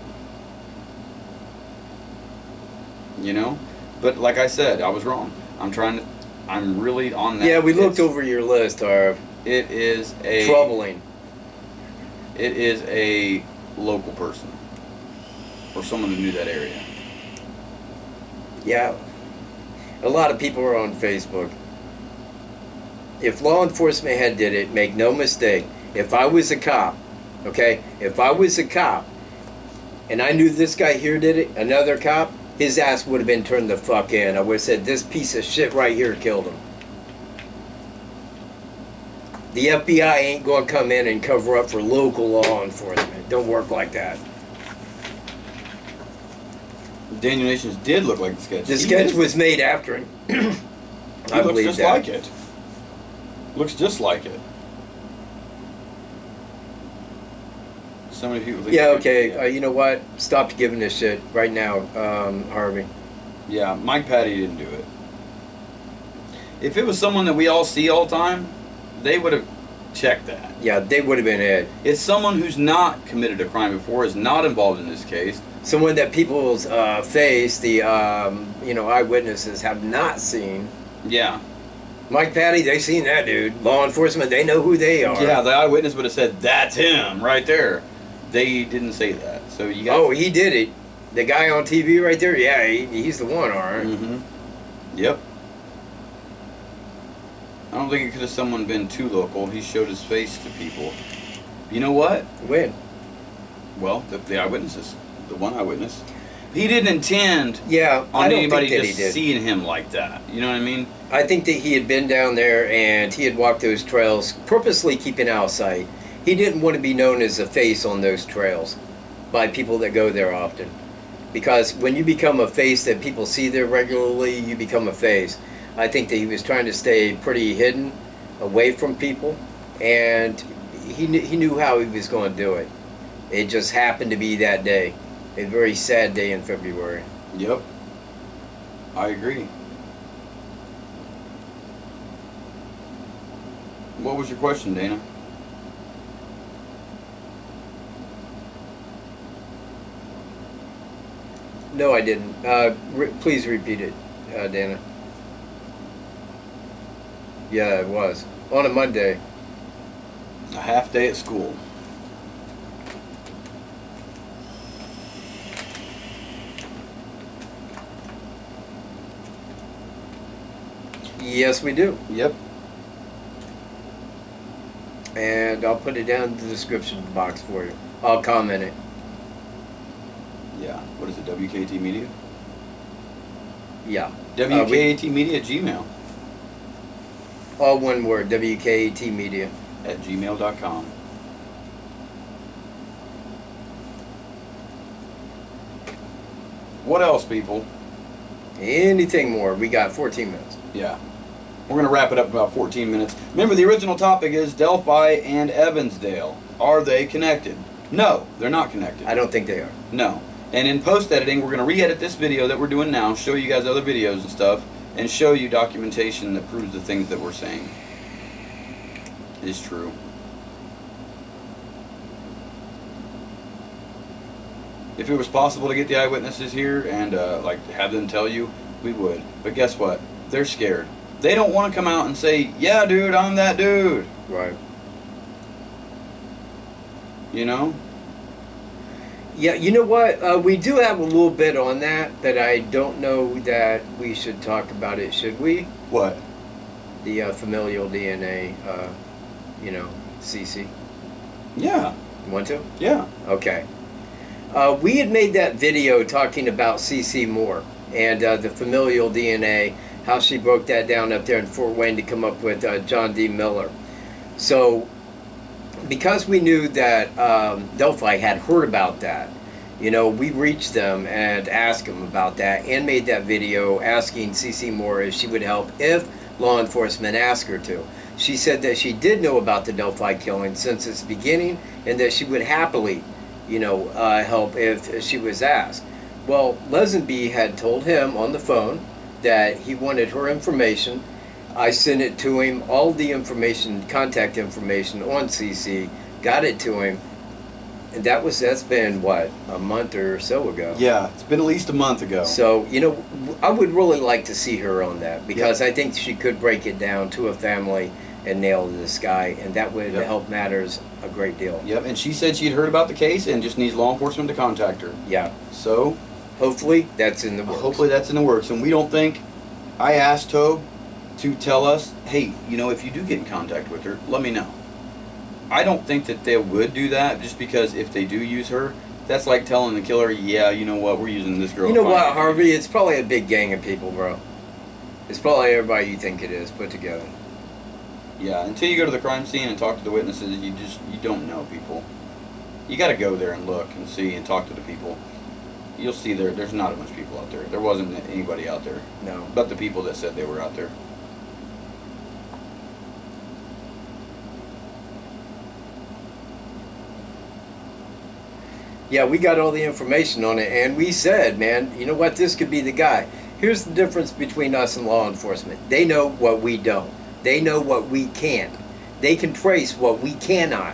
You know? But like I said, I was wrong. I'm really on that. Yeah, we looked over your list, Harv. It is a troubling. It is a local person. Or someone who knew that area. Yeah. A lot of people are on Facebook. If law enforcement had did it, make no mistake, if I was a cop, okay, if I was a cop and I knew this guy here did it, another cop, his ass would have been turned the fuck in. I would have said, this piece of shit right here killed him. The FBI ain't going to come in and cover up for local law enforcement. Don't work like that. Daniel Nations did look like the sketch. The sketch was made after him. I believe just that. Like it. Looks just like it. So many people think. Yeah, okay. You know what? Stop giving this shit right now, Harvey. Yeah, Mike Patty didn't do it. If it was someone that we all see all the time, they would have checked that. Yeah, they would have been it. It's someone who's not committed a crime before, is not involved in this case. Someone that people's face, the eyewitnesses have not seen. Yeah. Mike Patty, they seen that dude. Law enforcement, they know who they are. Yeah, the eyewitness would have said, that's him right there. They didn't say that. So you got. Oh, he did it. The guy on TV right there, yeah, he's the one, all right. Mm-hmm. Yep. I don't think it could have someone been too local. He showed his face to people. You know what? When? Well, the eyewitnesses. The one eyewitness. He didn't intend Yeah, I on don't anybody think that just he did. seeing him like that. You know what I mean? I think that he had been down there and he had walked those trails, purposely keeping out of sight. He didn't want to be known as a face on those trails by people that go there often. Because when you become a face that people see there regularly, you become a face. I think that he was trying to stay pretty hidden, away from people, and he knew how he was going to do it. It just happened to be that day, a very sad day in February. Yep. I agree. What was your question, Dana? No, I didn't. Please repeat it, Dana. Yeah, it was. On a Monday. A half day at school. Yes, we do. Yep. And I'll put it down in the description box for you. I'll comment it. Yeah. What is it, WKT Media? Yeah. WKT Media at Gmail. All one word, WKAT Media. At gmail.com. What else, people? Anything more? We got 14 minutes. Yeah. We're going to wrap it up in about 14 minutes. Remember, the original topic is Delphi and Evansdale. Are they connected? No, they're not connected. I don't think they are. No. And in post-editing, we're going to re-edit this video that we're doing now, show you guys other videos and stuff, and show you documentation that proves the things that we're saying is true. If it was possible to get the eyewitnesses here and like have them tell you, we would. But guess what? They're scared. They don't want to come out and say, yeah, dude, I'm that dude. Right. You know? Yeah, you know what? We do have a little bit on that I don't know that we should talk about it, should we? What? The familial DNA, you know, CC. Yeah. You want to? Yeah. Okay. We had made that video talking about CC Moore and the familial DNA, how she broke that down up there in Fort Wayne to come up with John D. Miller. So, because we knew that Delphi had heard about that, you know, we reached them and asked them about that and made that video asking CC Moore if she would help if law enforcement asked her to. She said that she did know about the Delphi killing since its beginning and that she would happily, you know, help if she was asked. Well, Lesenby had told him on the phone that he wanted her information. I sent it to him, all the information, contact information on CC, got it to him, and that's been, what, a month or so ago? Yeah, it's been at least a month ago. So, you know, I would really like to see her on that, because I think she could break it down to a family and nail this guy, and that would help matters a great deal. Yep, and she said she'd heard about the case and just needs law enforcement to contact her. Yeah. So, hopefully that's in the works. Hopefully that's in the works, and we don't think, I asked Tobe to tell us, hey, you know, if you do get in contact with her, let me know. I don't think that they would do that, just because if they do use her, that's like telling the killer, yeah, you know what, we're using this girl. You know what, Harvey, it's probably a big gang of people, bro. It's probably everybody you think it is put together. Yeah, until you go to the crime scene and talk to the witnesses, you don't know people. You got to go there and look and see and talk to the people. You'll see there's not a bunch of people out there. There wasn't anybody out there. No. But the people that said they were out there. Yeah, we got all the information on it, and we said, man, you know what, this could be the guy. Here's the difference between us and law enforcement. They know what we don't. They know what we can't. They can trace what we cannot.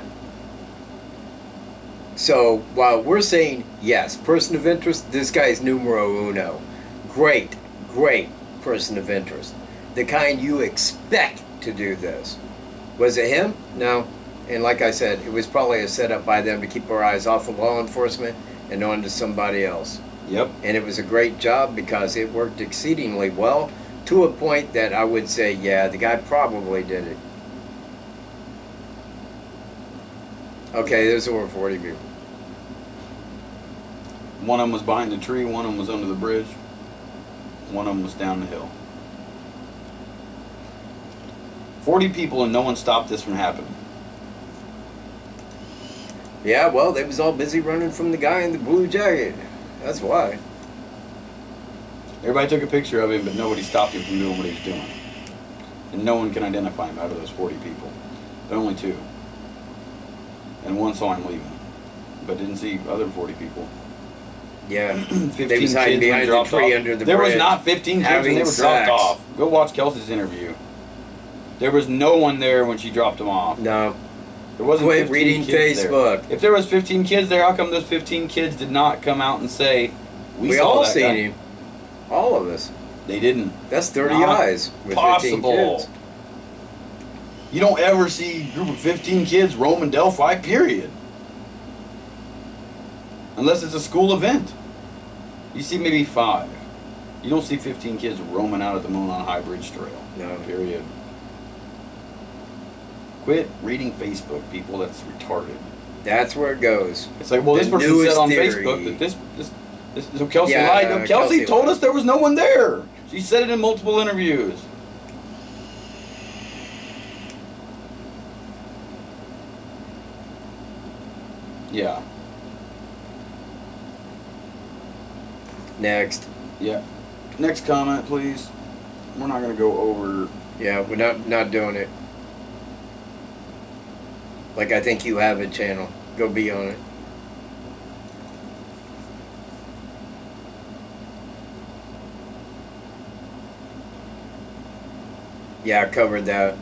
So, while we're saying, yes, person of interest, this guy's numero uno. Great, great person of interest. The kind you expect to do this. Was it him? No. And like I said, it was probably a setup by them to keep our eyes off of law enforcement and on to somebody else. Yep. And it was a great job because it worked exceedingly well to a point that I would say, yeah, the guy probably did it. Okay, there's over 40 people. One of them was behind the tree, one of them was under the bridge, one of them was down the hill. 40 people and no one stopped this from happening. Yeah, well, they was all busy running from the guy in the blue jacket. That's why. Everybody took a picture of him, but nobody stopped him from doing what he was doing. And no one can identify him out of those 40 people. But only 2. And one saw him leaving, but didn't see other 40 people. Yeah, 15 they was hiding kids behind the dropped tree off. under the There bridge. was not 15 kids having when they were sex. dropped off. Go watch Kelsey's interview. There was no one there when she dropped them off. No. There wasn't Quit 15 reading kids Facebook. There. If there was 15 kids there, how come those 15 kids did not come out and say, we saw all that seen guy. him. All of us. They didn't. That's 30 Not eyes with 15 possible. kids. You don't ever see a group of 15 kids roaming Delphi, period. Unless it's a school event. You see maybe 5. You don't see 15 kids roaming out at the Monon High Bridge Trail. No. Period. Quit reading Facebook, people. That's retarded. That's where it goes. It's like, well, The this person newest said on theory. Facebook that this so Kelsey Yeah, lied. No, Kelsey Kelsey told lied. us there was no one there. She said it in multiple interviews. Yeah. Next. Yeah. Next comment, please. We're not going to go over. Yeah, we're not doing it. Like, I think you have a channel. Go be on it. Yeah, I covered that.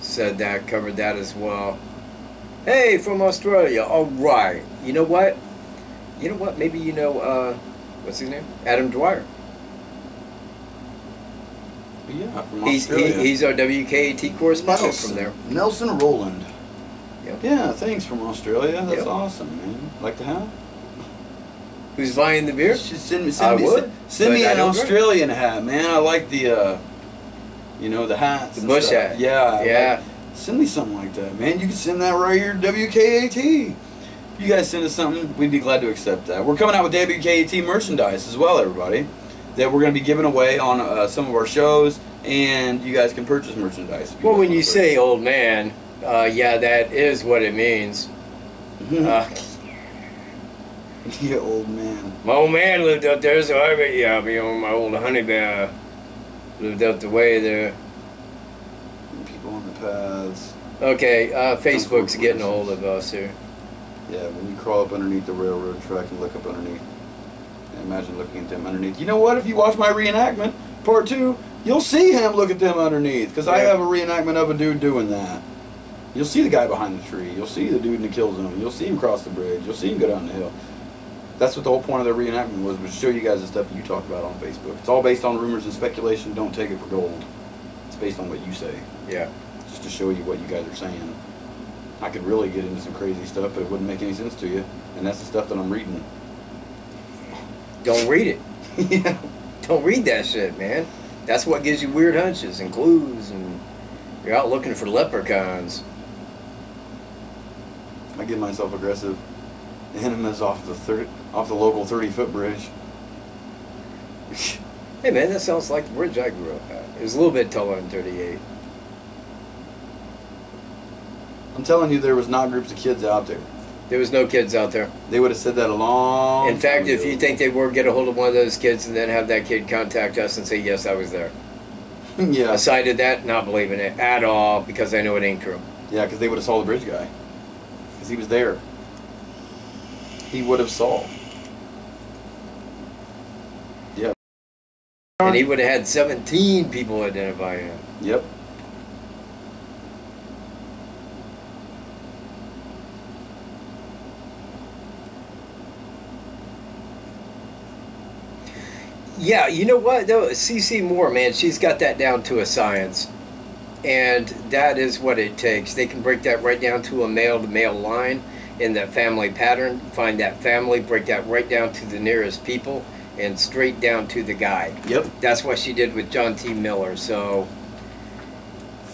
Said that, covered that as well. Hey, from Australia. All right. You know what? You know what? Maybe you know, what's his name? Adam Dwyer. Yeah, from He's Australia. he's our WKAT correspondent Nelson. from there. Nelson Rowland. Yep. Yeah, thanks from Australia. That's Yep. awesome, man. Like to have? Who's buying the beer? Just send me, I would, send me but I an don't drink. Australian hat, man. I like the, you know, the hats. The and bush stuff. hat. Yeah. Yeah. Send me something like that, man. You can send that right here to WKAT. You guys send us something, we'd be glad to accept that. We're coming out with WKAT merchandise as well, everybody, that we're going to be giving away on some of our shows, and you guys can purchase merchandise. Well, when you say old man, yeah, that is what it means. Yeah, old man. My old man lived up there, so I bet, yeah, my old honey bear lived up the way there. People on the paths. Okay, Facebook's getting a hold of us here. Yeah, when you crawl up underneath the railroad track and look up underneath. Imagine looking at them underneath. You know what? If you watch my reenactment, part 2, you'll see him look at them underneath. Because I have a reenactment of a dude doing that. You'll see the guy behind the tree. You'll see the dude in the kill zone. You'll see him cross the bridge. You'll see him go down the hill. That's what the whole point of the reenactment was to show you guys the stuff that you talk about on Facebook. It's all based on rumors and speculation. Don't take it for gold. It's based on what you say. Yeah. Just to show you what you guys are saying. I could really get into some crazy stuff, but it wouldn't make any sense to you. And that's the stuff that I'm reading. Don't read it. Yeah. Don't read that shit, man. That's what gives you weird hunches and clues, and you're out looking for leprechauns. I give myself aggressive enemas off the local 30-foot bridge. Hey, man, that sounds like the bridge I grew up at. It was a little bit taller than 38. I'm telling you, there was not groups of kids out there. There was no kids out there. They would have said that a long In fact, time if you ago. think they were, get a hold of one of those kids and then have that kid contact us and say, yes, I was there. Yeah. Aside of that, not believing it at all, because I know it ain't true. Yeah, because they would have saw the bridge guy. Because he was there. He would have saw. Yep. And he would have had 17 people identify him. Yep. Yeah, you know what, though? CC Moore, man, she's got that down to a science. And that is what it takes. They can break that right down to a male-to-male line in that family pattern, find that family, break that right down to the nearest people, and straight down to the guy. Yep. That's what she did with John T. Miller. So,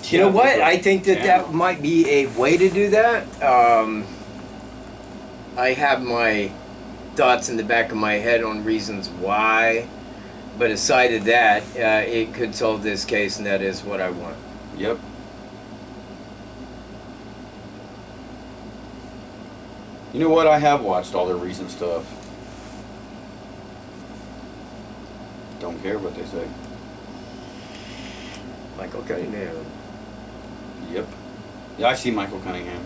you know what? I think that that might be a way to do that. I have my thoughts in the back of my head on reasons why. But aside of that, it could solve this case, and that is what I want. Yep. You know what? I have watched all their recent stuff. Don't care what they say. Michael Cunningham. Yep. Yeah, I see Michael Cunningham.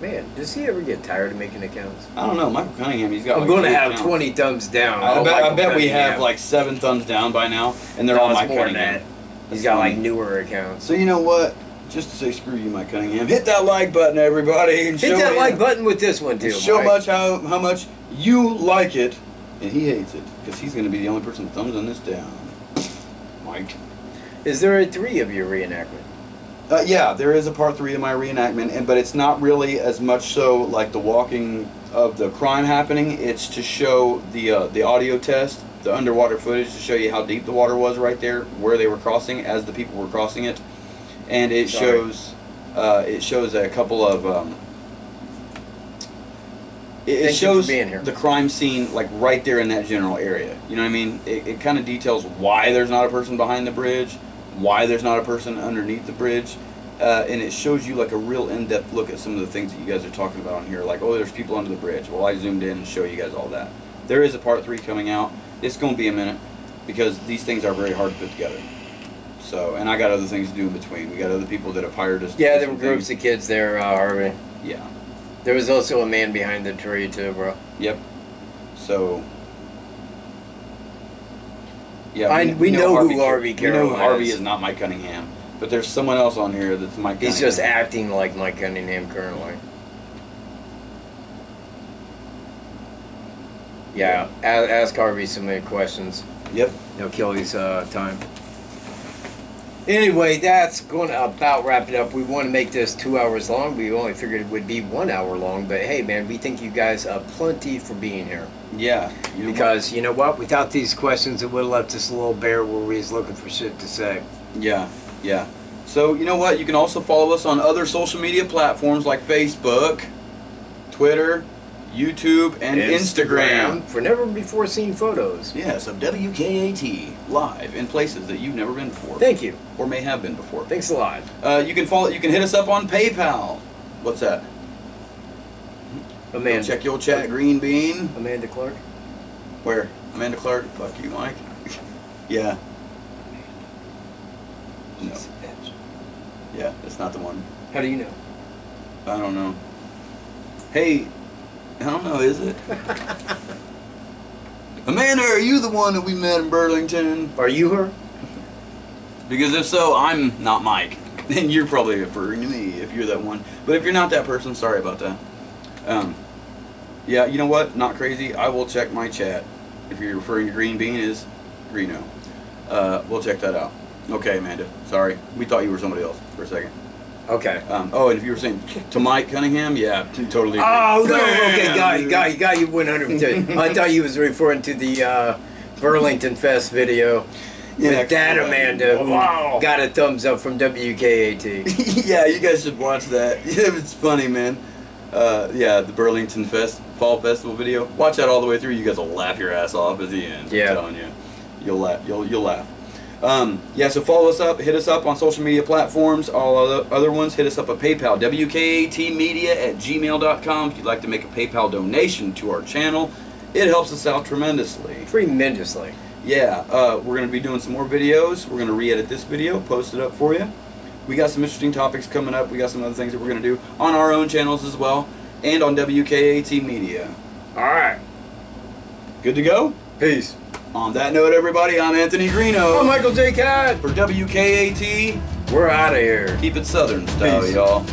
Man, does he ever get tired of making accounts? I don't know. Michael Cunningham, he's got I'm like going to have accounts. 20 thumbs down. I bet we have like 7 thumbs down by now, and they're all Mike Cunningham. He's got like newer accounts. So you know what? Just to say screw you, Mike Cunningham, hit that like button, everybody. And hit that like button with this one too. Show how much you like it, and he hates it because he's going to be the only person that thumbs on this down. Mike. Is there a 3 of your reenactment? Yeah, there is a part 3 of my reenactment, but it's not really as much so like the walking of the crime happening. It's to show the audio test, the underwater footage, to show you how deep the water was right there, where they were crossing as the people were crossing it, and it shows a couple of it shows the crime scene like right there in that general area. You know what I mean? It kind of details why there's not a person behind the bridge, why there's not a person underneath the bridge, and it shows you like a real in-depth look at some of the things that you guys are talking about on here, like, oh, there's people under the bridge. Well, I zoomed in and show you guys all that. There is a part 3 coming out. It's going to be a minute because these things are very hard to put together. So, and I got other things to do in between. We got other people that have hired us. Yeah, there were groups of kids there, Harvey. Yeah. There was also a man behind the tree too, bro. Yep. So. Yeah, we know who Harvey Carroll is. We know Harvey is not Mike Cunningham, but there's someone else on here that's Mike Cunningham. He's just acting like Mike Cunningham currently. Yeah, ask Harvey some more questions. Yep. He'll kill his time. Anyway, that's going to about wrap it up. We want to make this 2 hours long. We only figured it would be 1 hour long, but hey, man, we thank you guys plenty for being here. Yeah. Because, you know what? Without these questions, it would have left us a little bare where we was looking for shit to say. Yeah, yeah. So, you know what? You can also follow us on other social media platforms like Facebook, Twitter, YouTube, and Instagram. For never before seen photos. Yes, of WKAT live in places that you've never been before. Thank you. Or may have been before. Thanks a lot. You can hit us up on PayPal. What's that? Amanda. Check your chat, Green Bean. Amanda Clark. Where? Amanda Clark? Fuck you, Mike. Yeah. No. Yeah, that's not the one. How do you know? I don't know. Hey, I don't know, is it? Amanda, are you the one that we met in Burlington? Are you her? Because if so, I'm not Mike. And you're probably referring to me if you're that one. But if you're not that person, sorry about that. Yeah, you know what? Not crazy. I will check my chat. If you're referring to Green Bean is Greeno. We'll check that out. Okay, Amanda. Sorry. We thought you were somebody else for a second. Okay. Oh, and if you were saying to Mike Cunningham, yeah, totally. Oh, no. Okay, got you 100%. I thought you was referring to the Burlington Fest video. Yeah, with that, Amanda, wow, got a thumbs up from WKAT. Yeah, you guys should watch that. It's funny, man. Yeah, the Burlington Fall Festival video. Watch that all the way through. You guys will laugh your ass off at the end. Yeah. I'm telling you. You'll laugh. You'll laugh. Yeah, so follow us up. Hit us up on social media platforms. All other ones, hit us up at PayPal. WKATmedia@gmail.com if you'd like to make a PayPal donation to our channel. It helps us out tremendously. Tremendously. Yeah, we're going to be doing some more videos. We're going to re-edit this video, post it up for you. We got some interesting topics coming up. We got some other things that we're going to do on our own channels as well, and on WKAT Media. All right. Good to go? Peace. On that note, everybody, I'm Anthony Greeno. I'm Michael J. Katt. For WKAT, we're out of here. Keep it Southern style, y'all.